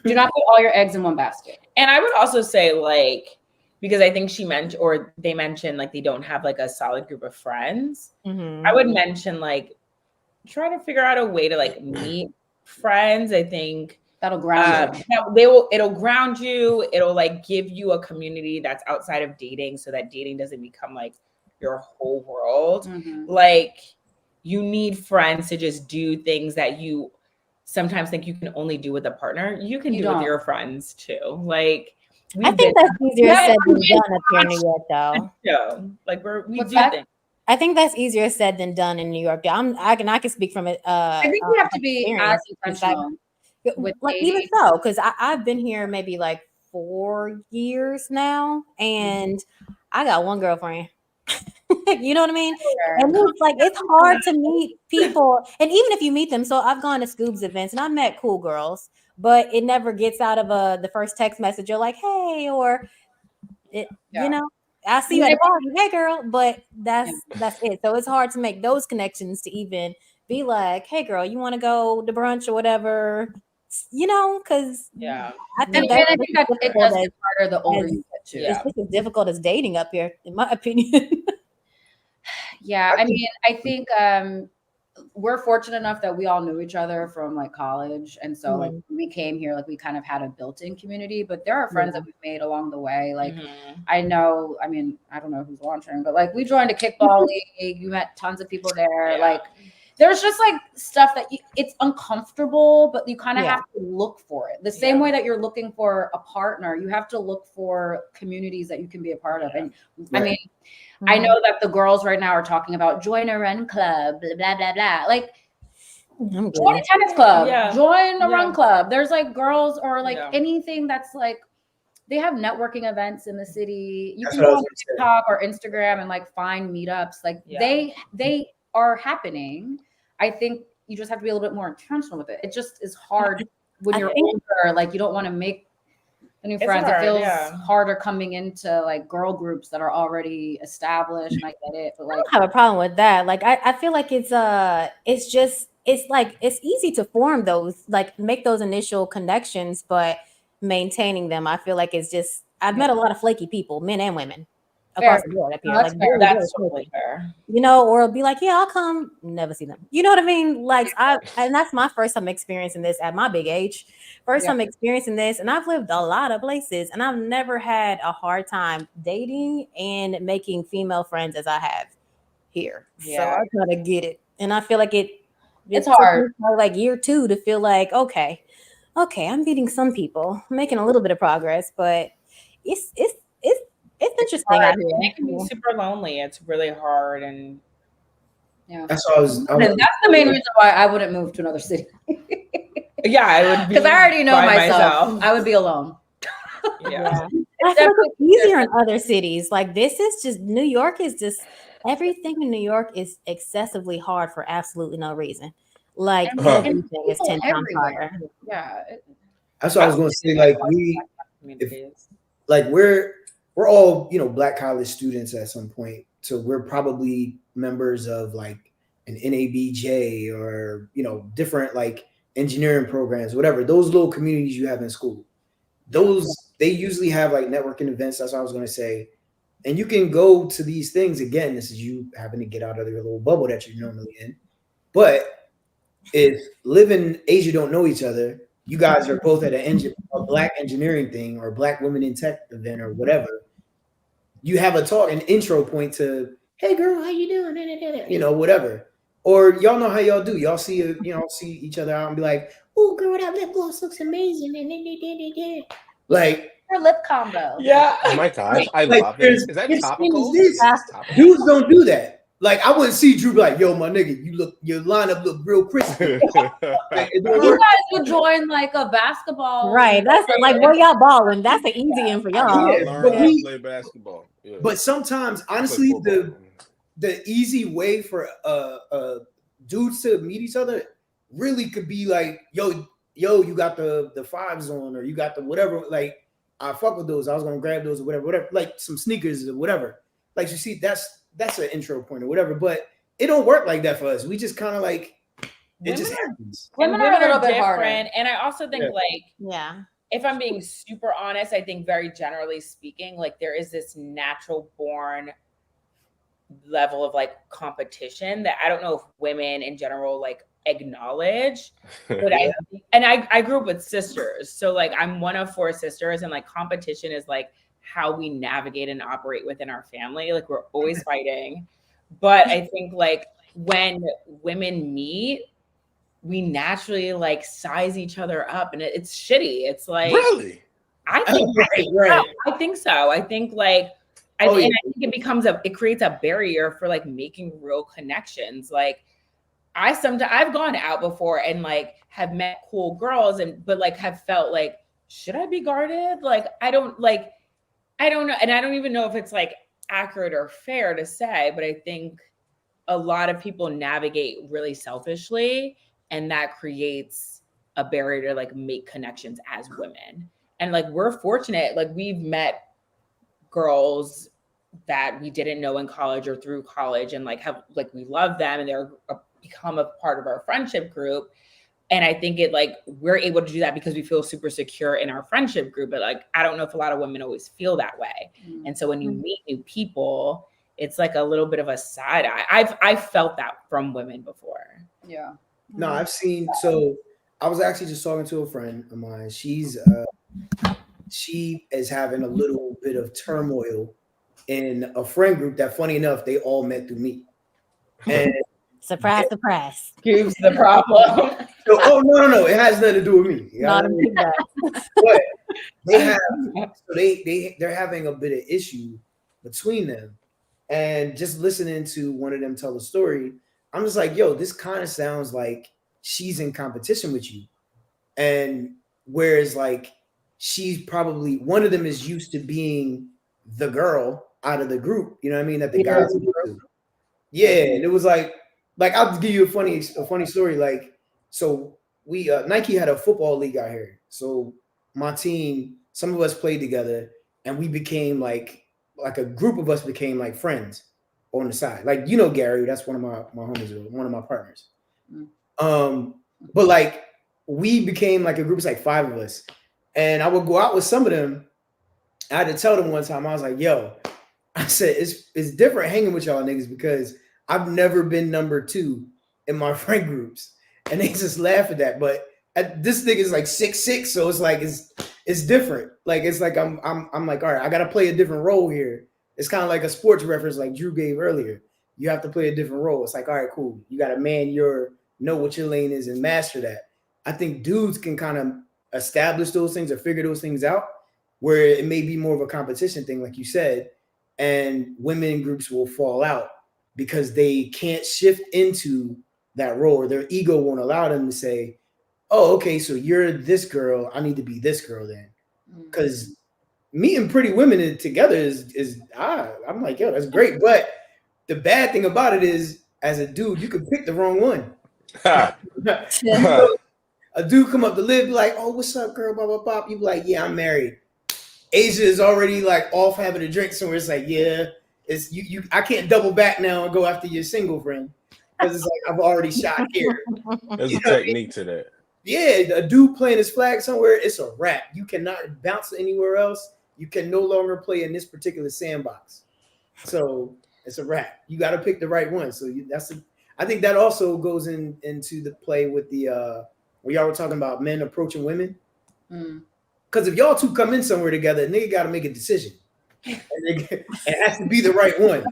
Do not put all your eggs in one basket. And I would also say, like, because I think she mentioned, or they mentioned, like, they don't have like a solid group of friends. I would mention, like, try to figure out a way to like meet friends. I think that'll ground you. It'll ground you. It'll like give you a community that's outside of dating, so that dating doesn't become like your whole world. Like you need friends to just do things that you sometimes think you can only do with a partner. You can do with your friends too. Like I think that's easier said than done up here in New York, though. Yeah, like we do things. I think that's easier said than done in New York. I can speak from it. I think you have to be as intentional. Like even so, because I've been here maybe like 4 years now, and I got one girlfriend. You know what I mean? And it's like it's hard to meet people, and even if you meet them, so I've gone to Suburbs events and I met cool girls, but it never gets out of the first text message. You're like, hey, or it, you know, I see you at a party, hey girl, but that's it. So it's hard to make those connections to even be like, hey girl, you want to go to brunch or whatever, you know? Because I think that it does get harder the older you get too. It's just as difficult as dating up here, in my opinion. Yeah, I mean, I think we're fortunate enough that we all knew each other from like college, and so like when we came here, like we kind of had a built-in community. But there are friends that we've made along the way. Like I know, I mean, I don't know who's launching, but like we joined a kickball league. You met tons of people there. Like there's just like stuff that it's uncomfortable, but you kind of have to look for it. The same way that you're looking for a partner, you have to look for communities that you can be a part of. And I mean, I know that the girls right now are talking about join a run club, blah, blah, blah. Like join a tennis club, join a run club. There's like girls or like anything that's like, they have networking events in the city. You can go on TikTok or Instagram and like find meetups. Like they are happening. I think you just have to be a little bit more intentional with it. It just is hard when you're older. Like you don't want to make new friends. It feels harder coming into like girl groups that are already established, and I get it. But like, I don't have a problem with that. Like I feel like it's easy to form those, like make those initial connections, but maintaining them, I feel like it's just I've met a lot of flaky people, men and women, across the board up here. Like that's totally fair. You know, or be like, yeah, I'll come, never see them. You know what I mean? Like and that's my first time experiencing this at my big age. First time experiencing this, and I've lived a lot of places, and I've never had a hard time dating and making female friends as I have here. So I kind of get it, and I feel like it's hard, like year 2 to feel like okay, I'm meeting some people, making a little bit of progress, but it's interesting out here. It can be super lonely. It's really hard, and that's what that's the main reason why I wouldn't move to another city. I would, because I already know myself. I would be alone. I feel like it's easier in other cities. Like this is just New York is just everything in New York is excessively hard for absolutely no reason. Like everything is 10 times harder. Yeah, that's what I was going to say. Like we're all, you know, Black college students at some point, so we're probably members of like an NABJ or, you know, different like engineering programs, whatever, those little communities you have in school. They usually have like networking events. That's what I was going to say. And you can go to these things. Again, this is you having to get out of your little bubble that you're normally in. But if Liv and Asia don't know each other, you guys are both at a Black engineering thing or Black women in tech event or whatever, you have a talk, an intro point to, hey girl, how you doing? You know, whatever. Or y'all know how y'all do. Y'all see see each other out and be like, oh girl, that lip gloss looks amazing. Like Your lip combo. Yeah. Oh my gosh, I like, love it. Is that topical? Topical? Dudes don't do that. Like I wouldn't see Drew be like, yo, my nigga, your lineup look real crispy. Like, it don't You work. guys would join like a basketball. Right. That's like where y'all balling. That's an easy one for y'all. I Yeah, learned but how to play basketball. Yeah. But sometimes, I play honestly, football. the easy way for dudes to meet each other really could be like, yo, you got the fives on, or you got the whatever. Like, I fuck with those. I was gonna grab those or whatever. Like some sneakers or whatever. Like you see, that's an intro point or whatever. But it don't work like that for us. We just kind of like it just happens. Women are a little bit harder. And I also think Yeah. if I'm being super honest, I think very generally speaking, like there is this natural born level of like competition that I don't know if women in general like acknowledge. But I grew up with sisters. So like I'm one of 4 sisters, and like competition is like how we navigate and operate within our family. Like we're always fighting. But I think like when women meet, we naturally like size each other up, and it's shitty. It's like, really? I think so. I think like I think it creates a barrier for like making real connections. Like I've gone out before and like have met cool girls, but like have felt like, should I be guarded? Like I don't know, and I don't even know if it's like accurate or fair to say, but I think a lot of people navigate really selfishly, and that creates a barrier to like make connections as women. And like we're fortunate, like we've met girls that we didn't know in college or through college, and like have like we love them, and they're become a part of our friendship group. And I think it like we're able to do that because we feel super secure in our friendship group. But like I don't know if a lot of women always feel that way. Mm-hmm. And so when you meet new people, it's like a little bit of a side eye. I've felt that from women before. Yeah. No, I've seen. So I was actually just talking to a friend of mine. She is having a little bit of turmoil in a friend group that, funny enough, they all met through me. And surprise. Here's the problem. So, no, it has nothing to do with me. But they're having a bit of issue between them. And just listening to one of them tell the story, I'm just like, yo, this kind of sounds like she's in competition with you. And whereas like she's probably, one of them is used to being the girl out of the group, you know what I mean? That the guys do. Yeah, and it was like I'll give you a funny story. Like, so we Nike had a football league out here. So my team, some of us played together, and we became like a group of us became like friends on the side. Like, you know, Gary, that's one of my homies, one of my partners. But like we became like a group, it's like 5 of us. And I would go out with some of them. I had to tell them one time, I was like, yo, I said, it's different hanging with y'all niggas because I've never been number 2 in my friend groups. And they just laugh at that. But this nigga is like 6'6", so it's like it's different. Like it's like I'm like, all right, I gotta play a different role here. It's kind of like a sports reference like Drew gave earlier. You have to play a different role. It's like, all right, cool. You gotta know what your lane is and master that. I think dudes can kind of establish those things or figure those things out where it may be more of a competition thing, like you said, and women groups will fall out because they can't shift into that role, or their ego won't allow them to say, oh, okay, so you're this girl, I need to be this girl then. Because meeting pretty women together is I'm like, yo, that's great. But the bad thing about it is, as a dude, you could pick the wrong one. A dude come up to live, be like, oh, what's up, girl, blah, blah, blah. You be like, yeah, I'm married. Asia is already like off having a drink somewhere. It's like, yeah, it's you. I can't double back now and go after your single friend because it's like I've already shot here. There's a technique to that. Yeah, a dude playing his flag somewhere, it's a wrap. You cannot bounce anywhere else. You can no longer play in this particular sandbox. So it's a wrap. You got to pick the right one. So I think that also goes into the play with the when y'all were talking about men approaching women. Because if y'all two come in somewhere together, nigga got to make a decision. and it has to be the right one.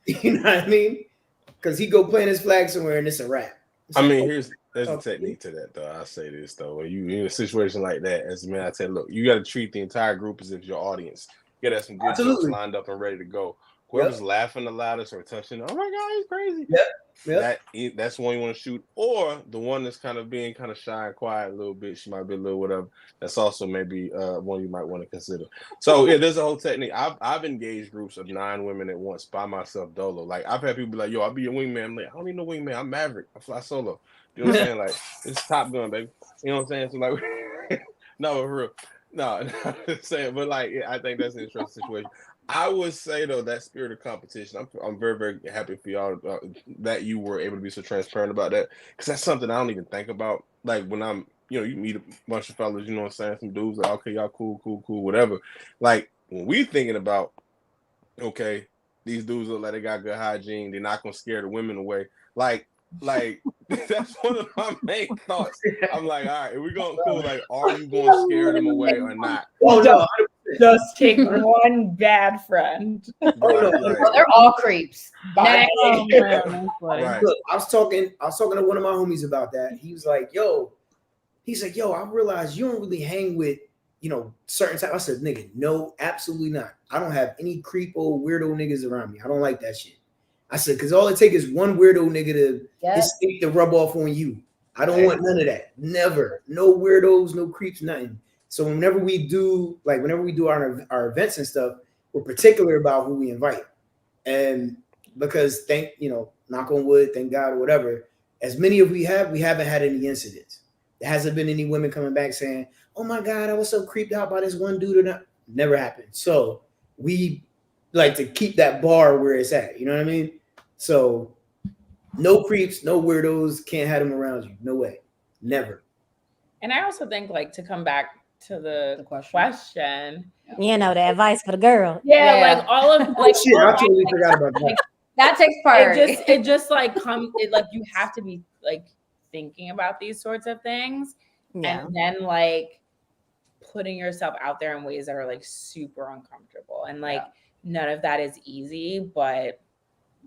You know what I mean? Because he go plant his flag somewhere and it's a wrap. I mean, there's a technique to that, though. I say this though, when you in a situation like that, as a man, I tell, look, you got to treat the entire group as if your audience. You got to have some good jokes lined up and ready to go. Whoever's laughing the loudest or touching, oh my God, he's crazy. That's one you want to shoot, or the one that's kind of being kind of shy and quiet a little bit. She might be a little whatever. That's also maybe one you might want to consider. So yeah, there's a whole technique. I've engaged groups of 9 women at once by myself, dolo. Like I've had people be like, "Yo, I'll be your wingman." I'm like, "I don't need no wingman. I'm Maverick. I fly solo." You know what I'm saying? Like it's Top Gun, baby. You know what I'm saying? So like, no, for real. No, I'm saying, but like, I think that's an interesting situation. I would say though, that spirit of competition, I'm very, very happy for y'all that you were able to be so transparent about that, because that's something I don't even think about. Like when I'm, you meet a bunch of fellas, you know what I'm saying, some dudes like, okay, y'all cool, whatever. Like when we thinking about, okay, these dudes look like they got good hygiene, they're not gonna scare the women away. Like that's one of my main thoughts. I'm like, all right, if we're going cool, like, are you going to scare them away or not? Oh no, just take one bad friend. Well, they're all creeps. Right. Look, I was talking to one of my homies about that. He was like, yo, I realized you don't really hang with, certain type. I said, nigga, no, absolutely not. I don't have any creepo weirdo niggas around me. I don't like that shit. I said, because all it takes is one weirdo nigga to rub off on you. I don't want none of that. Never. No weirdos, no creeps, nothing. So whenever we do our events and stuff, we're particular about who we invite. And because knock on wood, thank God or whatever, as many as we haven't had any incidents. There hasn't been any women coming back saying, oh my God, I was so creeped out by this one dude or not. Never happened. So we like to keep that bar where it's at. You know what I mean? So no creeps, no weirdos, can't have them around you. No way. Never. And I also think, like, to come back to the question. The advice for the girl. Yeah. Like all of like shit, I totally forgot about that. That takes priority. It just like you have to be like thinking about these sorts of things. Yeah. And then like putting yourself out there in ways that are like super uncomfortable. And like none of that is easy, but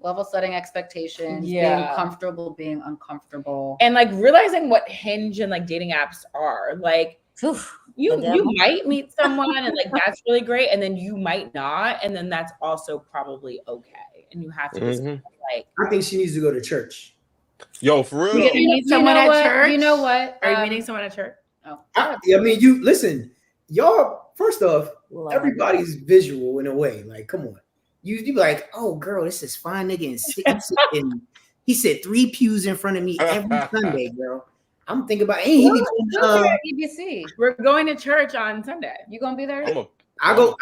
level setting expectations, being comfortable, being uncomfortable, and like realizing what Hinge and like dating apps are. Like you might meet someone and like that's really great, and then you might not, and then that's also probably okay. And you have to just like. I think she needs to go to church. Yo, for real. You meet someone at church. You know what? Are you meeting someone at church? Oh, I mean, you listen, y'all. First off, everybody's visual in a way. Like, come on. You be like, oh, girl, this is fine nigga. And he said 3 pews in front of me every Sunday, girl. I'm thinking about, he be going EBC. We're going to church on Sunday. You gonna be there? I'll go.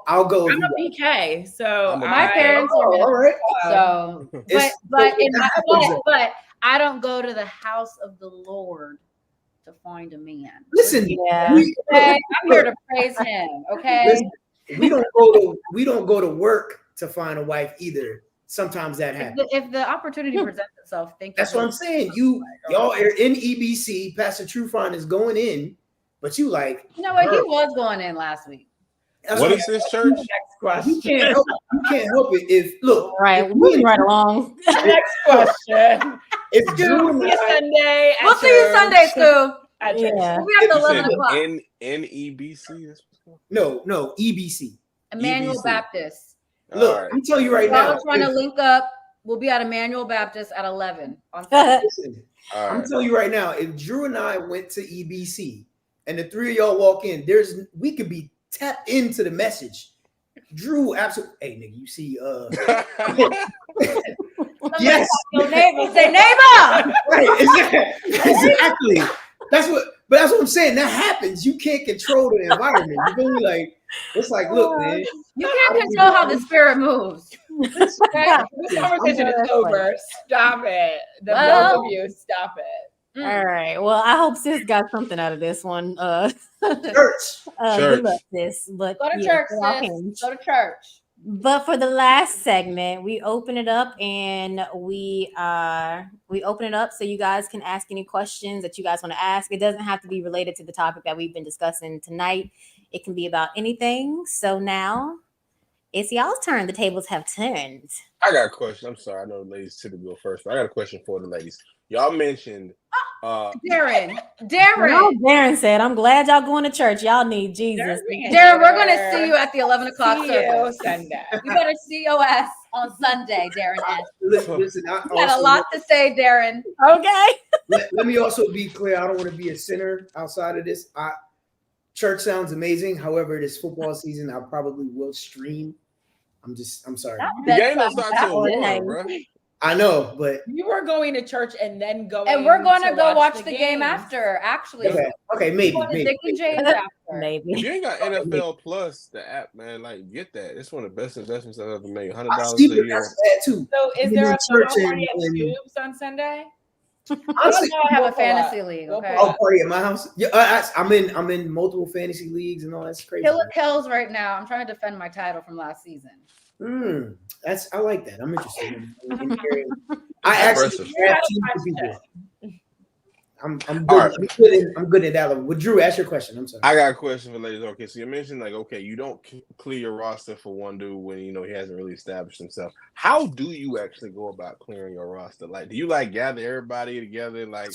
I'll go. I'm a PK, so my parents are all right. So, but I don't go to the house of the Lord to find a man. Listen, I'm here to praise him. Okay. Listen, we don't go to work to find a wife either. Sometimes that happens. If the opportunity presents itself, that's what I'm saying. Y'all are in EBC. Pastor Trufant is going in, but you like. You know what? He was going in last week. What is this church? Next question. You can't help it. If look, right, moving right along. Next question. If Drew Sunday, we'll see you Sunday, Stu. Yeah. We have to 11 o'clock. NEBC. No, EBC. Emmanuel EBC. Baptist. Look, I'm telling you right now. We're trying to link up. We'll be at Emmanuel Baptist at 11 on Listen, I'm telling you right now, if Drew and I went to EBC and the 3 of y'all walk in, we could be tapped into the message. Drew, absolutely. Hey, nigga, you see, yes. Your neighbor, say neighbor. Right, exactly. That's what I'm saying. That happens. You can't control the environment. You feel me? Like, it's like, look, man. You can't control how the spirit moves. Okay? This conversation is over. Stop it. Both of you, stop it. All right. Well, I hope sis got something out of this one. Church. Good luck, sis. But go to church, sis. Go to church. But for the last segment, we open it up and we open it up so you guys can ask any questions that you guys want to ask. It doesn't have to be related to the topic that we've been discussing tonight. It can be about anything. So now it's y'all's turn. The tables have turned. I got a question. I'm sorry. I know the ladies typically go first, but I got a question for the ladies. Y'all mentioned Darren. No, Darren said, I'm glad y'all going to church. Y'all need Jesus. Darren, we're going to see you at the 11 o'clock See service. you Sunday. You better COS on Sunday, Darren S. Listen, You got a lot to say, Darren. Okay. let me also be clear. I don't want to be a sinner outside of this. Church sounds amazing. However, this football season, I probably will stream. I'm sorry. the game don't start till 1, bro. I know, but You were going to church and then going, And we're going to go watch the game after, actually. okay, maybe. Dick and James after. Maybe. If you ain't got NFL Plus, the app, man, like get that. It's one of the best investments I've ever made. $100 a year. That's bad too. So is Even there in a church football party at and- Suburbs on Sunday? Honestly, I have a fantasy league, Go okay? pull oh, party at my house. Yeah, I'm in multiple fantasy leagues and all. That's crazy. Kill it kills right now. I'm trying to defend my title from last season. I like that. I'm interested in hearing. I actually Impressive. have teams for people. I'm good. All right. I'm good at that level. Well, Drew, ask your question. I'm sorry. I got a question for ladies. Okay, so you mentioned like, okay, you don't clear your roster for one dude when you know he hasn't really established himself. How do you actually go about clearing your roster? Like, do you like gather everybody together? Like,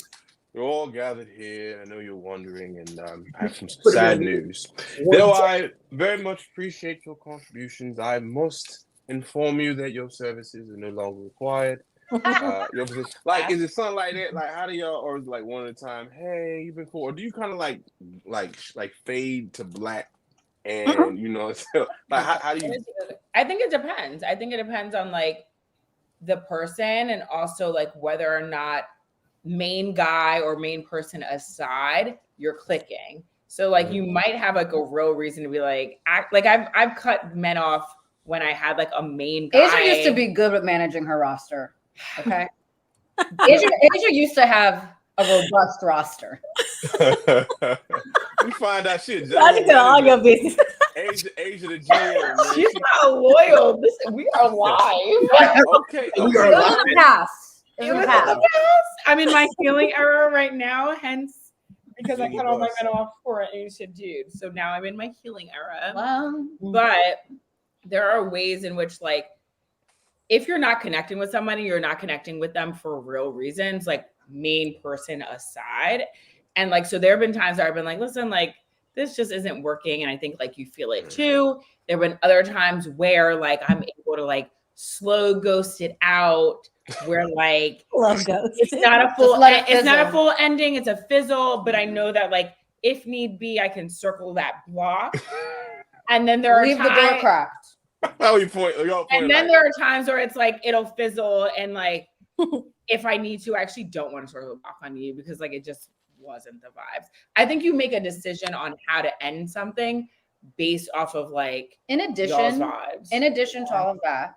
you're all gathered here. I know you're wondering, and I have some sad news. Though I very much appreciate your contributions, I must inform you that your services are no longer required. Your position, like, is it something like that? Like, how do y'all, or is it like one at a time? Hey, you've been cool. Or do you kind of like fade to black, and you know, so, like how do you? I think it depends. I think it depends on like the person and also like whether or not main guy or main person aside, you're clicking. So like you might have like a real reason to be like I've cut men off when I had like a main guy. Asia used to be good with managing her roster. Okay. Asia used to have a robust roster. You find out shit. I think all your business. Asia the GM. Man. She's not loyal. We are live. Okay. It was in the past. It was in the past. I'm in my healing era right now, hence because I cut all my men off for an Asian dude. So now I'm in my healing era. Well, But there are ways in which, like, if you're not connecting with somebody, you're not connecting with them for real reasons, like main person aside. And like, so there have been times where I've been like, listen, like, this just isn't working. And I think like you feel it too. There have been other times where like I'm able to like slow ghost it out, where like Love ghosts. it's not a full let it it's not a fizzle. full ending, it's a fizzle, but I know that like if need be, I can circle that block. And then there are leave the door cracked. How you point? And then there are times where it's like it'll fizzle, and like if I need to, I actually don't want to sort of off on you because like it just wasn't the vibes. I think you make a decision on how to end something based off of like In y'all's addition vibes. to all of that,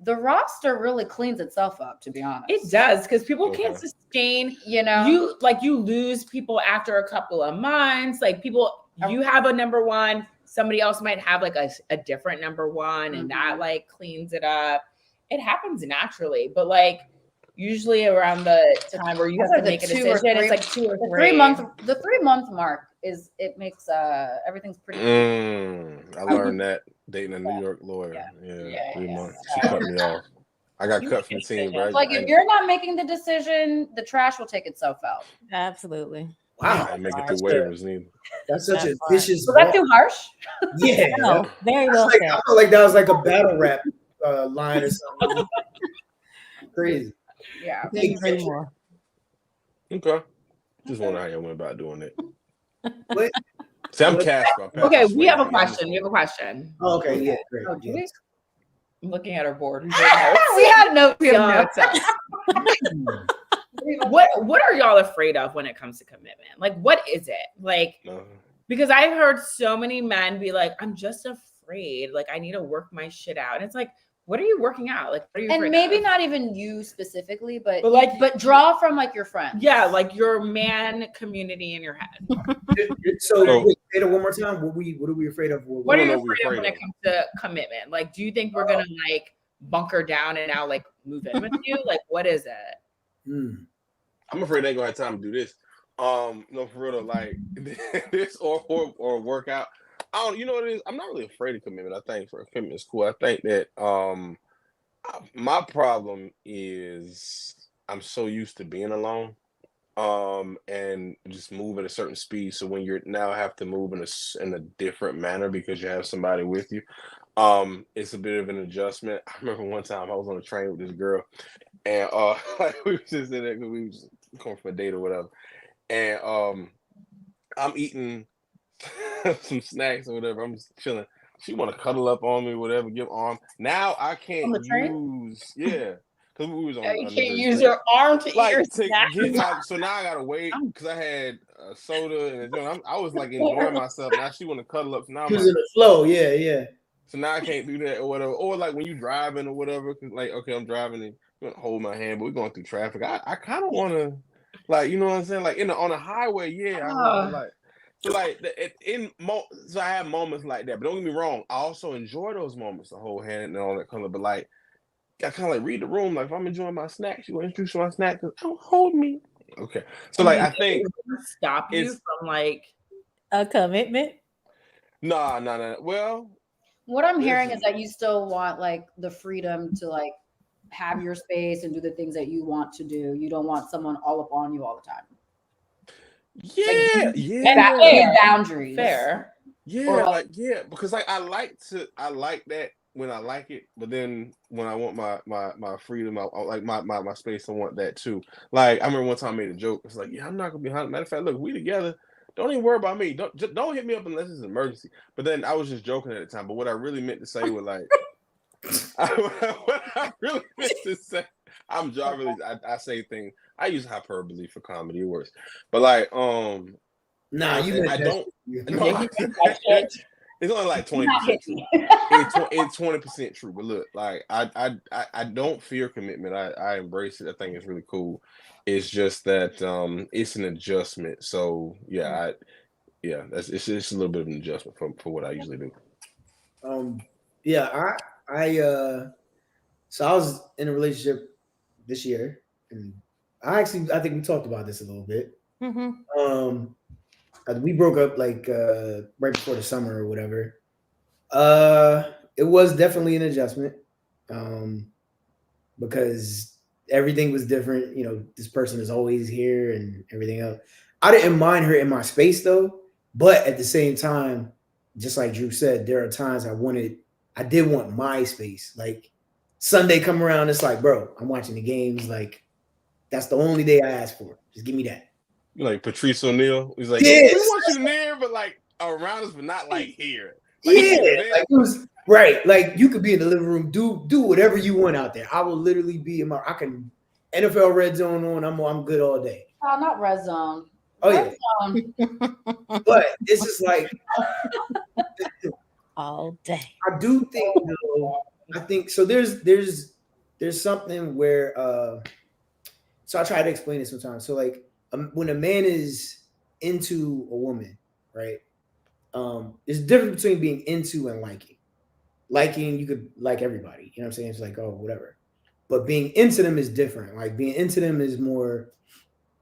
the roster really cleans itself up, to be honest. It does, because people can't sustain. You know, You lose people after a couple of months. Like people, you have a number one. Somebody else might have like a different number one, and that like cleans it up. It happens naturally, but like usually around the time where you have to make a decision, it's like 2 or 3. The 3 month mark makes everything's pretty. I learned that dating a New York lawyer. Yeah, 3 months. She cut me off. I got cut from the team, bro. Like if you're not making the decision, the trash will take itself out. Absolutely. Wow, I didn't make it through waivers neither. that's such a vicious. Was that too harsh? Yeah, No, very well I said. felt like that was like a battle rap line or something. Crazy. Yeah. Couldn't agree more. Okay. Just wonder how y'all went about doing it. What? See, I'm Casper. Okay, we have a question. Oh, okay, yeah, great. Oh, do we? I'm looking at our board. We had notes. We have notes up. What are y'all afraid of when it comes to commitment? Like, what is it? Like, because I've heard so many men be like, I'm just afraid. Like, I need to work my shit out. And it's like, what are you working out? Like, what are you And afraid maybe of? not even you specifically, but like, but draw from like your friends. Yeah, like your man community in your head. So wait, say it one more time. What are we afraid of? What are you afraid of when it comes to commitment? Like, do you think we're gonna like bunker down and now like move in with you? Like, what is it? I'm afraid they ain't gonna have time to do this. No, for real, like this or workout. I don't. You know what it is? I'm not really afraid of commitment. I think for commitment is cool. I think that my problem is I'm so used to being alone, and just move at a certain speed. So when you're now have to move in a different manner because you have somebody with you, it's a bit of an adjustment. I remember one time I was on a train with this girl, and like we was just in there because we was going for a date or whatever, and I'm eating some snacks or whatever. I'm just chilling. She want to cuddle up on me, whatever, give arm. Now I can't use, because we was on. You can't use your arm to eat your snacks. So now I gotta wait because I had a soda and I was like enjoying myself. Now she want to cuddle up. So now I'm in the flow, yeah. So now I can't do that or whatever. Or like when you driving or whatever, like okay, I'm driving and you want to hold my hand, but we're going through traffic. I kind of want to, like, you know what I'm saying, like on a highway, I like. So like so I have moments like that, but don't get me wrong. I also enjoy those moments, the whole hand and all that color. But like, I kind of like read the room. Like if I'm enjoying my snacks, you want to introduce my snack? Don't hold me. Okay. So like I think stop you from like a commitment. No. Well, what I'm hearing is that you still want like the freedom to like have your space and do the things that you want to do. You don't want someone all up on you all the time. Yeah. Boundaries. Fair. Yeah, because like I like that when I like it, but then when I want my freedom, I like my space, I want that too. Like I remember one time I made a joke. It's like, yeah, I'm not gonna be behind. Matter of fact, look, we together. Don't even worry about me. Don't hit me up unless it's an emergency. But then I was just joking at the time. But what I really meant to say was like, what I really meant to say, I say things. I use hyperbole for comedy. It works. But like, I don't. No, it's only like 20% true. It's 20% true. But look, like I don't fear commitment. I embrace it. I think it's really cool. It's just that it's an adjustment. So it's a little bit of an adjustment for what I usually do. So I was in a relationship this year, and I think we talked about this a little bit. We broke up like right before the summer or whatever. It was definitely an adjustment because everything was different. You know, this person is always here and everything else. I didn't mind her in my space though, but at the same time, just like Drew said, there are times I did want my space. Like Sunday come around, it's like, bro, I'm watching the games. Like that's the only day I asked for. Just give me that. Like Patrice O'Neal, he's like, we want you near, but like around us, but not like here. Like, like it was right. Like you could be in the living room, do whatever you want out there. I will literally be I can NFL Red Zone on. I'm good all day. Oh, not Red Zone. Red Zone. But it's just like all day. I do think though. I think so. There's something where. So I try to explain it sometimes. So like when a man is into a woman, right? There's a difference between being into and liking. Liking, you could like everybody. You know what I'm saying? It's like, oh, whatever. But being into them is different. Like being into them is more,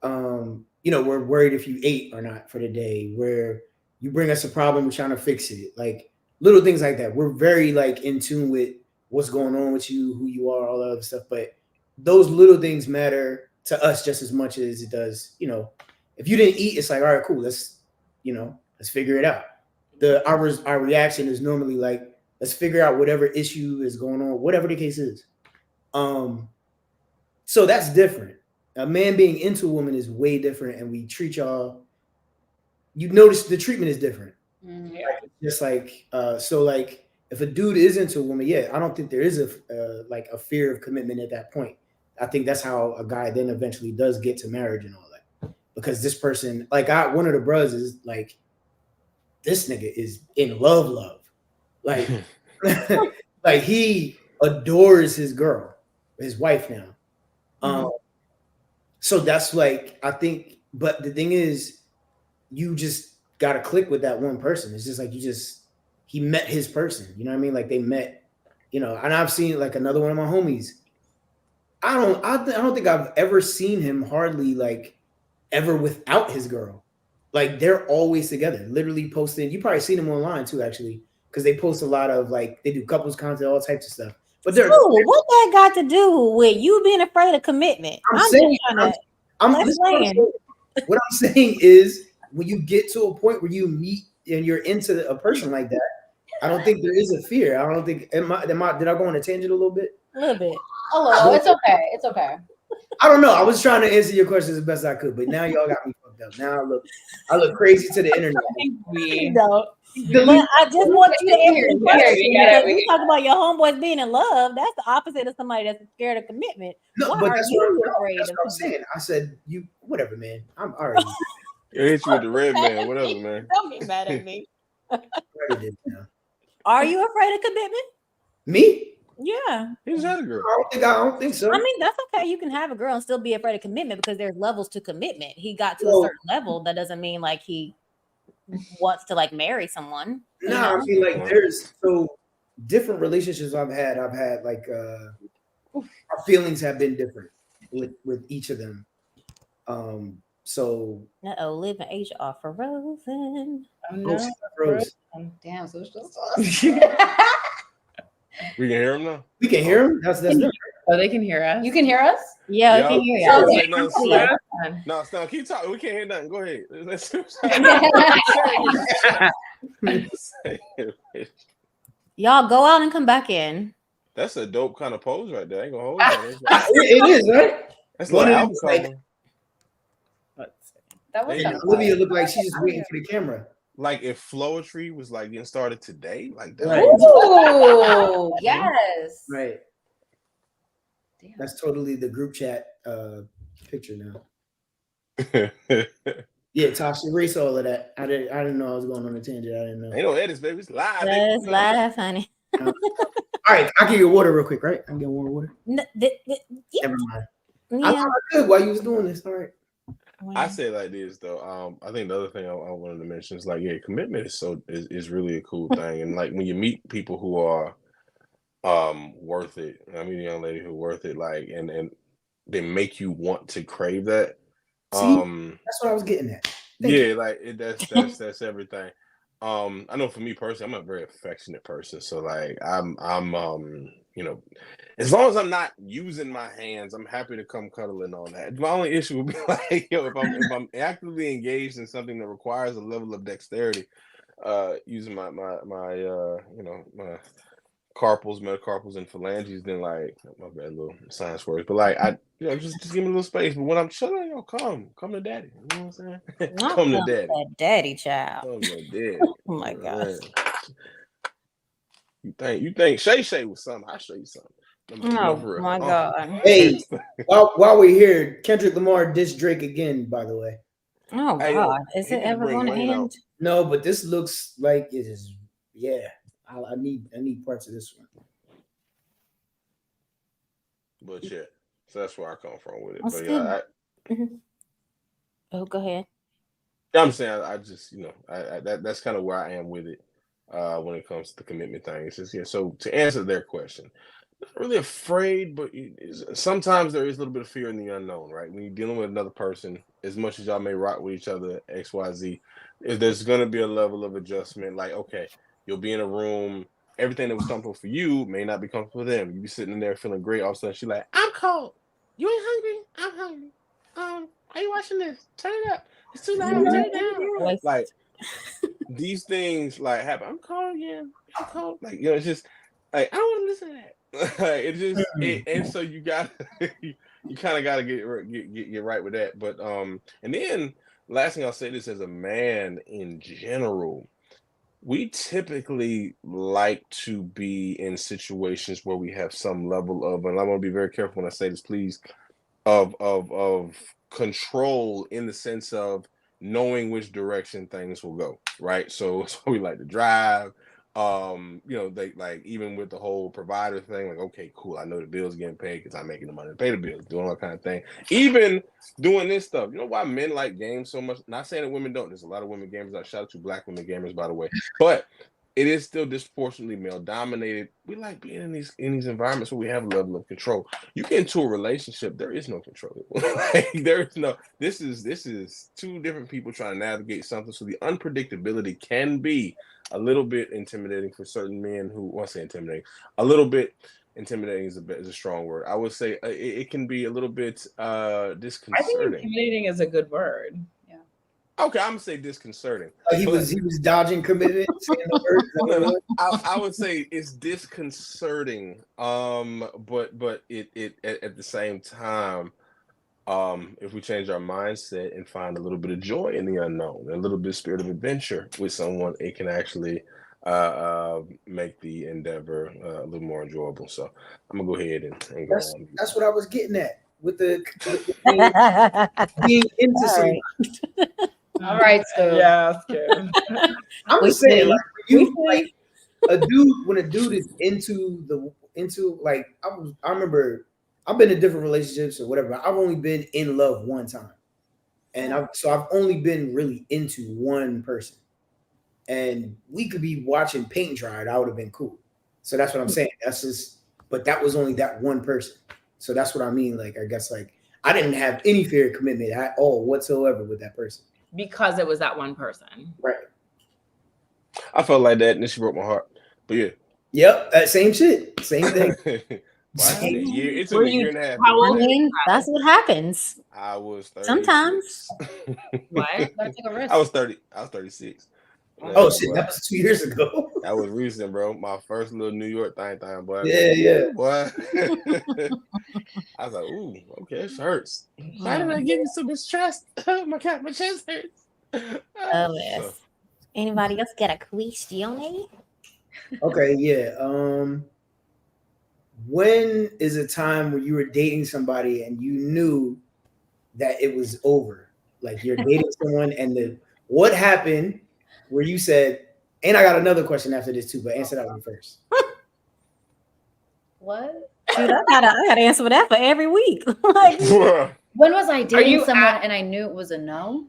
we're worried if you ate or not for the day. Where you bring us a problem, we're trying to fix it. Like little things like that. We're very like in tune with what's going on with you, who you are, all that other stuff. But those little things matter to us just as much as it does. You know, if you didn't eat, it's like, all right, cool. Let's figure it out. Our reaction is normally like, let's figure out whatever issue is going on, whatever the case is. So that's different. A man being into a woman is way different, and we treat y'all. You notice the treatment is different. Mm-hmm. Like, just like so, like if a dude is into a woman, I don't think there is a fear of commitment at that point. I think that's how a guy then eventually does get to marriage and all that, because this person, like one of the bros is like, this nigga is in love, like, like he adores his girl, his wife now. So that's like, I think, but the thing is, you just got to click with that one person. It's just like he met his person. You know what I mean? Like they met, and I've seen like another one of my homies. I don't think I've ever seen him hardly like ever without his girl. Like they're always together, literally posting. You probably seen them online too, actually, because they post a lot of like they do couples content, all types of stuff. But what that got to do with you being afraid of commitment? What I'm saying is, when you get to a point where you meet and you're into a person like that, I don't think there is a fear. I don't think. Did I go on a tangent a little bit? A little bit. A little. It's okay. It's okay. I don't know. I was trying to answer your questions as best I could, but now y'all got me fucked up. Now I look crazy to the internet. You don't. But I just want you to answer the question because you talk about your homeboys being in love. That's the opposite of somebody that's scared of commitment. No, Why but are that's you what afraid of I'm saying. I said, you whatever, man. I'm already. I hit you with the red man, whatever, man. Don't get mad at me. Now. Are you afraid of commitment? Me? Yeah. He's had a girl. I don't think so. I mean, that's okay. You can have a girl and still be afraid of commitment because there's levels to commitment. He got to a certain level. That doesn't mean like he wants to like marry someone. No, I mean like there's different relationships I've had like our feelings have been different with each of them. So live in Asia are frozen. Oh no, frozen. Damn, so it's just We can hear him now. We can hear him. That's good. Oh, they can hear us. You can hear us? Yeah, I can hear you. No, Stone, keep talking. We can't hear nothing. Go ahead. Y'all go out and come back in. That's a dope kind of pose right there. I ain't gonna hold you. It is, right? That's like album cover. That was Olivia looked like she's just waiting for the camera. Like if Flowetry was like getting started today, like that. Right. Oh, yes. Right. Damn. That's totally the group chat picture now. Yeah, Tasha, erase all of that. I didn't know I was going on a tangent. I didn't know. Ain't no edits, baby. It's live. It's live, honey. All right, I'll give you water real quick, right? I'll get water. No, Never mind. Yeah. I thought I could while you was doing this. All right. I say it like this though. I think the other thing I wanted to mention is like, yeah, commitment is really a cool thing, and like when you meet people who are worth it. I mean, a young lady who's worth it, like, and they make you want to crave that. See, that's what I was getting at. That's everything. I know for me personally, I'm a very affectionate person, so like I'm as long as I'm not using my hands, I'm happy to come cuddling on that. My only issue would be like, if I'm actively engaged in something that requires a level of dexterity, using my carpals, metacarpals, and phalanges, then like my bad little science words, but like just give me a little space. But when I'm chilling, come to daddy. You know what I'm saying? Come to daddy. Daddy child. Come to daddy. Oh my gosh. You think Shay was something? I'll show you something. Oh my God. Hey, while we're here, Kendrick Lamar dissed Drake again, by the way. Oh God. Is it ever going to end? No, but this looks like it is. Yeah. I need parts of this one. But yeah, so that's where I come from with it. That's but good. yeah, Oh, go ahead. I'm saying I just that's kind of where I am with it when it comes to the commitment thing. It's just So to answer their question, not really afraid, but sometimes there is a little bit of fear in the unknown, right? When you're dealing with another person, as much as y'all may rock with each other, XYZ, there's going to be a level of adjustment. Like, okay, you'll be in a room, everything that was comfortable for you may not be comfortable for them. You be sitting in there feeling great. All of a sudden, she's like, "I'm cold. You ain't hungry? I'm hungry. Are you watching this? Turn it up. It's too loud. Turn it down." Like these things like happen. I'm cold. Yeah, I'm cold. Like it's just like I don't want to listen to that. And so you got you kind of got to get right with that. But and then last thing I'll say this as a man in general, we typically like to be in situations where we have some level of, and I want to be very careful when I say this, please, of control in the sense of knowing which direction things will go, right? So we like to drive, They like even with the whole provider thing, like, okay, cool, I know the bill's getting paid because I'm making the money to pay the bills, doing all kind of thing. Even doing this stuff, you know why men like games so much? Not saying that women don't. There's a lot of women gamers. I shout out to black women gamers, by the way, but it is still disproportionately male dominated. We like being in these environments where we have a level of control. You get into a relationship, there is no control. Like, there is no. This is two different people trying to navigate something. So the unpredictability can be a little bit intimidating for certain men who want to say intimidating. A little bit intimidating is a strong word. I would say it can be a little bit disconcerting. I think intimidating is a good word. Okay, I'm gonna say disconcerting. He was dodging commitment. Saying the word. I would say it's disconcerting. But it at the same time, if we change our mindset and find a little bit of joy in the unknown, a little bit of spirit of adventure with someone, it can actually make the endeavor a little more enjoyable. So I'm gonna go ahead and go on. That's what I was getting at with the being into something. All right, so yeah, I'm just saying, like, a dude, when a dude is into like, I remember I've been in different relationships or whatever. I've only been in love one time, and I've only been really into one person, and we could be watching paint dry. I would have been cool. So that's what I'm saying. That's just, but that was only that one person. So that's what I mean. Like, I guess, like, I didn't have any fear of commitment at all whatsoever with that person. Because it was that one person. Right. I felt like that, and then she broke my heart. But yeah. Yep. Same shit. Same thing. It took me a year and a half. I mean, that's what happens. I was 36. Sometimes. What? I was 30. I was 36. Oh shit, that was 2 years ago. That was recent, bro. My first little New York thing, boy. Yeah. What? I was like, ooh, okay, this hurts. Why did I give you so much trust? my chest hurts. Oh yes. So. Anybody else got a question? Okay, yeah. When is a time where you were dating somebody and you knew that it was over? Like, you're dating someone, and what happened where you said, and I got another question after this too, but answer that one first. What? Dude, I gotta answer that for every week. Like, when was I dating someone and I knew it was a no?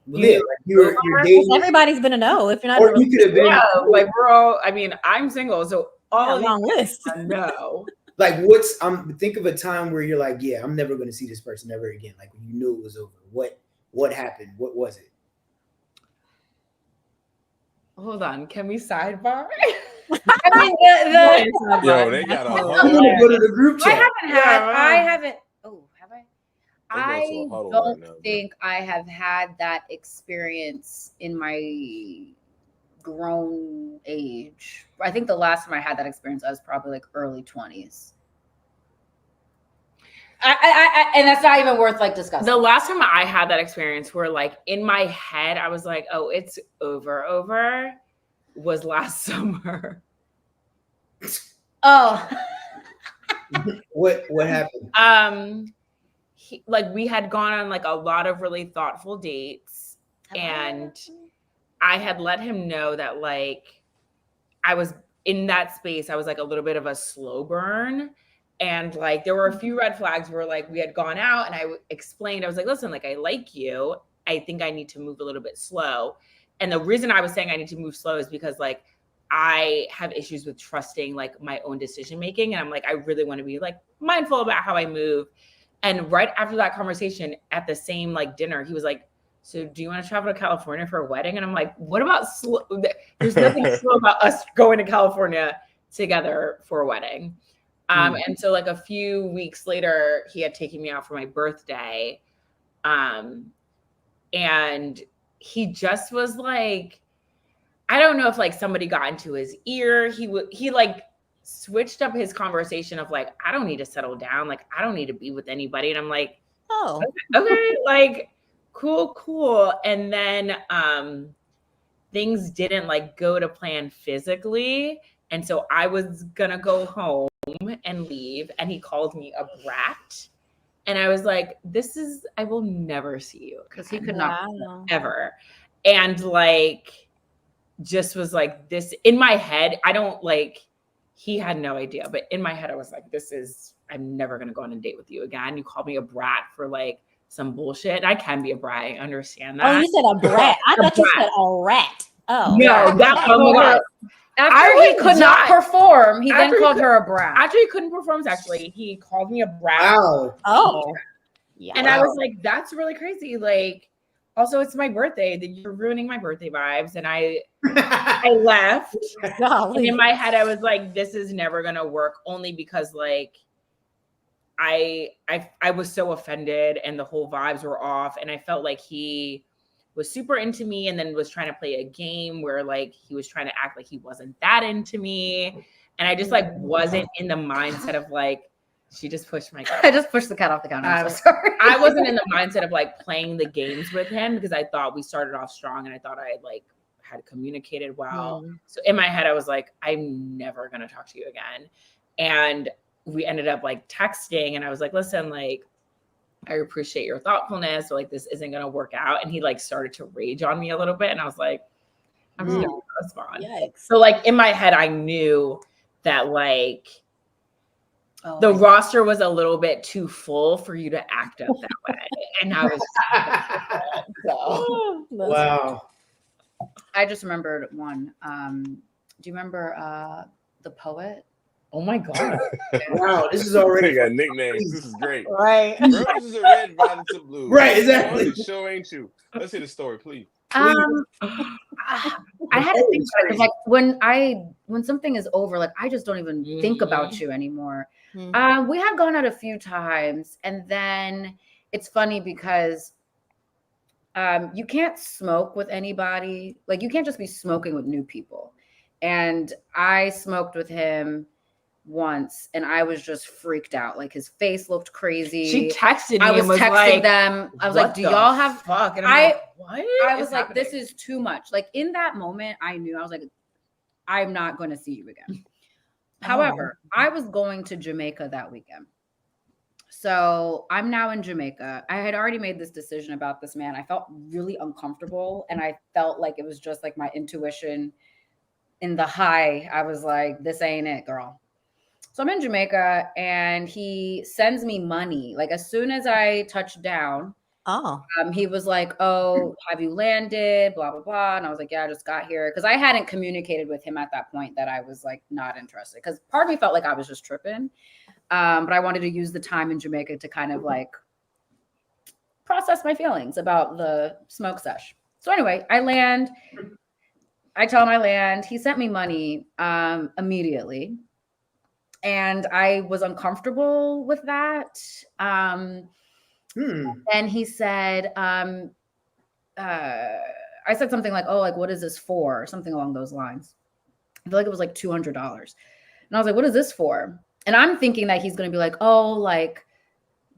Yeah, you're dating. Everybody's been a no. If you're not, or you could have been. Yeah, like we're all. I mean, I'm single, so all a long list. No. Like, think of a time where you're like, yeah, I'm never going to see this person ever again. Like, when you knew it was over. What happened? What was it? Hold on, can we sidebar? I mean, they got a whole. I'm gonna go to the group chat. I haven't. Oh, have I? I don't think I have had that experience in my grown age. I think the last time I had that experience, I was probably like early 20s. And that's not even worth like discussing. The last time I had that experience where like in my head, I was like, oh, it's over was last summer. Oh. What happened? We had gone on like a lot of really thoughtful dates, and I had let him know that like I was in that space. I was like a little bit of a slow burn. And like, there were a few red flags where like we had gone out, and I explained, I was like, listen, like, I like you. I think I need to move a little bit slow. And the reason I was saying I need to move slow is because like, I have issues with trusting like my own decision-making. And I'm like, I really want to be like mindful about how I move. And right after that conversation at the same like dinner, he was like, so do you want to travel to California for a wedding? And I'm like, what about slow? There's nothing slow about us going to California together for a wedding. And so like a few weeks later, he had taken me out for my birthday. And he just was like, I don't know if like somebody got into his ear. He like switched up his conversation of like, I don't need to settle down. Like, I don't need to be with anybody. And I'm like, oh, okay, like cool. And then things didn't like go to plan physically. And so I was gonna go home and leave, and he called me a brat, and I was like, I will never see you, because he could not ever. And like just was like this in my head. I don't like, he had no idea, but in my head, I was like, I'm never going to go on a date with you again. You called me a brat for like some bullshit. And I can be a brat. I understand that. Oh, you said a brat. I thought you said a rat. Oh. No, that oh my God. After he could not perform, he then called her a brat. After he couldn't perform sexually, he called me a brat. Wow. Oh. Yeah. And I was like, that's really crazy. Like, also, it's my birthday. You're ruining my birthday vibes. And I left. And in my head, I was like, this is never gonna work, only because like I was so offended and the whole vibes were off. And I felt like he was super into me and then was trying to play a game where like he was trying to act like he wasn't that into me. And I just like wasn't in the mindset of like, she just pushed my cat. I just pushed the cat off the counter. I'm so sorry. I wasn't in the mindset of like playing the games with him because I thought we started off strong and I thought I like had communicated well. So in my head, I was like, I'm never going to talk to you again. And we ended up like texting and I was like, listen, like, I appreciate your thoughtfulness. So like, this isn't going to work out. And he like started to rage on me a little bit. And I was like, I'm just going to respond. Yikes. So like in my head, I knew that like, the roster was a little bit too full for you to act up that way. And I was so. Wow. I just remembered one. Do you remember The Poet? Oh my God. Wow, this is already got nicknames. This is great. Right. Roses are red, violets are blue. Right, exactly. The show ain't you. Let's hear the story, please. I had to think about it. Like when something is over, like I just don't even think about you anymore. We had gone out a few times, and then it's funny because you can't smoke with anybody. Like you can't just be smoking with new people. And I smoked with him once, and I was just freaked out. Like his face looked crazy. She texted me. I was texting like, them. I was like, "Do y'all have?" Fuck? And I'm like, what? I was like, "This is too much." Like in that moment, I knew. I was like, "I'm not going to see you again." However, I was going to Jamaica that weekend. So I'm now in Jamaica. I had already made this decision about this man. I felt really uncomfortable, and I felt like it was just like my intuition in the high. I was like, "This ain't it, girl." So I'm in Jamaica, and he sends me money. Like as soon as I touched down, he was like, "Oh, have you landed? Blah, blah, blah." And I was like, "Yeah, I just got here." Because I hadn't communicated with him at that point that I was like not interested. Because part of me felt like I was just tripping. But I wanted to use the time in Jamaica to kind of like process my feelings about the smoke sesh. So anyway, I land. I tell him I land. He sent me money immediately. And I was uncomfortable with that. And he said, I said something like, "Oh, like, what is this for?" Or something along those lines. I feel like it was like $200. And I was like, "What is this for?" And I'm thinking that he's going to be like, "Oh, like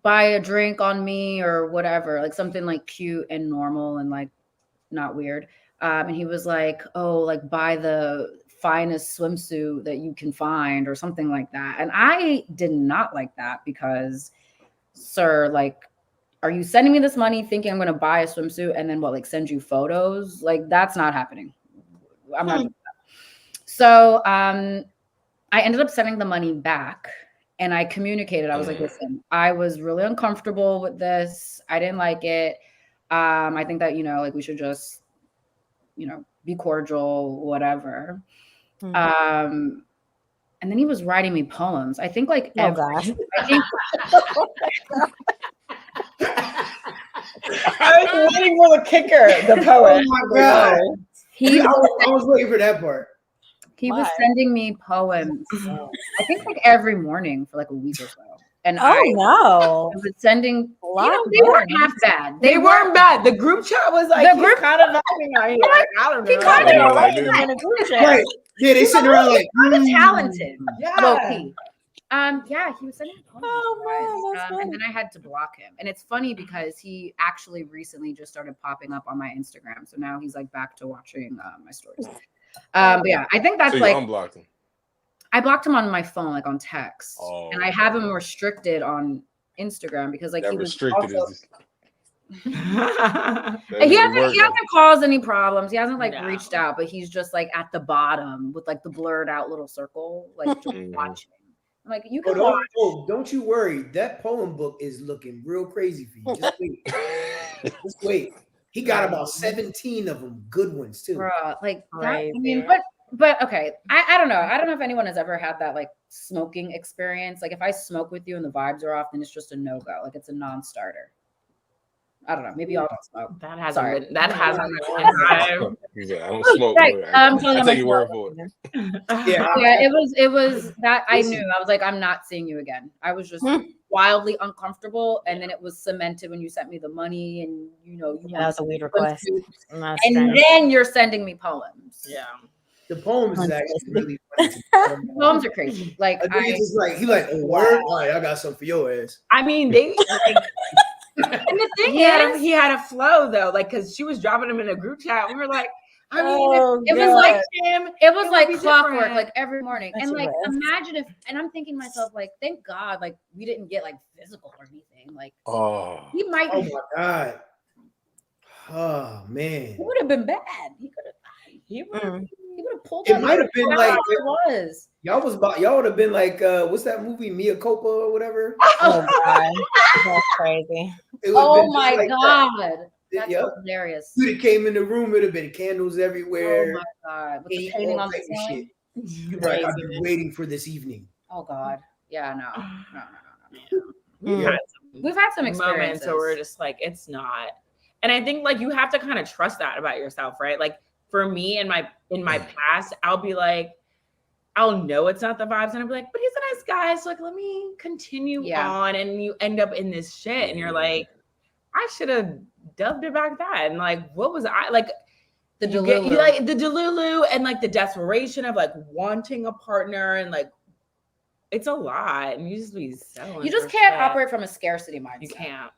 buy a drink on me or whatever," like something like cute and normal and like not weird. And he was like, "Oh, like buy the finest swimsuit that you can find," or something like that. And I did not like that because, sir, like, are you sending me this money thinking I'm going to buy a swimsuit and then what, like send you photos? Like that's not happening. I'm not doing that. So I ended up sending the money back, and I communicated. I was like, "Listen, I was really uncomfortable with this. I didn't like it. I think that, like we should just, be cordial, whatever." And then he was writing me poems. I think like gosh. I was waiting for the kicker, the poet. Oh my God. I was waiting for that part. He was sending me poems. I think like every morning for like a week or so. And I was sending, they weren't half bad. They weren't bad. The group chat was like, the group kind of acting out here. Like, I don't know. He kind of like in a group chat. Right. Yeah, they sitting around like, kind of talented. Yeah. Low-key. Yeah, he was sending poems. Oh, wow, and then I had to block him. And it's funny because he actually recently just started popping up on my Instagram. So now he's like back to watching my stories. But yeah, I think that's so like unblocked him. I blocked him on my phone, like on text, and I have him restricted on Instagram because like he was also, He hasn't caused any problems. He hasn't like reached out, but he's just like at the bottom with like the blurred out little circle, like just watching. I'm like, you can watch. Don't you worry. That poem book is looking real crazy for you. Just wait. Just wait. He got about 17 of them, good ones too. Bruh, like that, I mean, but okay. I don't know. I don't know if anyone has ever had that like smoking experience. Like if I smoke with you and the vibes are off, then it's just a no-go. Like it's a non-starter. I don't know. Maybe y'all don't smoke. That hasn't been. I don't smoke. Right. I take your word for it. Yeah. It was that I knew. I was like, I'm not seeing you again. I was just wildly uncomfortable, and then it was cemented when you sent me the money, and that was a weird request. And then you're sending me poems. Yeah. The poems is actually really funny. Poems are crazy. Like he like, oh, word. All right, I got something for your ass. I mean, they. And the thing he had a flow though, like because she was dropping him in a group chat. And we were like, I mean, it was like him. It was like clockwork, different. Like every morning. And like, imagine if. And I'm thinking to myself, like, thank God, like we didn't get like physical or anything. Like, he might. Oh my God. Oh man. It would have been bad. He could have. He would have pulled. It might have been like it was. Y'all would have been like, what's that movie, Mia Copa or whatever? Oh God, that's crazy. Oh my God, that's hilarious. You would have came in the room, it'd have been candles everywhere. Oh my God, with the painting on the ceiling. Right, I've been waiting for this evening. Oh God, yeah, no. Yeah. We've had some experiences, so we're just like, it's not. And I think like you have to kind of trust that about yourself, right? Like for me in my past, I'll be like, I'll know it's not the vibes, and I'll be like, but he's a nice guy, so like let me continue on, and you end up in this shit, and you're like, I should have dubbed it back then. And like, what was I like? The Delulu, like the Delulu, and like the desperation of like wanting a partner, and like it's a lot, and you just be selling. You just can't operate from a scarcity mindset. You can't.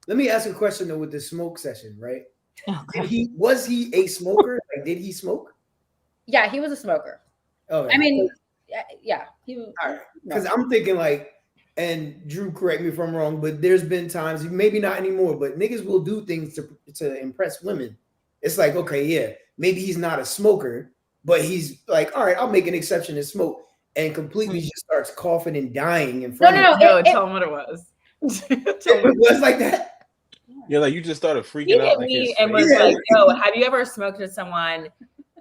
Let me ask you a question though with the smoke session, right? Okay. Was he a smoker? Like, did he smoke? Yeah, he was a smoker. Oh, I mean, yeah, he was. Because I'm thinking like, and Drew, correct me if I'm wrong, but there's been times, maybe not anymore, but niggas will do things to impress women. It's like, okay, yeah, maybe he's not a smoker, but he's like, all right, I'll make an exception and smoke, and completely just starts coughing and dying in front of him. No, tell him what it was. It was like that. Yeah, like you just started freaking out. Like me and was like, "Yo, have you ever smoked with someone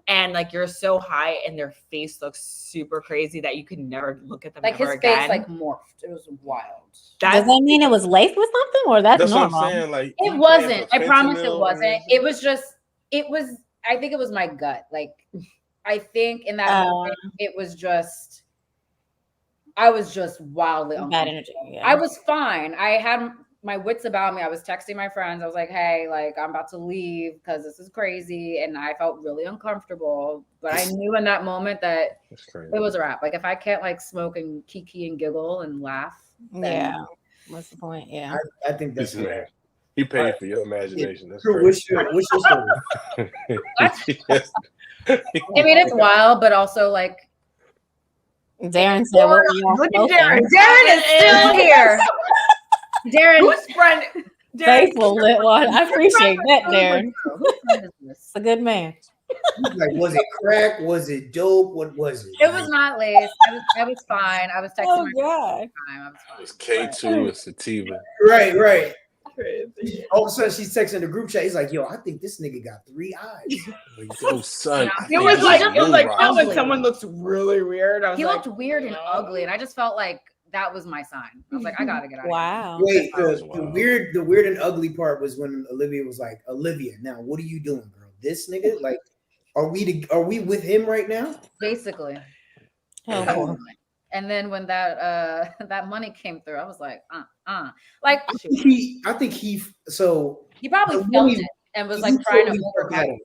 and like you're so high and their face looks super crazy that you could never look at them like ever his again?" face like morphed. It was wild. Does that mean it was laced with something, or that's normal? What I'm saying. Like it wasn't. I promise it wasn't. It was just. It was. I think it was my gut. Like I think in that moment, it was just. I was just wildly bad energy. Yeah. I was fine. I had my wits about me. I was texting my friends. I was like, hey, like I'm about to leave because this is crazy. And I felt really uncomfortable. But I knew in that moment that it was a wrap. Like if I can't like smoke and kiki and giggle and laugh. Then what's the point? Yeah. I think that's right. He paid for your imagination. That's true. What's your story? I mean, it's wild, but also like Darren said, "What were you Look at Darren. Darren is still here. Darren, whose friend? Faithful lit one. I appreciate that, Darren. It's a good man. Like, was it crack? Was it dope? What was it? It was not laced. I was fine. I was texting my friends at the time. I was fine. It was K2 and sativa. Right. Crazy. All of a sudden, she's texting the group chat. He's like, "Yo, I think this nigga got 3 eyes." Like, yo, son. It was like when someone looks really weird. He looked weird and ugly, and I just felt like that was my sign. I was like, I gotta get out. Wow. Wait, the weird and ugly part was when Olivia was like, "Olivia, now what are you doing, girl? This nigga, like, are we with him right now?" Basically. Oh, and then when that money came through, I was like, like I think he probably felt it and was like trying to overcome it.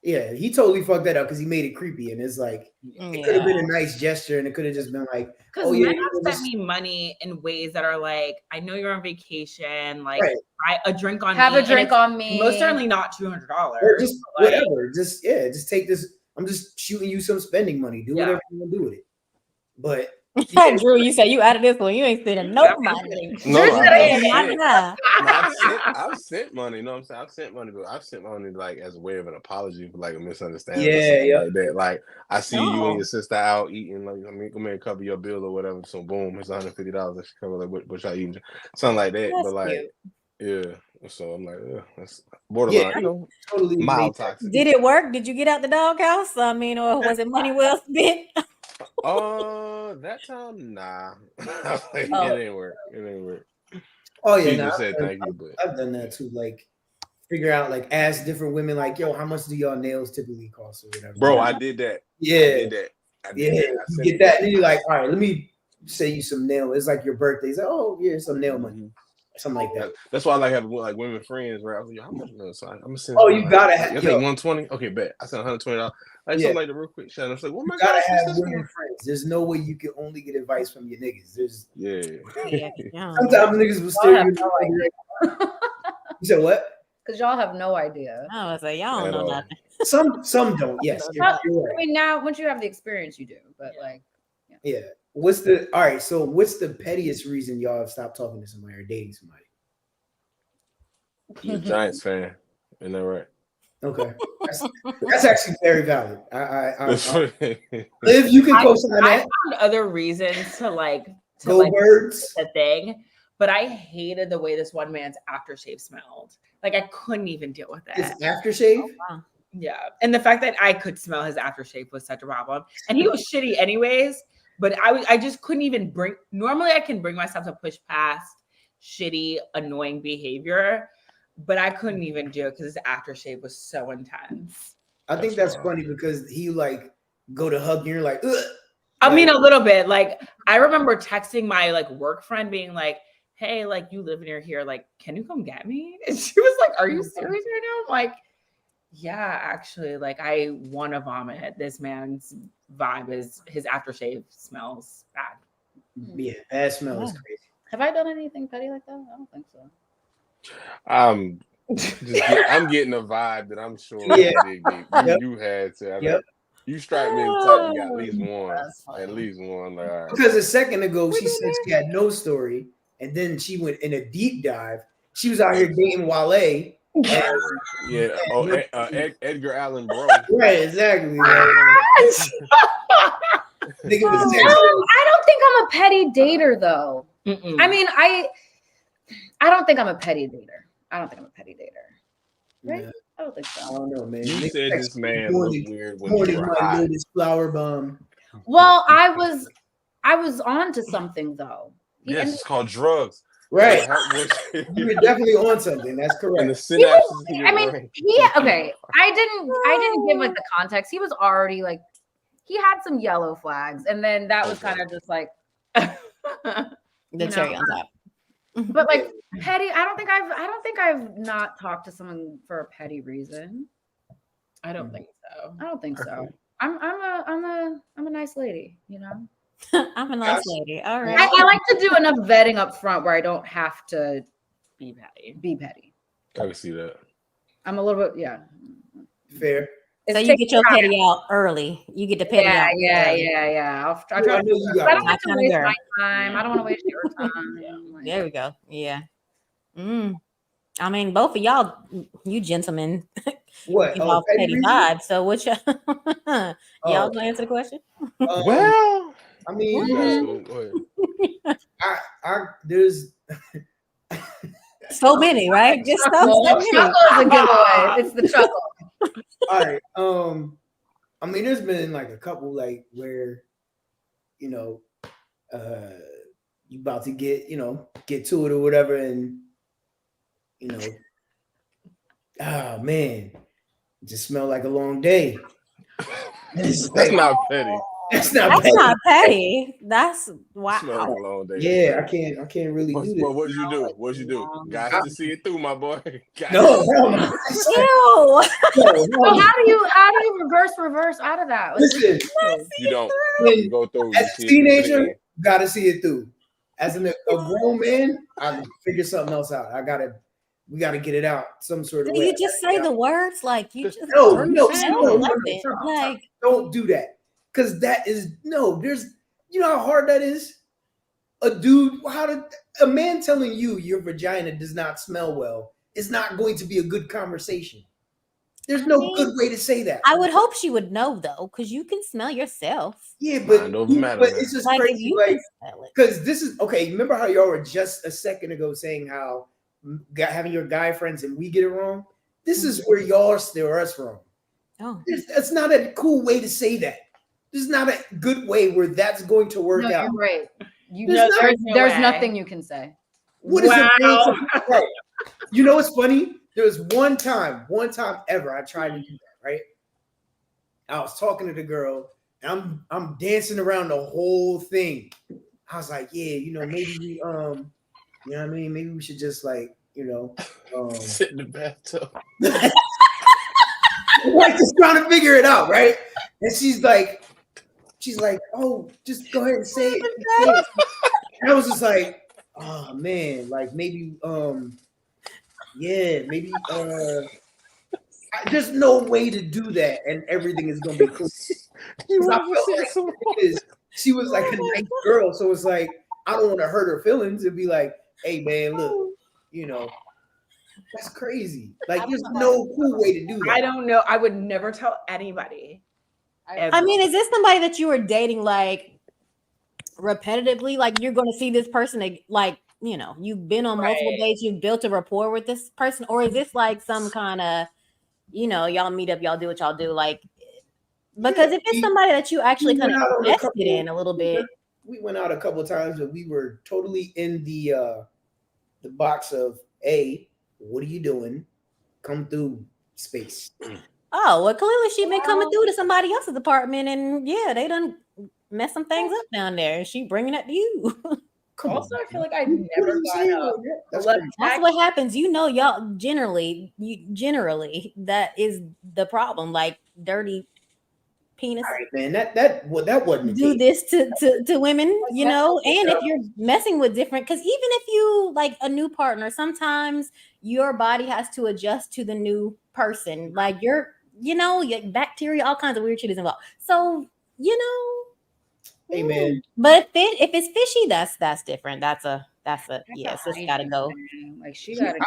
Yeah, he totally fucked that up because he made it creepy, and it's like it could have been a nice gesture, and it could have just been like, because men have sent me money in ways that are like, I know you're on vacation, like buy a drink on have me. A drink on me. Most certainly not $200. Or just whatever. Just take this. I'm just shooting you some spending money. Do whatever you want to do with it. But Drew, you said you out of this one. You ain't spending no money. No, Drew said, I've nah. I've sent money. You know what I'm saying? I've sent money, but I've sent money like as a way of an apology for like a misunderstanding or something like that. Like I see you and your sister out eating, like I mean, come here and cover your bill or whatever. So boom, it's $150 that should cover like what y'all eating, something like that. That's but like, cute. yeah. So I'm like, that's borderline. You know, totally mild toxic. Did it work? Did you get out the doghouse? I mean, or was it money well spent? That time, nah. It ain't work. It ain't work. Oh yeah, She just said thank you, but I've done that too. Like figure out, like ask different women, like, yo, how much do y'all nails typically cost or whatever? bro, I did that. Yeah, I did that. You get that, and then you're like, all right, let me say you some nail. It's like your birthday. It's like, oh, yeah, some nail money, something like that. That's why I like having like women friends, right? I was like, yo, how much nails? So I'm gonna send. Oh, you gotta have. I think 120. Okay, bet. I sent $120. Like something like the real quick shot. I was like, what my gotta gosh, have women friends. There's no way you can only get advice from your niggas. There's sometimes niggas will stare you. You said what? Because y'all have no idea. I was like, y'all don't know nothing. Some don't. Yes, you're right. I mean, now once you have the experience, you do. But like, yeah. What's the pettiest reason y'all have stopped talking to somebody or dating somebody? You're a Giants fan, isn't that right? Okay, that's actually very valid. If you can co-sign that. I found other reasons to go birds. The thing, but I hated the way this one man's aftershave smelled. Like I couldn't even deal with it. His aftershave? Oh, wow. Yeah, and the fact that I could smell his aftershave was such a problem. And he was shitty anyways. But I just couldn't even bring. Normally, I can bring myself to push past shitty, annoying behavior. But I couldn't even do it because his aftershave was so intense. I think that's funny because he like go to hug you, you're like, ugh. I mean, a little bit. Like I remember texting my like work friend being like, hey, like you live near here, like, can you come get me? And she was like, are you serious right now? I'm like, yeah, actually, like I want to vomit. This man's vibe is his aftershave smells bad. Yeah, bad smell is crazy. Have I done anything petty like that? I don't think so. I'm getting a vibe that I'm sure you had to. You strike me as the type you got at least one. At least one. Like, all right. Because a second ago she said she had no story, and then she went in a deep dive. She was out here dating Wale. Edgar Allan Bro. Right, exactly. I don't think I'm a petty dater though. I mean, I don't think I'm a petty dater. Right? Yeah. I don't think so. I don't know, man. You said this man looked weird when he was hot. Flower bomb. Well, I was on to something though. Yes, it's called drugs. Right. You were definitely on something. That's correct. And the synapses in your brain. Okay. I didn't give like the context. He was already like, he had some yellow flags, and then that was kind of just like the cherry on top. But like petty, I don't think I've not talked to someone for a petty reason. I don't think so. I'm a nice lady, you know. I'm a nice lady. All right. I like to do enough vetting up front where I don't have to be petty. I can see that. I'm a little bit fair. So you get your petty out early. You get the petty out. Yeah. I'll try to. I don't want to waste my time. I don't want to waste your time. There we go. Yeah. I mean, both of y'all, you gentlemen, what? Y'all petty vibes. So what y'all gonna answer the question? Well, I mean, there's so many, right? Just so many. Chuckle is a giveaway. It's the chuckle. All right. I mean, there's been like a couple like where, you know, you about to get to it or whatever, and you know, oh man, it just smelled like a long day. That's not petty. That's not petty. That's wow. Like a long day. Yeah, I can't really do that. Well, what did you do? What'd you do? Got to see it through, my boy. No. So how do you reverse out of that? Listen, you don't go through. As a teenager, gotta see it through. As a grown man, I figure something else out. We gotta get it out some sort of way. You just say the words like you just no, like don't do that. Because there's You know how hard that is? A man telling you your vagina does not smell well is not going to be a good conversation. There's no good way to say that. I would hope she would know though, because you can smell yourself. Yeah, but it's just like, crazy. Like, because this is okay. Remember how y'all were just a second ago saying how having your guy friends and we get it wrong? This is where y'all steer us wrong. Oh, that's not a cool way to say that. This is not a good way where that's going to work out. You're right. There's nothing you can say. What is it? Right. You know what's funny? There was one time ever I tried to do that, right? I was talking to the girl and I'm dancing around the whole thing. I was like, yeah, maybe we you know what I mean? Maybe we should just like, sit in the bathtub. Like just trying to figure it out, right? And she's like, oh, just go ahead and say it. And I was just like, oh man, like maybe maybe there's no way to do that and everything is gonna be cool. She was like a nice girl, so it's like I don't want to hurt her feelings and be like, hey man, look, that's crazy. Like there's no cool way to do that. I don't know. I would never tell anybody. I mean, is this somebody that you were dating like repetitively? Like you're going to see this person like, you've been on multiple dates, you've built a rapport with this person, or is this like some kind of, y'all meet up, y'all do what y'all do, like because if it's somebody that you actually kind of invested in a little bit. We went out a couple of times, but we were totally in the box of what are you doing? Come through space. Oh, well, clearly she's been coming through to somebody else's apartment, and they done mess some things up down there, and she bringing it to you. Also, I feel like I never got up. That's what happens. Y'all generally, that is the problem. Like dirty penis. All right, man, that wasn't do this to women, and if you're messing with different, because even if you like a new partner, sometimes your body has to adjust to the new person. Like your bacteria, all kinds of weird shit is involved. So hey man, but if it's fishy, that's different. That's a so she gotta go. Like she gotta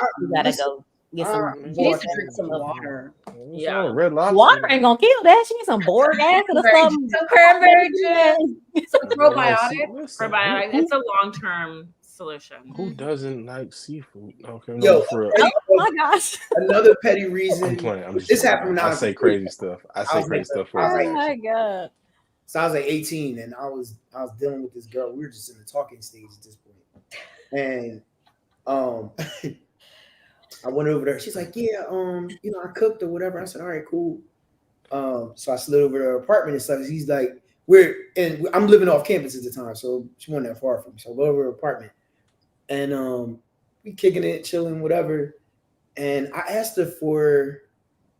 go. Get some. She needs to drink some water. Yeah, Red Lobster. Water ain't gonna kill that. She needs some boric acid or something. Some cranberry juice. Some probiotics. Probiotics. It's a long-term solution. Who doesn't like seafood? Okay, yo, for real. Oh my gosh. Another petty reason. I'm playing. This happened when I say crazy stuff. I say crazy stuff for Oh my god. So I was like 18, and I was dealing with this girl. We were just in the talking stage at this point, and I went over there. She's like, yeah, I cooked or whatever. I said, all right, cool. So I slid over to her apartment and stuff. He's like, I'm living off campus at the time, so she wasn't that far from me. So I go over to her apartment, and we kicking it, chilling, whatever. And I asked her for,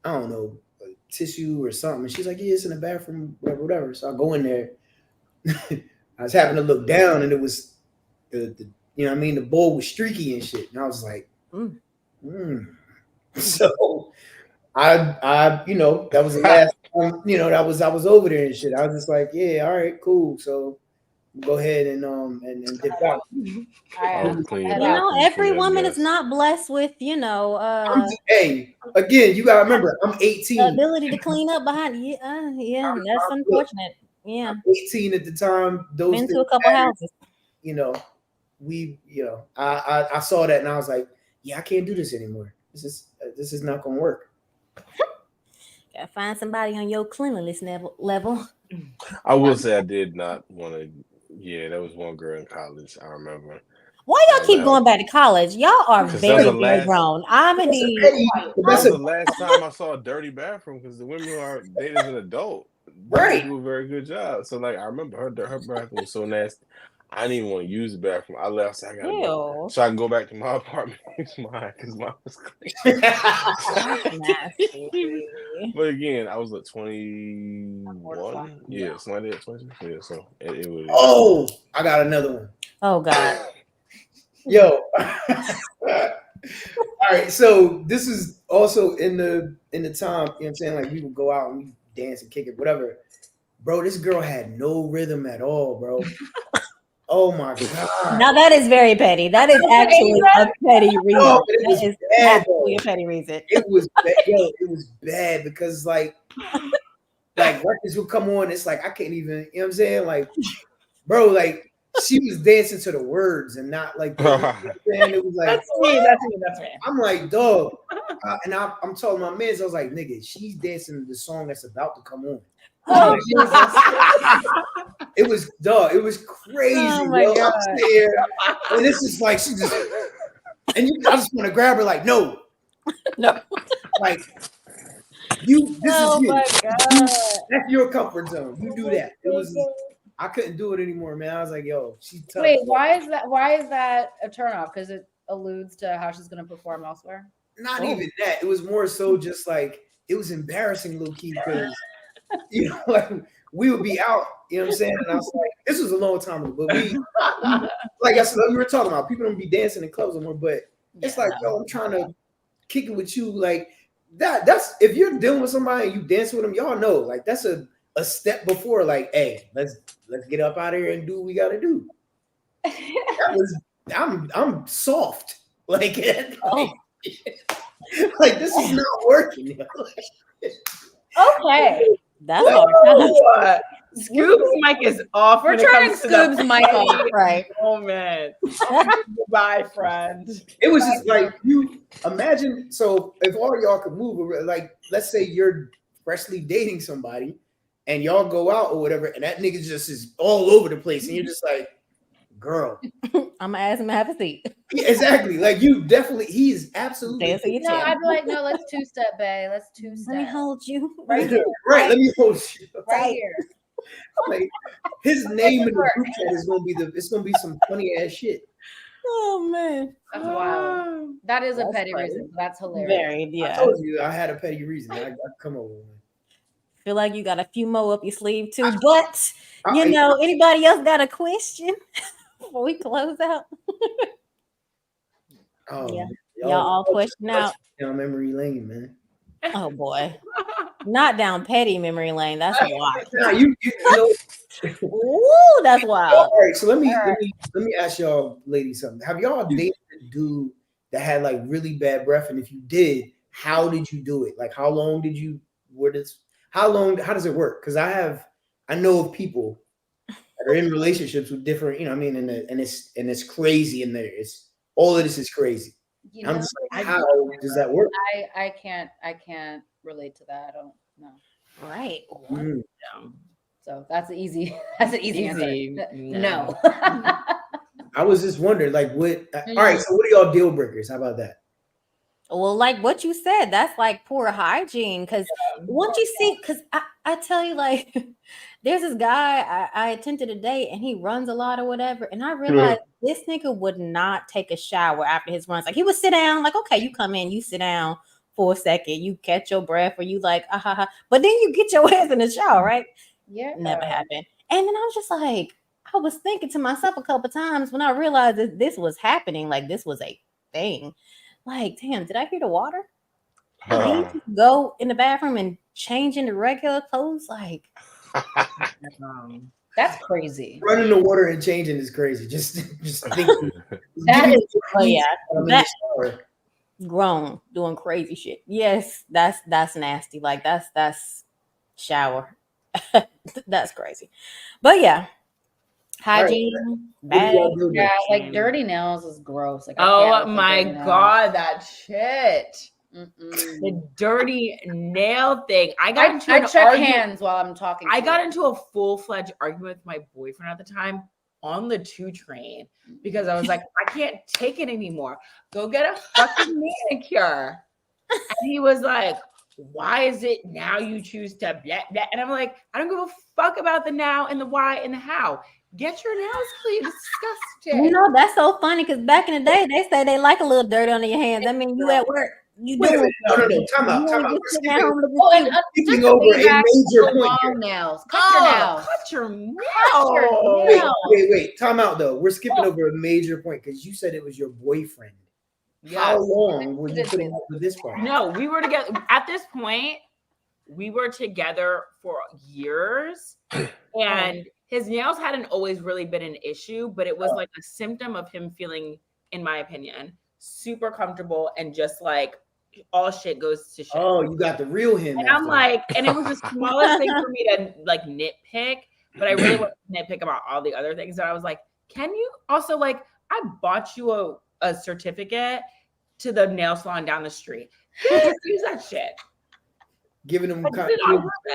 I don't know, a tissue or something. And she's like, yeah, it's in the bathroom, whatever. So I go in there. I was having to look down, and it was the bowl was streaky and shit. And I was like, So I that was the last time, I was over there and shit. I was just like, yeah, all right, cool. So go ahead and dip out. Every woman is not blessed with, hey, again, you gotta remember, I'm 18. The ability to clean up behind you. That's unfortunate. Yeah. I'm 18 at the time. Been to a couple houses. I saw that and I was like, yeah, I can't do this anymore. This is not gonna work. Gotta find somebody on your cleanliness level. I will say I did not want to. Yeah, there was one girl in college. I remember. Why y'all keep going back to college? Y'all are very grown. I'm in That was the last time I saw a dirty bathroom because the women who are dating as an adult, they do a very good job. So like I remember her bathroom was so nasty. I didn't even want to use the bathroom. I left, so I gotta go. So I can go back to my apartment and use mine because mine was clean. But again, I was like 21. Yeah, somebody at 22. Yeah, so it was. Oh, I got another one. Oh God. Yo. All right, so this is also in the time, you know what I'm saying? Like we would go out and we dance and kick it, whatever. bro, this girl had no rhythm at all, bro. Oh my god! Now that is very petty. That is actually a petty reason. No, it was that is bad, absolutely though. a petty reason. It was bad. Yo, it was bad because like records would come on. It's like I can't even. You know what I'm saying? Like, bro, like she was dancing to the words and not like. You know what I'm saying? It was like That's me. That's me. That's me. I'm like, dog, and I'm telling my man, I was like, nigga, she's dancing to the song that's about to come on. Oh, Jesus. It was dog. It was crazy. Oh my yo. God. I'm there, and this is like she just, and I just want to grab her like, no, like you. This is you. my God. That's your comfort zone. You do that. It was. I couldn't do it anymore, man. I was like, yo, she's tough. Wait, why is that a turnoff? Because it alludes to how she's gonna perform elsewhere. Not even that. It was more so just like it was embarrassing, low key, because you know, like we would be out. You know what I'm saying? And I was like, this was a long time ago, but we like I said, we were talking about people don't be dancing in clubs anymore, but it's like, yo, I'm trying to kick it with you, like that's if you're dealing with somebody and you dance with them, y'all know, like that's a step before, like, hey, let's get up out of here and do what we gotta do. That was I'm soft, like, like this is not working. Okay. That's hard. Scoob's mic is off. We're turning Scoob's mic off. Right. Moment. Goodbye, friend. It was just like, you imagine, so if all y'all could move, like let's say you're freshly dating somebody and y'all go out or whatever, and that nigga just is all over the place, and you're just like, girl. I'm gonna ask him to have a seat. Yeah, exactly. Like you definitely, he is absolutely. Dance with your No, chin. I'd be like, no, let's two-step, babe. Let's two-step. Let me hold you. Right here. Right, let me hold you. Right here. Like his name in the group chat is gonna be it's gonna be some funny ass shit. Oh man. That's wild. That is a That's petty crazy. reason. That's hilarious. Very, I yeah. told you I had a petty reason. I come over with. Feel like you got a few more up your sleeve too. But I- you know, anybody else got a question before we close out? Oh, Yeah. Y'all all question out. Down memory lane, man. Oh boy. Not down petty memory lane. That's wild. Nah, you know. Ooh, that's wild. All right, so let me ask y'all ladies something. Have y'all dated a dude that had like really bad breath? And if you did, how did you do it? Like how long did you how does it work? Because I know of people that are in relationships with different, you know what I mean, and it's crazy in there. It's all of this is crazy. You I'm know, just like, how does that work? I can't relate to that. I don't know. Right. Mm. So that's an easy answer. No. I was just wondering, like, what? All right, so what are y'all deal breakers? How about that? Well, like what you said, that's like poor hygiene. Because once you see, because I tell you, like, there's this guy I attempted a date and he runs a lot or whatever. And I realized this nigga would not take a shower after his runs. Like, he would sit down, like, okay, you come in, you sit down for a second, you catch your breath, or you like, but then you get your ass in the shower, right? Yeah. Never happened. And then I was just like, I was thinking to myself a couple times when I realized that this was happening, like this was a thing. Like, damn, did I hear the water? Did he go in the bathroom and change into regular clothes? Like, that's crazy. Running the water and changing is crazy. Just think. That is, that grown doing crazy shit. Yes, that's nasty. Like that's shower. That's crazy. But yeah, hygiene, bad. yeah, like dirty nails is gross. Like, oh my god, that shit. Mm-mm. The dirty nail thing. I check hands while I'm talking. I got into a full-fledged argument with my boyfriend at the time on the 2 train because I was like, I can't take it anymore. Go get a fucking manicure. And he was like, why is it now you choose to blah, blah? And I'm like, I don't give a fuck about the now and the why and the how. Get your nails clean. It's disgusting. You know, that's so funny because back in the day, they say they like a little dirt under your hands. I mean, you at work. You doing no. Time out. Skipping over a major point here. Nails. Cut your nails. Cut your nails. Wait. Time out though. We're skipping over a major point because you said it was your boyfriend. Yes. How long were you putting up with this part? No, we were together at this point. we were together for years, and his nails hadn't always really been an issue, but it was like a symptom of him feeling, in my opinion, super comfortable and just like all shit goes to shit. Oh, you got the real him. And I'm like, and it was the smallest thing for me to like nitpick, but I really want to nitpick about all the other things. And I was like, can you also like, I bought you a certificate to the nail salon down the street. Use that shit. Giving him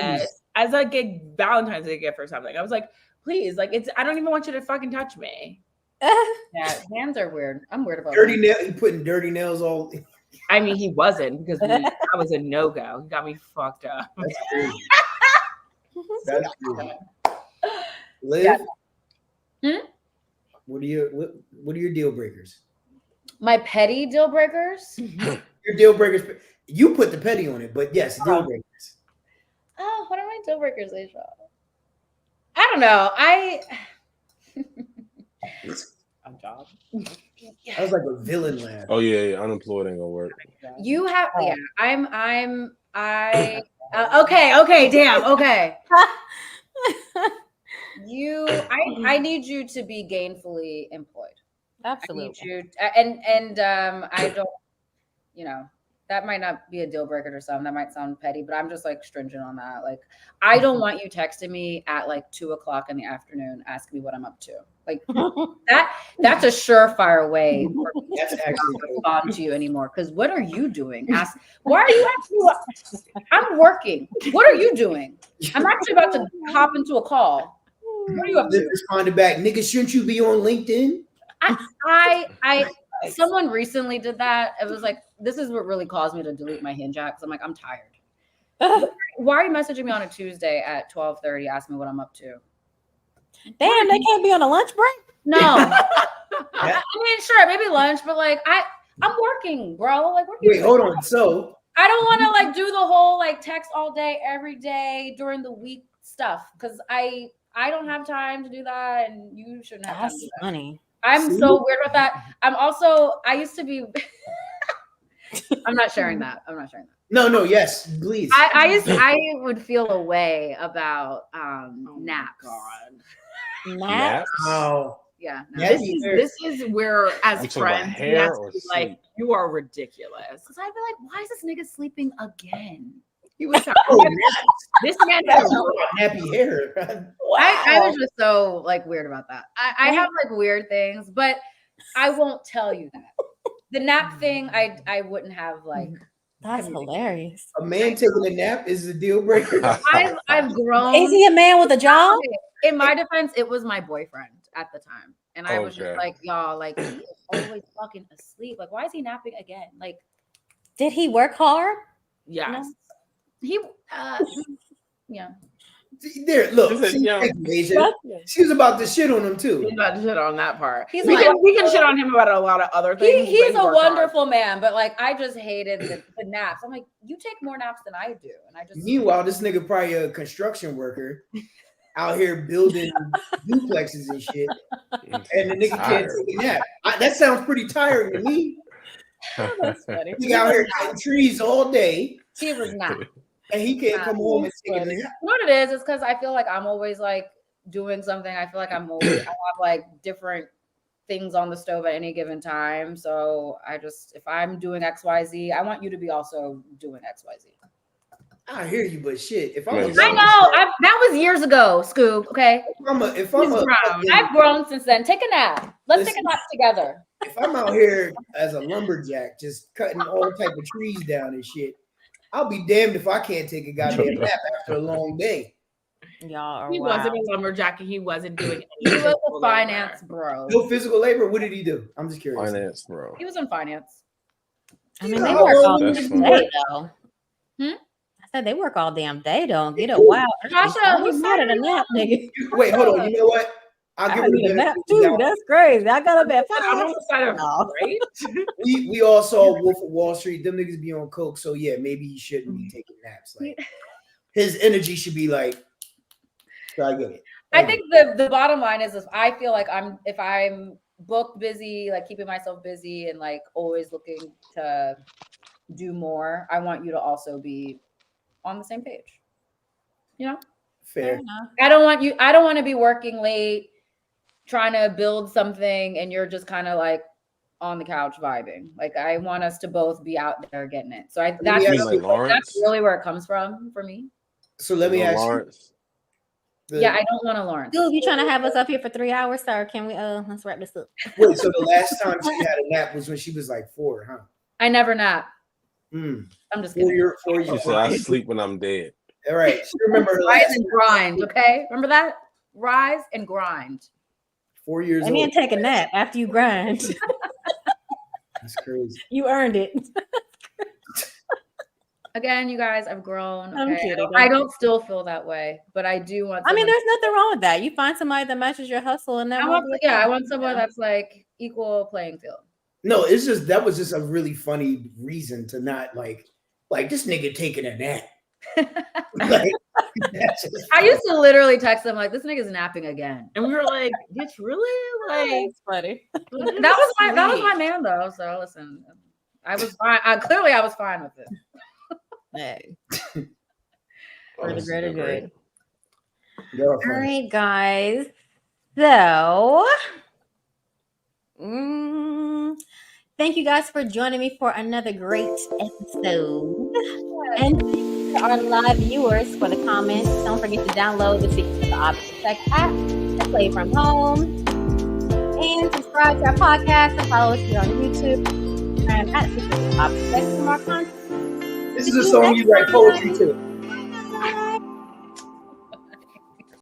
as like a Valentine's Day gift or something. I was like, please, like I don't even want you to fucking touch me. Yeah, hands are weird. I'm weird about dirty nail. He putting dirty nails all. I mean, he wasn't because I was a no-go. He got me fucked up. That's crazy. That's crazy. Liv, what are your deal breakers? My petty deal breakers? Your deal breakers. You put the petty on it, but yes, deal breakers. Oh, what are my deal breakers, Aisha? I don't know. I'm job. That was like a villain laugh. Oh yeah, unemployed ain't gonna work. You have okay, damn, okay. I need you to be gainfully employed. Absolutely. I need you I don't, that might not be a deal breaker to some. That might sound petty, but I'm just like stringent on that. Like, I don't want you texting me at like 2:00 in the afternoon asking me what I'm up to. Like that's a surefire way for me to not respond to you anymore. Because what are you doing? Why are you asking me? I'm working. What are you doing? I'm actually about to hop into a call. What are you up to? Responded back, nigga, shouldn't you be on LinkedIn? Someone recently did that. It was like, this is what really caused me to delete my Hinge app. Because I'm like, I'm tired. Why are you messaging me on a Tuesday at 12:30 asking me what I'm up to? Damn, they can't be on a lunch break? No. I mean, sure, maybe lunch, but like I'm working, bro. Like, wait, hold on. So I don't want to like do the whole like text all day, every day during the week stuff because I don't have time to do that, and you shouldn't have time to do that. Funny. I'm so weird with that. I used to be. I'm not sharing that. No, yes, please. I would feel a way about naps. Naps? Oh. Yeah. No. This is where, as friends, we have to be like, sleep? you are ridiculous. Because I'd be like, why is this nigga sleeping again? He was this man That's has nappy hair. I was just so like weird about that. I have like weird things, but I won't tell you that. The nap thing, I wouldn't have like. That's hilarious. A man taking a nap is a deal breaker. I've grown. Is he a man with a job? In my defense, it was my boyfriend at the time, and I was just like, y'all, like he is always fucking asleep. Like, why is he napping again? Like, did he work hard? yes. No. He, yeah. There, look. She was about to shit on him too. He's about to shit on that part. We can shit on him about a lot of other things. He's a wonderful man, but like I just hated the naps. I'm like, you take more naps than I do, and I just. Meanwhile, this nigga probably a construction worker out here building duplexes and shit, and the nigga can't take a nap. That sounds pretty tiring to me. Oh, that's funny. He out here cutting trees all day. He was not. And he can't come home and take a nap. You know what it is? It's because I feel like I'm always like doing something. I feel like I have like different things on the stove at any given time. So if I'm doing XYZ, I want you to be also doing XYZ. I hear you, but shit. If I'm I know that was years ago, Scoob. Okay. I've grown since then. Take a nap. Let's take a nap together. If I'm out here as a lumberjack, just cutting all type of trees down and shit, I'll be damned if I can't take a goddamn nap after a long day. Y'all he wasn't a lumberjack and he wasn't doing he was a finance bro. No physical labor. What did he do? I'm just curious. Finance bro. He was in finance. I mean, they work all damn day though. I said they work all damn day though. Get a wow. Tasha, who's mad at a nap, nigga? Wait, hold on. You know what? I need a nap too. That's crazy. I got up at 5. We all saw Wolf of Wall Street. Them niggas be on coke, so yeah, maybe he shouldn't be taking naps. Like his energy should be like. So I get it. I think the bottom line is if I feel like if I'm booked busy, like keeping myself busy and like always looking to do more, I want you to also be on the same page. You know? Fair. I don't want to be working late, trying to build something, and you're just kind of like on the couch vibing. Like, I want us to both be out there getting it. So that's really where it comes from for me. So let me ask Lawrence. you. I don't want to Lawrence. Dude, you trying to have us up here for 3 hours, sir? Can we let's wrap this up? Wait, so the last time she had a nap was when she was like 4, huh? I never nap. I'm just kidding. 4 years. She said, I sleep when I'm dead. All right. She remember her Rise and grind, okay? Remember that? Rise and grind. 4 years And then take a nap after you grind. That's crazy. You earned it. Again, you guys, I've grown. I'm Okay? kidding. I don't still feel that way, but I do want. I mean, there's nothing wrong with that. You find somebody that matches your hustle, and that I want someone that's like equal playing field. No, it's just that was just a really funny reason to not like this nigga taking a nap. Like, I used to literally text them like, "This nigga's napping again," and we were like, "It's really like it's funny." That was my man though. So listen, I was fine. I was fine with it. Hey. For the greater good. All right, guys. So, thank you guys for joining me for another great episode. And to our live viewers for the comments. Don't forget to download the Secrets of the Opposite Sex app to play from home. And subscribe to our podcast and follow us here on YouTube. And at Secrets of the Opposite Sex for more content. This is a song you write poetry to.